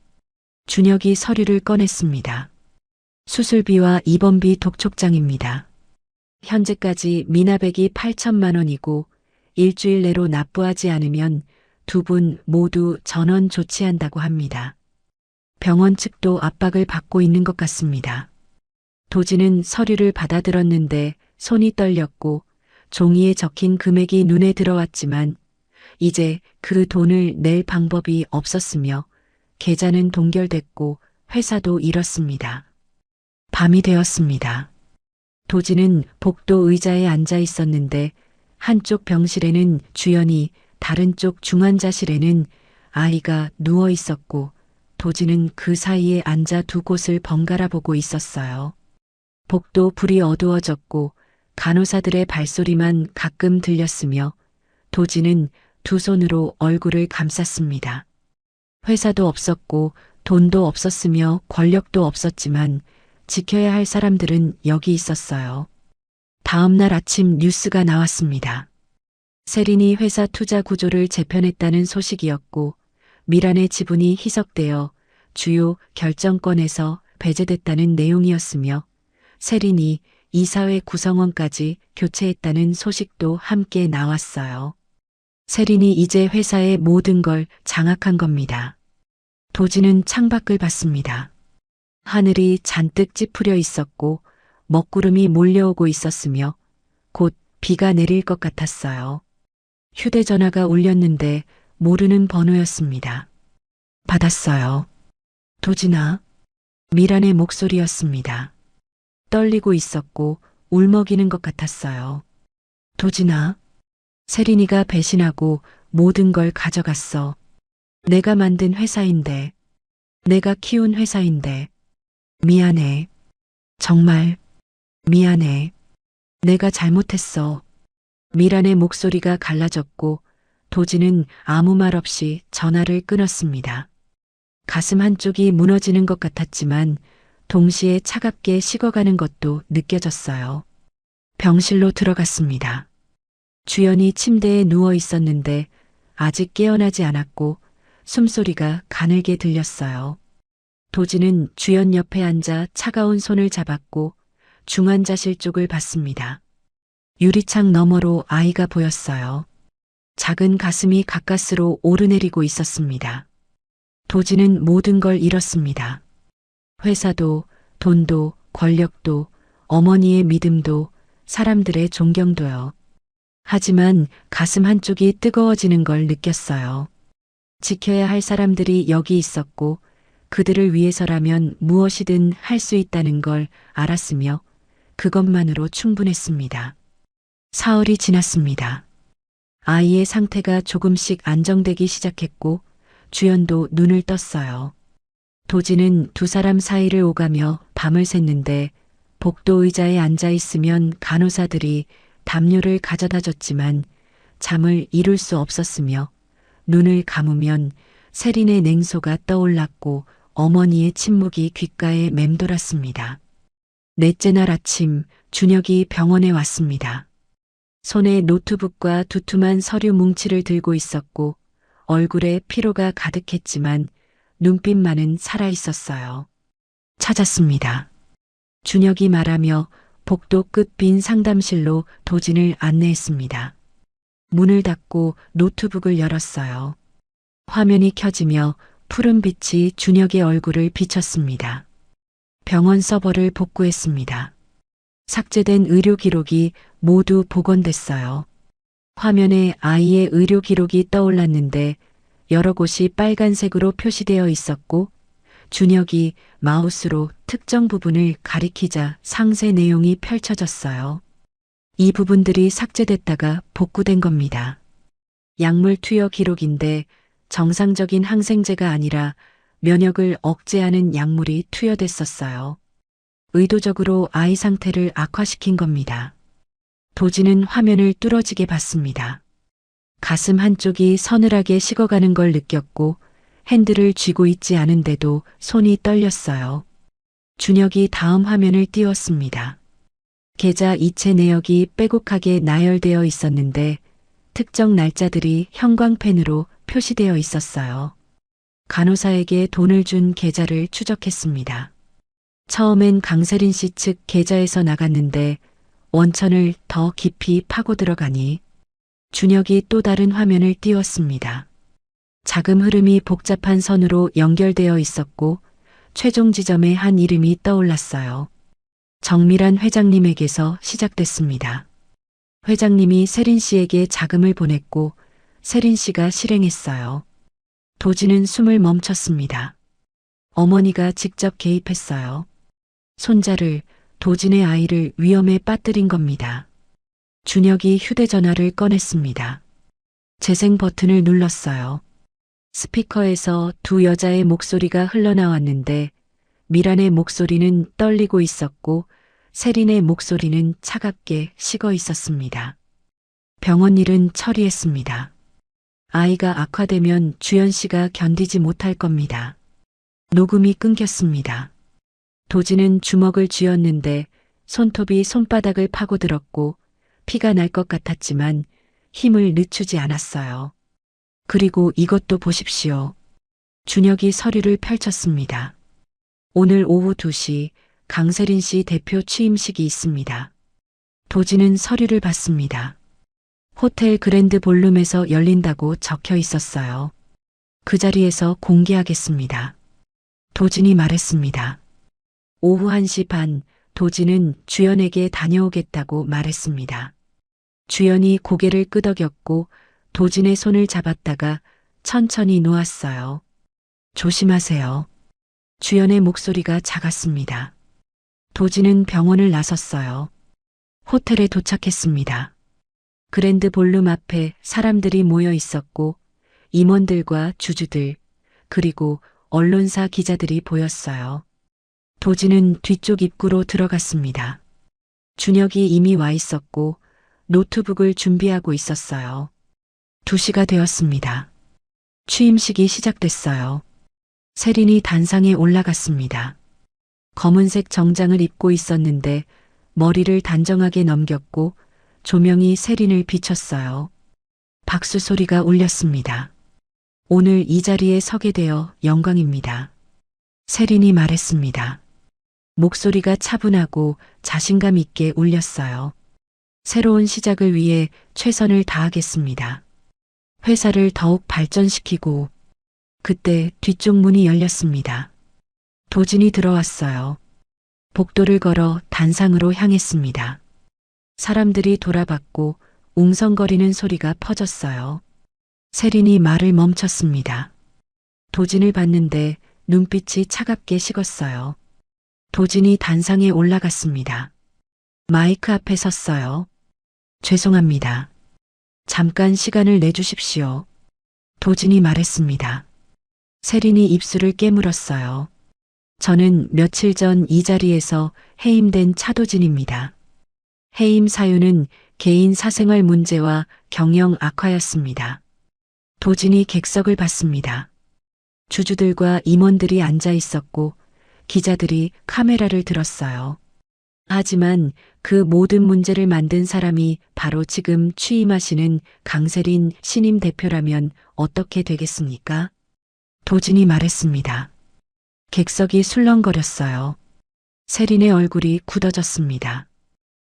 준혁이 서류를 꺼냈습니다. 수술비와 입원비 독촉장입니다. 현재까지 미납액이 8천만 원이고 일주일 내로 납부하지 않으면 두 분 모두 전원 조치한다고 합니다. 병원 측도 압박을 받고 있는 것 같습니다. 도지는 서류를 받아들었는데 손이 떨렸고 종이에 적힌 금액이 눈에 들어왔지만 이제 그 돈을 낼 방법이 없었으며 계좌는 동결됐고 회사도 잃었습니다. 밤이 되었습니다. 도지는 복도 의자에 앉아 있었는데 한쪽 병실에는 주연이, 다른 쪽 중환자실에는 아이가 누워 있었고 도지는 그 사이에 앉아 두 곳을 번갈아 보고 있었어요. 복도 불이 어두워졌고 간호사들의 발소리만 가끔 들렸으며 도지는 두 손으로 얼굴을 감쌌습니다. 회사도 없었고 돈도 없었으며 권력도 없었지만 지켜야 할 사람들은 여기 있었어요. 다음 날 아침 뉴스가 나왔습니다. 세린이 회사 투자 구조를 재편했다는 소식이었고 미란의 지분이 희석되어 주요 결정권에서 배제됐다는 내용이었으며 세린이 이사회 구성원까지 교체했다는 소식도 함께 나왔어요. 세린이 이제 회사의 모든 걸 장악한 겁니다. 도지는 창밖을 봤습니다. 하늘이 잔뜩 찌푸려 있었고 먹구름이 몰려오고 있었으며 곧 비가 내릴 것 같았어요. 휴대전화가 울렸는데 모르는 번호였습니다. 받았어요. 도진아. 미란의 목소리였습니다. 떨리고 있었고 울먹이는 것 같았어요. 도진아. 세린이가 배신하고 모든 걸 가져갔어. 내가 만든 회사인데, 내가 키운 회사인데, 미안해. 정말 미안해. 내가 잘못했어. 미란의 목소리가 갈라졌고 도지는 아무 말 없이 전화를 끊었습니다. 가슴 한쪽이 무너지는 것 같았지만 동시에 차갑게 식어가는 것도 느껴졌어요. 병실로 들어갔습니다. 주연이 침대에 누워 있었는데 아직 깨어나지 않았고 숨소리가 가늘게 들렸어요. 도지는 주연 옆에 앉아 차가운 손을 잡았고 중환자실 쪽을 봤습니다. 유리창 너머로 아이가 보였어요. 작은 가슴이 가까스로 오르내리고 있었습니다. 도지는 모든 걸 잃었습니다. 회사도, 돈도, 권력도, 어머니의 믿음도, 사람들의 존경도요. 하지만 가슴 한쪽이 뜨거워지는 걸 느꼈어요. 지켜야 할 사람들이 여기 있었고 그들을 위해서라면 무엇이든 할 수 있다는 걸 알았으며 그것만으로 충분했습니다. 사흘이 지났습니다. 아이의 상태가 조금씩 안정되기 시작했고 주연도 눈을 떴어요. 도지는 두 사람 사이를 오가며 밤을 샜는데 복도 의자에 앉아 있으면 간호사들이 담요를 가져다 줬지만 잠을 이룰 수 없었으며 눈을 감으면 세린의 냉소가 떠올랐고 어머니의 침묵이 귓가에 맴돌았습니다. 넷째 날 아침 준혁이 병원에 왔습니다. 손에 노트북과 두툼한 서류 뭉치를 들고 있었고 얼굴에 피로가 가득했지만 눈빛만은 살아있었어요. 찾았습니다. 준혁이 말하며 복도 끝 빈 상담실로 도진을 안내했습니다. 문을 닫고 노트북을 열었어요. 화면이 켜지며 푸른 빛이 준혁의 얼굴을 비쳤습니다. 병원 서버를 복구했습니다. 삭제된 의료 기록이 모두 복원됐어요. 화면에 아이의 의료 기록이 떠올랐는데 여러 곳이 빨간색으로 표시되어 있었고 준혁이 마우스로 특정 부분을 가리키자 상세 내용이 펼쳐졌어요. 이 부분들이 삭제됐다가 복구된 겁니다. 약물 투여 기록인데 정상적인 항생제가 아니라 면역을 억제하는 약물이 투여됐었어요. 의도적으로 아이 상태를 악화시킨 겁니다. 도지는 화면을 뚫어지게 봤습니다. 가슴 한쪽이 서늘하게 식어가는 걸 느꼈고 핸들을 쥐고 있지 않은데도 손이 떨렸어요. 준혁이 다음 화면을 띄웠습니다. 계좌 이체 내역이 빼곡하게 나열되어 있었는데 특정 날짜들이 형광펜으로 표시되어 있었어요. 간호사에게 돈을 준 계좌를 추적했습니다. 처음엔 강세린 씨 측 계좌에서 나갔는데 원천을 더 깊이 파고 들어가니 준혁이 또 다른 화면을 띄웠습니다. 자금 흐름이 복잡한 선으로 연결되어 있었고 최종 지점에 한 이름이 떠올랐어요. 정밀한 회장님에게서 시작됐습니다. 회장님이 세린 씨에게 자금을 보냈고 세린 씨가 실행했어요. 도진은 숨을 멈췄습니다. 어머니가 직접 개입했어요. 손자를, 도진의 아이를 위험에 빠뜨린 겁니다. 준혁이 휴대전화를 꺼냈습니다. 재생 버튼을 눌렀어요. 스피커에서 두 여자의 목소리가 흘러나왔는데 미란의 목소리는 떨리고 있었고 세린의 목소리는 차갑게 식어 있었습니다. 병원 일은 처리했습니다. 아이가 악화되면 주연 씨가 견디지 못할 겁니다. 녹음이 끊겼습니다. 도진은 주먹을 쥐었는데 손톱이 손바닥을 파고들었고 피가 날 것 같았지만 힘을 늦추지 않았어요. 그리고 이것도 보십시오. 준혁이 서류를 펼쳤습니다. 오늘 오후 2시 강세린 씨 대표 취임식이 있습니다. 도진은 서류를 봤습니다. 호텔 그랜드 볼룸에서 열린다고 적혀 있었어요. 그 자리에서 공개하겠습니다. 도진이 말했습니다. 오후 1시 반 도진은 주연에게 다녀오겠다고 말했습니다. 주연이 고개를 끄덕였고 도진의 손을 잡았다가 천천히 놓았어요. 조심하세요. 주연의 목소리가 작았습니다. 도진은 병원을 나섰어요. 호텔에 도착했습니다. 그랜드 볼룸 앞에 사람들이 모여 있었고 임원들과 주주들 그리고 언론사 기자들이 보였어요. 도진은 뒤쪽 입구로 들어갔습니다. 준혁이 이미 와 있었고 노트북을 준비하고 있었어요. 2시가 되었습니다. 취임식이 시작됐어요. 세린이 단상에 올라갔습니다. 검은색 정장을 입고 있었는데 머리를 단정하게 넘겼고 조명이 세린을 비췄어요. 박수 소리가 울렸습니다. 오늘 이 자리에 서게 되어 영광입니다. 세린이 말했습니다. 목소리가 차분하고 자신감 있게 울렸어요. 새로운 시작을 위해 최선을 다하겠습니다. 회사를 더욱 발전시키고 그때 뒤쪽 문이 열렸습니다. 도진이 들어왔어요. 복도를 걸어 단상으로 향했습니다. 사람들이 돌아봤고 웅성거리는 소리가 퍼졌어요. 세린이 말을 멈췄습니다. 도진을 봤는데 눈빛이 차갑게 식었어요. 도진이 단상에 올라갔습니다. 마이크 앞에 섰어요. 죄송합니다. 잠깐 시간을 내주십시오. 도진이 말했습니다. 세린이 입술을 깨물었어요. 저는 며칠 전 이 자리에서 해임된 차도진입니다. 해임 사유는 개인 사생활 문제와 경영 악화였습니다. 도진이 객석을 봤습니다. 주주들과 임원들이 앉아 있었고 기자들이 카메라를 들었어요. 하지만 그 모든 문제를 만든 사람이 바로 지금 취임하시는 강세린 신임 대표라면 어떻게 되겠습니까? 도진이 말했습니다. 객석이 술렁거렸어요. 세린의 얼굴이 굳어졌습니다.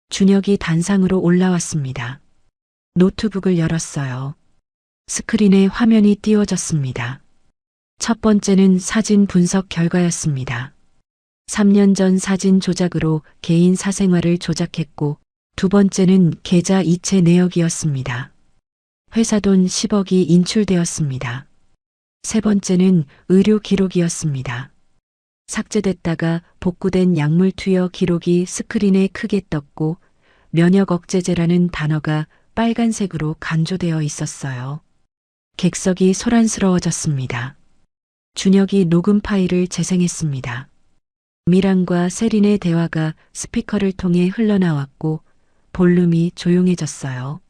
준혁이 단상으로 올라왔습니다. 노트북을 열었어요. 스크린에 화면이 띄워졌습니다. 첫 번째는 사진 분석 결과였습니다. 3년 전 사진 조작으로 개인 사생활을 조작했고 두 번째는 계좌 이체 내역이었습니다. 회사 돈 10억이 인출되었습니다. 세 번째는 의료 기록이었습니다. 삭제됐다가 복구된 약물 투여 기록이 스크린에 크게 떴고 면역 억제제라는 단어가 빨간색으로 간조되어 있었어요. 객석이 소란스러워졌습니다. 준혁이 녹음 파일을 재생했습니다. 미란과 세린의 대화가 스피커를 통해 흘러나왔고 볼륨이 조용해졌어요.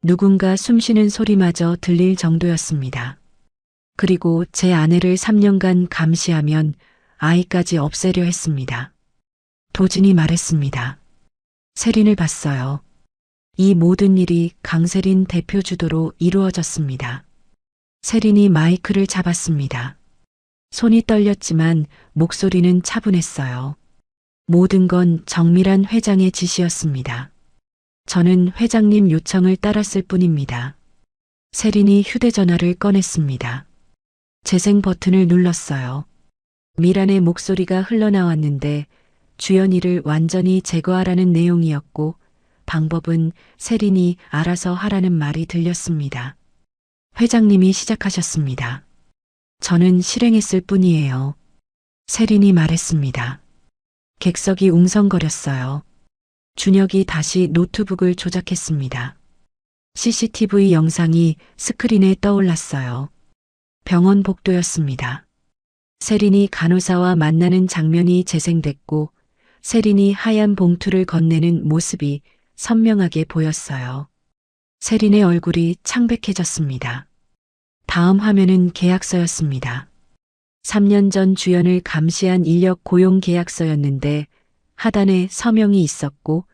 누군가 숨쉬는 소리마저 들릴 정도였습니다. 그리고 제 아내를 3년간 감시하면 아이까지 없애려 했습니다. 도진이 말했습니다. 세린을 봤어요. 이 모든 일이 강세린 대표 주도로 이루어졌습니다. 세린이 마이크를 잡았습니다. 손이 떨렸지만 목소리는 차분했어요. 모든 건 정밀한 회장의 지시였습니다. 저는 회장님 요청을 따랐을 뿐입니다. 세린이 휴대전화를 꺼냈습니다. 재생 버튼을 눌렀어요. 미란의 목소리가 흘러나왔는데 주연이를 완전히 제거하라는 내용이었고 방법은 세린이 알아서 하라는 말이 들렸습니다. 회장님이 시작하셨습니다. 저는 실행했을 뿐이에요. 세린이 말했습니다. 객석이 웅성거렸어요. 준혁이 다시 노트북을 조작했습니다. CCTV 영상이 스크린에 떠올랐어요. 병원 복도였습니다. 세린이 간호사와 만나는 장면이 재생됐고 세린이 하얀 봉투를 건네는 모습이 선명하게 보였어요. 세린의 얼굴이 창백해졌습니다. 다음 화면은 계약서였습니다. 3년 전 주연을 감시한 인력 고용 계약서였는데 하단에 서명이 있었고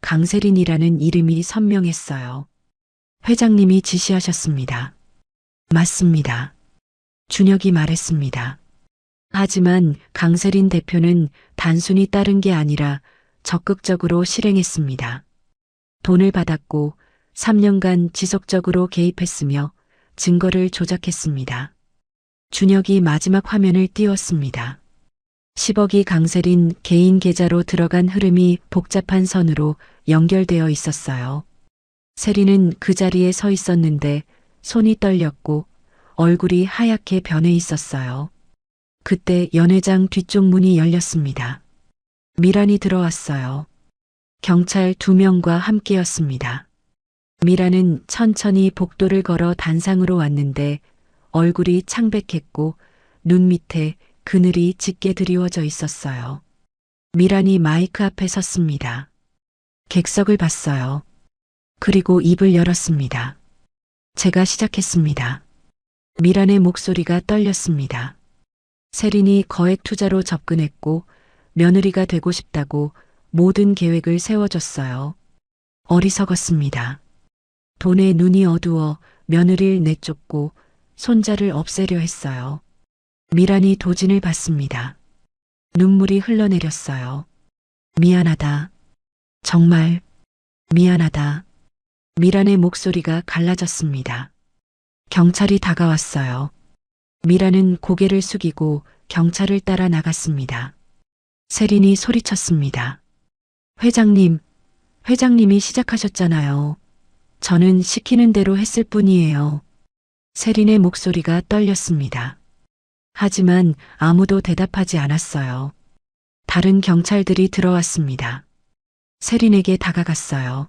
강세린이라는 이름이 선명했어요. 회장님이 지시하셨습니다. 맞습니다. 준혁이 말했습니다. 하지만 강세린 대표는 단순히 따른 게 아니라 적극적으로 실행했습니다. 돈을 받았고 3년간 지속적으로 개입했으며 증거를 조작했습니다. 준혁이 마지막 화면을 띄웠습니다. 10억이 강세린 개인 계좌로 들어간 흐름이 복잡한 선으로 연결되어 있었어요. 세린은 그 자리에 서 있었는데 손이 떨렸고 얼굴이 하얗게 변해 있었어요. 그때 연회장 뒤쪽 문이 열렸습니다. 미란이 들어왔어요. 경찰 2명과 함께였습니다. 미란은 천천히 복도를 걸어 단상으로 왔는데 얼굴이 창백했고 눈 밑에 그늘이 짙게 드리워져 있었어요. 미란이 마이크 앞에 섰습니다. 객석을 봤어요. 그리고 입을 열었습니다. 제가 시작했습니다. 미란의 목소리가 떨렸습니다. 세린이 거액 투자로 접근했고 며느리가 되고 싶다고 모든 계획을 세워줬어요. 어리석었습니다. 돈에 눈이 어두워 며느리를 내쫓고 손자를 없애려 했어요. 미란이 도진을 받습니다. 눈물이 흘러내렸어요. 미안하다. 정말 미안하다. 미란의 목소리가 갈라졌습니다. 경찰이 다가왔어요. 미란은 고개를 숙이고 경찰을 따라 나갔습니다. 세린이 소리쳤습니다. 회장님, 회장님이 시작하셨잖아요. 저는 시키는 대로 했을 뿐이에요. 세린의 목소리가 떨렸습니다. 하지만 아무도 대답하지 않았어요. 다른 경찰들이 들어왔습니다. 세린에게 다가갔어요.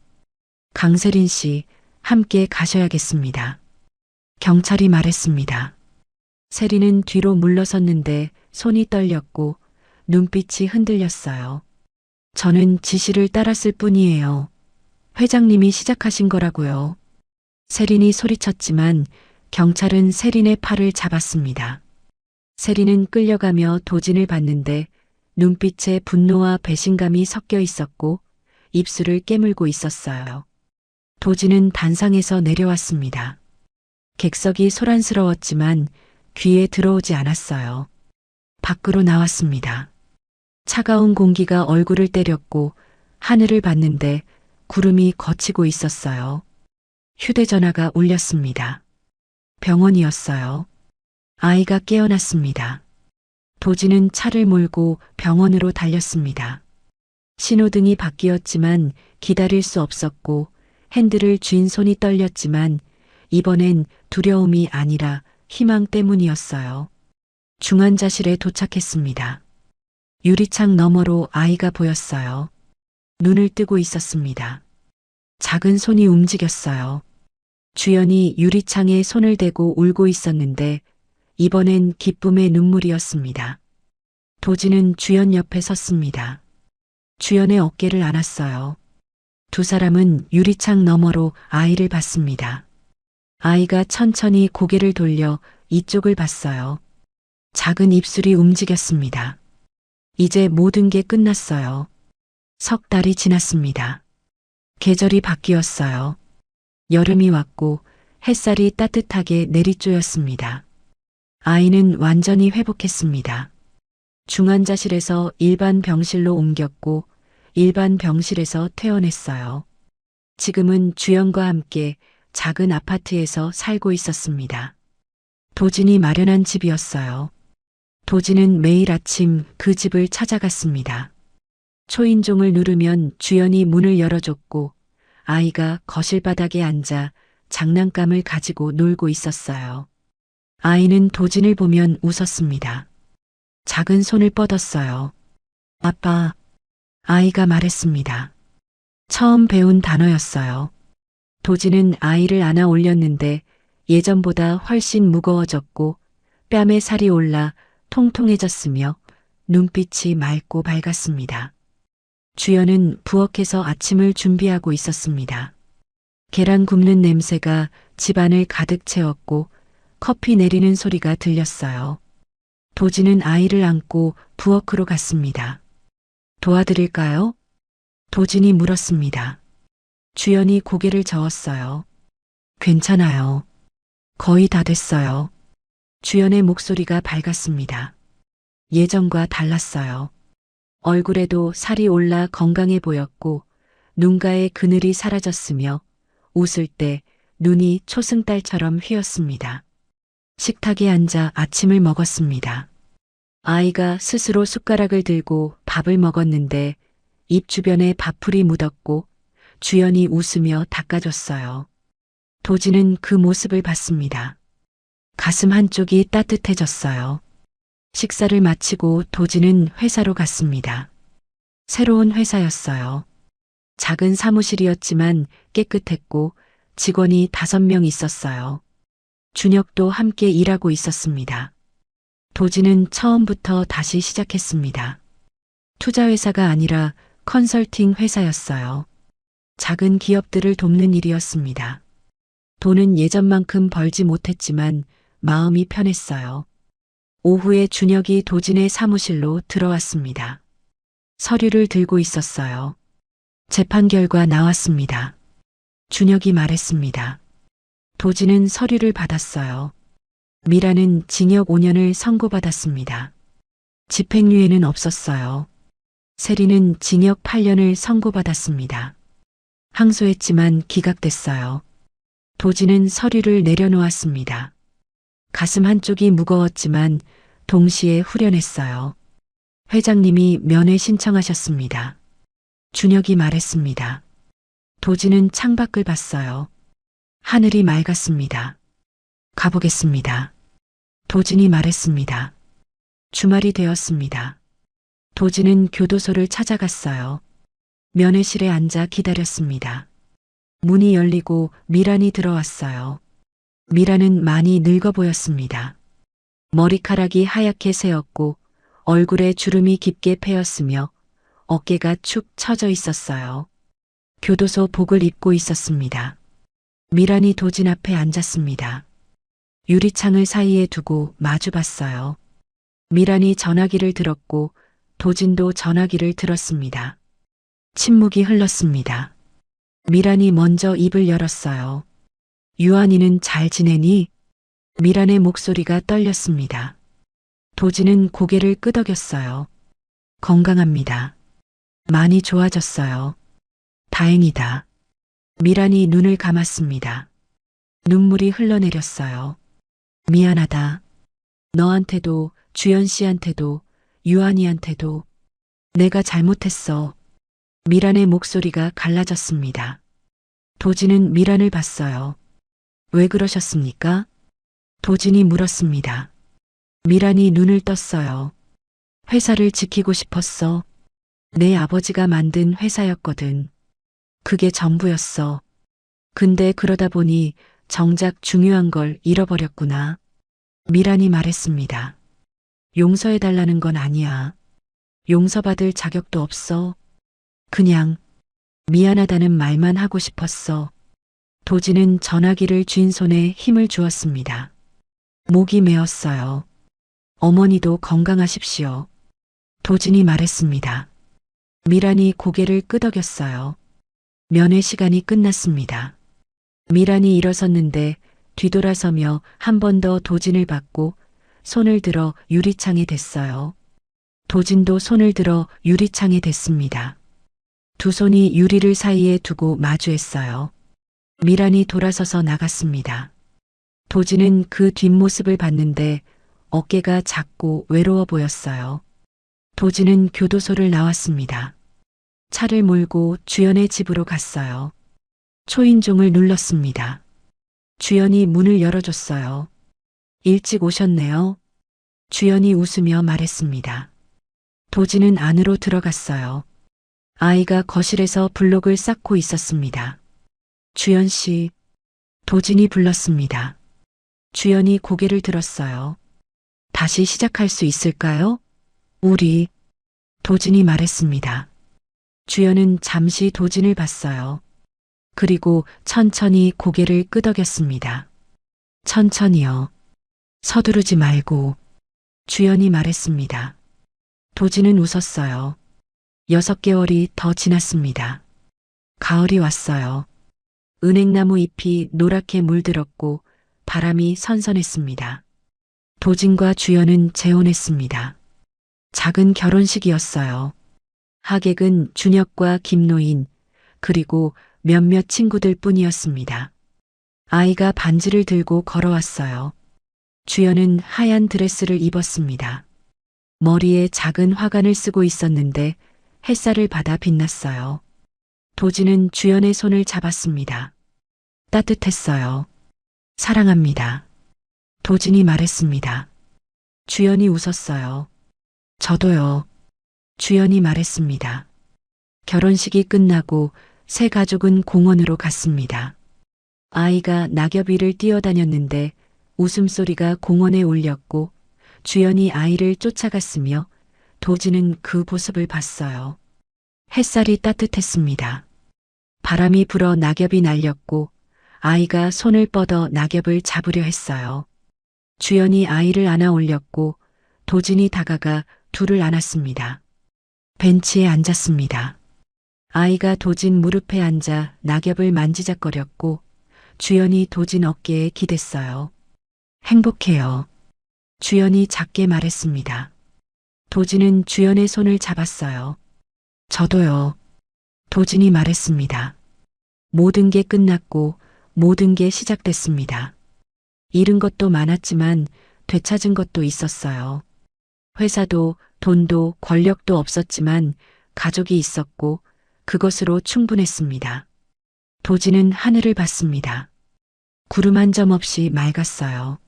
강세린 씨, 함께 가셔야겠습니다. 경찰이 말했습니다. 세린은 뒤로 물러섰는데 손이 떨렸고 눈빛이 흔들렸어요. 저는 지시를 따랐을 뿐이에요. 회장님이 시작하신 거라고요. 세린이 소리쳤지만 경찰은 세린의 팔을 잡았습니다. 세린은 끌려가며 도진을 봤는데 눈빛에 분노와 배신감이 섞여 있었고 입술을 깨물고 있었어요. 도진은 단상에서 내려왔습니다. 객석이 소란스러웠지만 귀에 들어오지 않았어요. 밖으로 나왔습니다. 차가운 공기가 얼굴을 때렸고 하늘을 봤는데 구름이 걷히고 있었어요. 휴대전화가 울렸습니다. 병원이었어요. 아이가 깨어났습니다. 도진은 차를 몰고 병원으로 달렸습니다. 신호등이 바뀌었지만 기다릴 수 없었고 핸들을 쥔 손이 떨렸지만 이번엔 두려움이 아니라 희망 때문이었어요. 중환자실에 도착했습니다. 유리창 너머로 아이가 보였어요. 눈을 뜨고 있었습니다. 작은 손이 움직였어요. 주연이 유리창에 손을 대고 울고 있었는데 이번엔 기쁨의 눈물이었습니다. 도진은 주연 옆에 섰습니다. 주연의 어깨를 안았어요. 두 사람은 유리창 너머로 아이를 봤습니다. 아이가 천천히 고개를 돌려 이쪽을 봤어요. 작은 입술이 움직였습니다. 이제 모든 게 끝났어요. 석 달이 지났습니다. 계절이 바뀌었어요. 여름이 왔고 햇살이 따뜻하게 내리쬐었습니다. 아이는 완전히 회복했습니다. 중환자실에서 일반 병실로 옮겼고 일반 병실에서 퇴원했어요. 지금은 주연과 함께 작은 아파트에서 살고 있었습니다. 도진이 마련한 집이었어요. 도진은 매일 아침 그 집을 찾아갔습니다. 초인종을 누르면 주연이 문을 열어줬고 아이가 거실 바닥에 앉아 장난감을 가지고 놀고 있었어요. 아이는 도진을 보면 웃었습니다. 작은 손을 뻗었어요. 아빠, 아이가 말했습니다. 처음 배운 단어였어요. 도진은 아이를 안아 올렸는데 예전보다 훨씬 무거워졌고 뺨에 살이 올라 통통해졌으며 눈빛이 맑고 밝았습니다. 주연은 부엌에서 아침을 준비하고 있었습니다. 계란 굽는 냄새가 집안을 가득 채웠고 커피 내리는 소리가 들렸어요. 도진은 아이를 안고 부엌으로 갔습니다. 도와드릴까요? 도진이 물었습니다. 주연이 고개를 저었어요. 괜찮아요. 거의 다 됐어요. 주연의 목소리가 밝았습니다. 예전과 달랐어요. 얼굴에도 살이 올라 건강해 보였고 눈가의 그늘이 사라졌으며 웃을 때 눈이 초승달처럼 휘었습니다. 식탁에 앉아 아침을 먹었습니다. 아이가 스스로 숟가락을 들고 밥을 먹었는데 입 주변에 밥풀이 묻었고 주연이 웃으며 닦아줬어요. 도진은 그 모습을 봤습니다. 가슴 한쪽이 따뜻해졌어요. 식사를 마치고 도진은 회사로 갔습니다. 새로운 회사였어요. 작은 사무실이었지만 깨끗했고 직원이 5명 있었어요. 준혁도 함께 일하고 있었습니다. 도진은 처음부터 다시 시작했습니다. 투자회사가 아니라 컨설팅 회사였어요. 작은 기업들을 돕는 일이었습니다. 돈은 예전만큼 벌지 못했지만 마음이 편했어요. 오후에 준혁이 도진의 사무실로 들어왔습니다. 서류를 들고 있었어요. 재판 결과 나왔습니다. 준혁이 말했습니다. 도진은 서류를 받았어요. 미라는 징역 5년을 선고받았습니다. 집행유예는 없었어요. 세리는 징역 8년을 선고받았습니다. 항소했지만 기각됐어요. 도진은 서류를 내려놓았습니다. 가슴 한쪽이 무거웠지만 동시에 후련했어요. 회장님이 면회 신청하셨습니다. 준혁이 말했습니다. 도진은 창밖을 봤어요. 하늘이 맑았습니다. 가보겠습니다. 도진이 말했습니다. 주말이 되었습니다. 도진은 교도소를 찾아갔어요. 면회실에 앉아 기다렸습니다. 문이 열리고 미란이 들어왔어요. 미란은 많이 늙어 보였습니다. 머리카락이 하얗게 새었고 얼굴에 주름이 깊게 패였으며 어깨가 축 처져 있었어요. 교도소 복을 입고 있었습니다. 미란이 도진 앞에 앉았습니다. 유리창을 사이에 두고 마주 봤어요. 미란이 전화기를 들었고 도진도 전화기를 들었습니다. 침묵이 흘렀습니다. 미란이 먼저 입을 열었어요. 유한이는 잘 지내니? 미란의 목소리가 떨렸습니다. 도진은 고개를 끄덕였어요. 건강합니다. 많이 좋아졌어요. 다행이다. 미란이 눈을 감았습니다. 눈물이 흘러내렸어요. 미안하다. 너한테도 주연 씨한테도 유한이한테도 내가 잘못했어. 미란의 목소리가 갈라졌습니다. 도진은 미란을 봤어요. 왜 그러셨습니까? 도진이 물었습니다. 미란이 눈을 떴어요. 회사를 지키고 싶었어. 내 아버지가 만든 회사였거든. 그게 전부였어. 근데 그러다 보니 정작 중요한 걸 잃어버렸구나. 미란이 말했습니다. 용서해달라는 건 아니야. 용서받을 자격도 없어. 그냥 미안하다는 말만 하고 싶었어. 도진은 전화기를 쥔 손에 힘을 주었습니다. 목이 메었어요. 어머니도 건강하십시오. 도진이 말했습니다. 미란이 고개를 끄덕였어요. 면회 시간이 끝났습니다. 미란이 일어섰는데 뒤돌아서며 한 번 더 도진을 받고 손을 들어 유리창에 댔어요. 도진도 손을 들어 유리창에 댔습니다. 두 손이 유리를 사이에 두고 마주했어요. 미란이 돌아서서 나갔습니다. 도진은 그 뒷모습을 봤는데 어깨가 작고 외로워 보였어요. 도진은 교도소를 나왔습니다. 차를 몰고 주연의 집으로 갔어요. 초인종을 눌렀습니다. 주연이 문을 열어줬어요. 일찍 오셨네요. 주연이 웃으며 말했습니다. 도진은 안으로 들어갔어요. 아이가 거실에서 블록을 쌓고 있었습니다. 주연 씨, 도진이 불렀습니다. 주연이 고개를 들었어요. 다시 시작할 수 있을까요? 우리, 도진이 말했습니다. 주연은 잠시 도진을 봤어요. 그리고 천천히 고개를 끄덕였습니다. 천천히요. 서두르지 말고. 주연이 말했습니다. 도진은 웃었어요. 6개월이 더 지났습니다. 가을이 왔어요. 은행나무 잎이 노랗게 물들었고 바람이 선선했습니다. 도진과 주연은 재혼했습니다. 작은 결혼식이었어요. 하객은 준혁과 김노인 그리고 몇몇 친구들 뿐이었습니다. 아이가 반지를 들고 걸어왔어요. 주연은 하얀 드레스를 입었습니다. 머리에 작은 화관을 쓰고 있었는데 햇살을 받아 빛났어요. 도진은 주연의 손을 잡았습니다. 따뜻했어요. 사랑합니다. 도진이 말했습니다. 주연이 웃었어요. 저도요. 주연이 말했습니다. 결혼식이 끝나고 새 가족은 공원으로 갔습니다. 아이가 낙엽 위를 뛰어다녔는데 웃음소리가 공원에 울렸고 주연이 아이를 쫓아갔으며 도진은 그 모습을 봤어요. 햇살이 따뜻했습니다. 바람이 불어 낙엽이 날렸고 아이가 손을 뻗어 낙엽을 잡으려 했어요. 주연이 아이를 안아 올렸고 도진이 다가가 둘을 안았습니다. 벤치에 앉았습니다. 아이가 도진 무릎에 앉아 낙엽을 만지작거렸고 주연이 도진 어깨에 기댔어요. 행복해요. 주연이 작게 말했습니다. 도진은 주연의 손을 잡았어요. 저도요. 도진이 말했습니다. 모든 게 끝났고 모든 게 시작됐습니다. 잃은 것도 많았지만 되찾은 것도 있었어요. 회사도 돈도 권력도 없었지만 가족이 있었고 그것으로 충분했습니다. 도진은 하늘을 봤습니다. 구름 한 점 없이 맑았어요.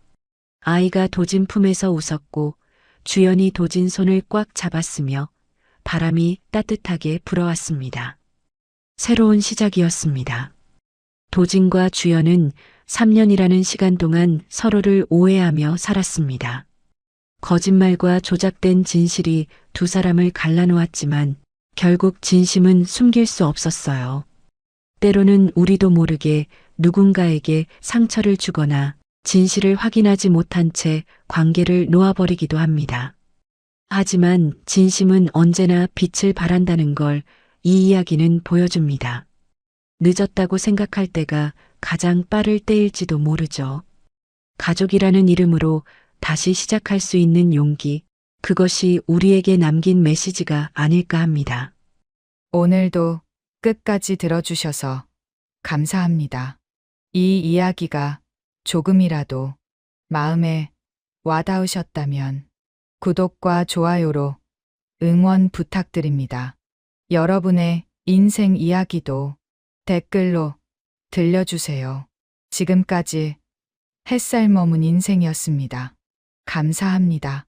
아이가 도진 품에서 웃었고 주연이 도진 손을 꽉 잡았으며 바람이 따뜻하게 불어왔습니다. 새로운 시작이었습니다. 도진과 주연은 3년이라는 시간 동안 서로를 오해하며 살았습니다. 거짓말과 조작된 진실이 두 사람을 갈라놓았지만 결국 진심은 숨길 수 없었어요. 때로는 우리도 모르게 누군가에게 상처를 주거나 진실을 확인하지 못한 채 관계를 놓아버리기도 합니다. 하지만 진심은 언제나 빛을 발한다는 걸 이 이야기는 보여줍니다. 늦었다고 생각할 때가 가장 빠를 때일지도 모르죠. 가족이라는 이름으로 다시 시작할 수 있는 용기, 그것이 우리에게 남긴 메시지가 아닐까 합니다.
오늘도 끝까지 들어주셔서 감사합니다. 이 이야기가 조금이라도 마음에 와닿으셨다면 구독과 좋아요로 응원 부탁드립니다. 여러분의 인생 이야기도 댓글로 들려주세요. 지금까지 햇살 머문 인생이었습니다. 감사합니다.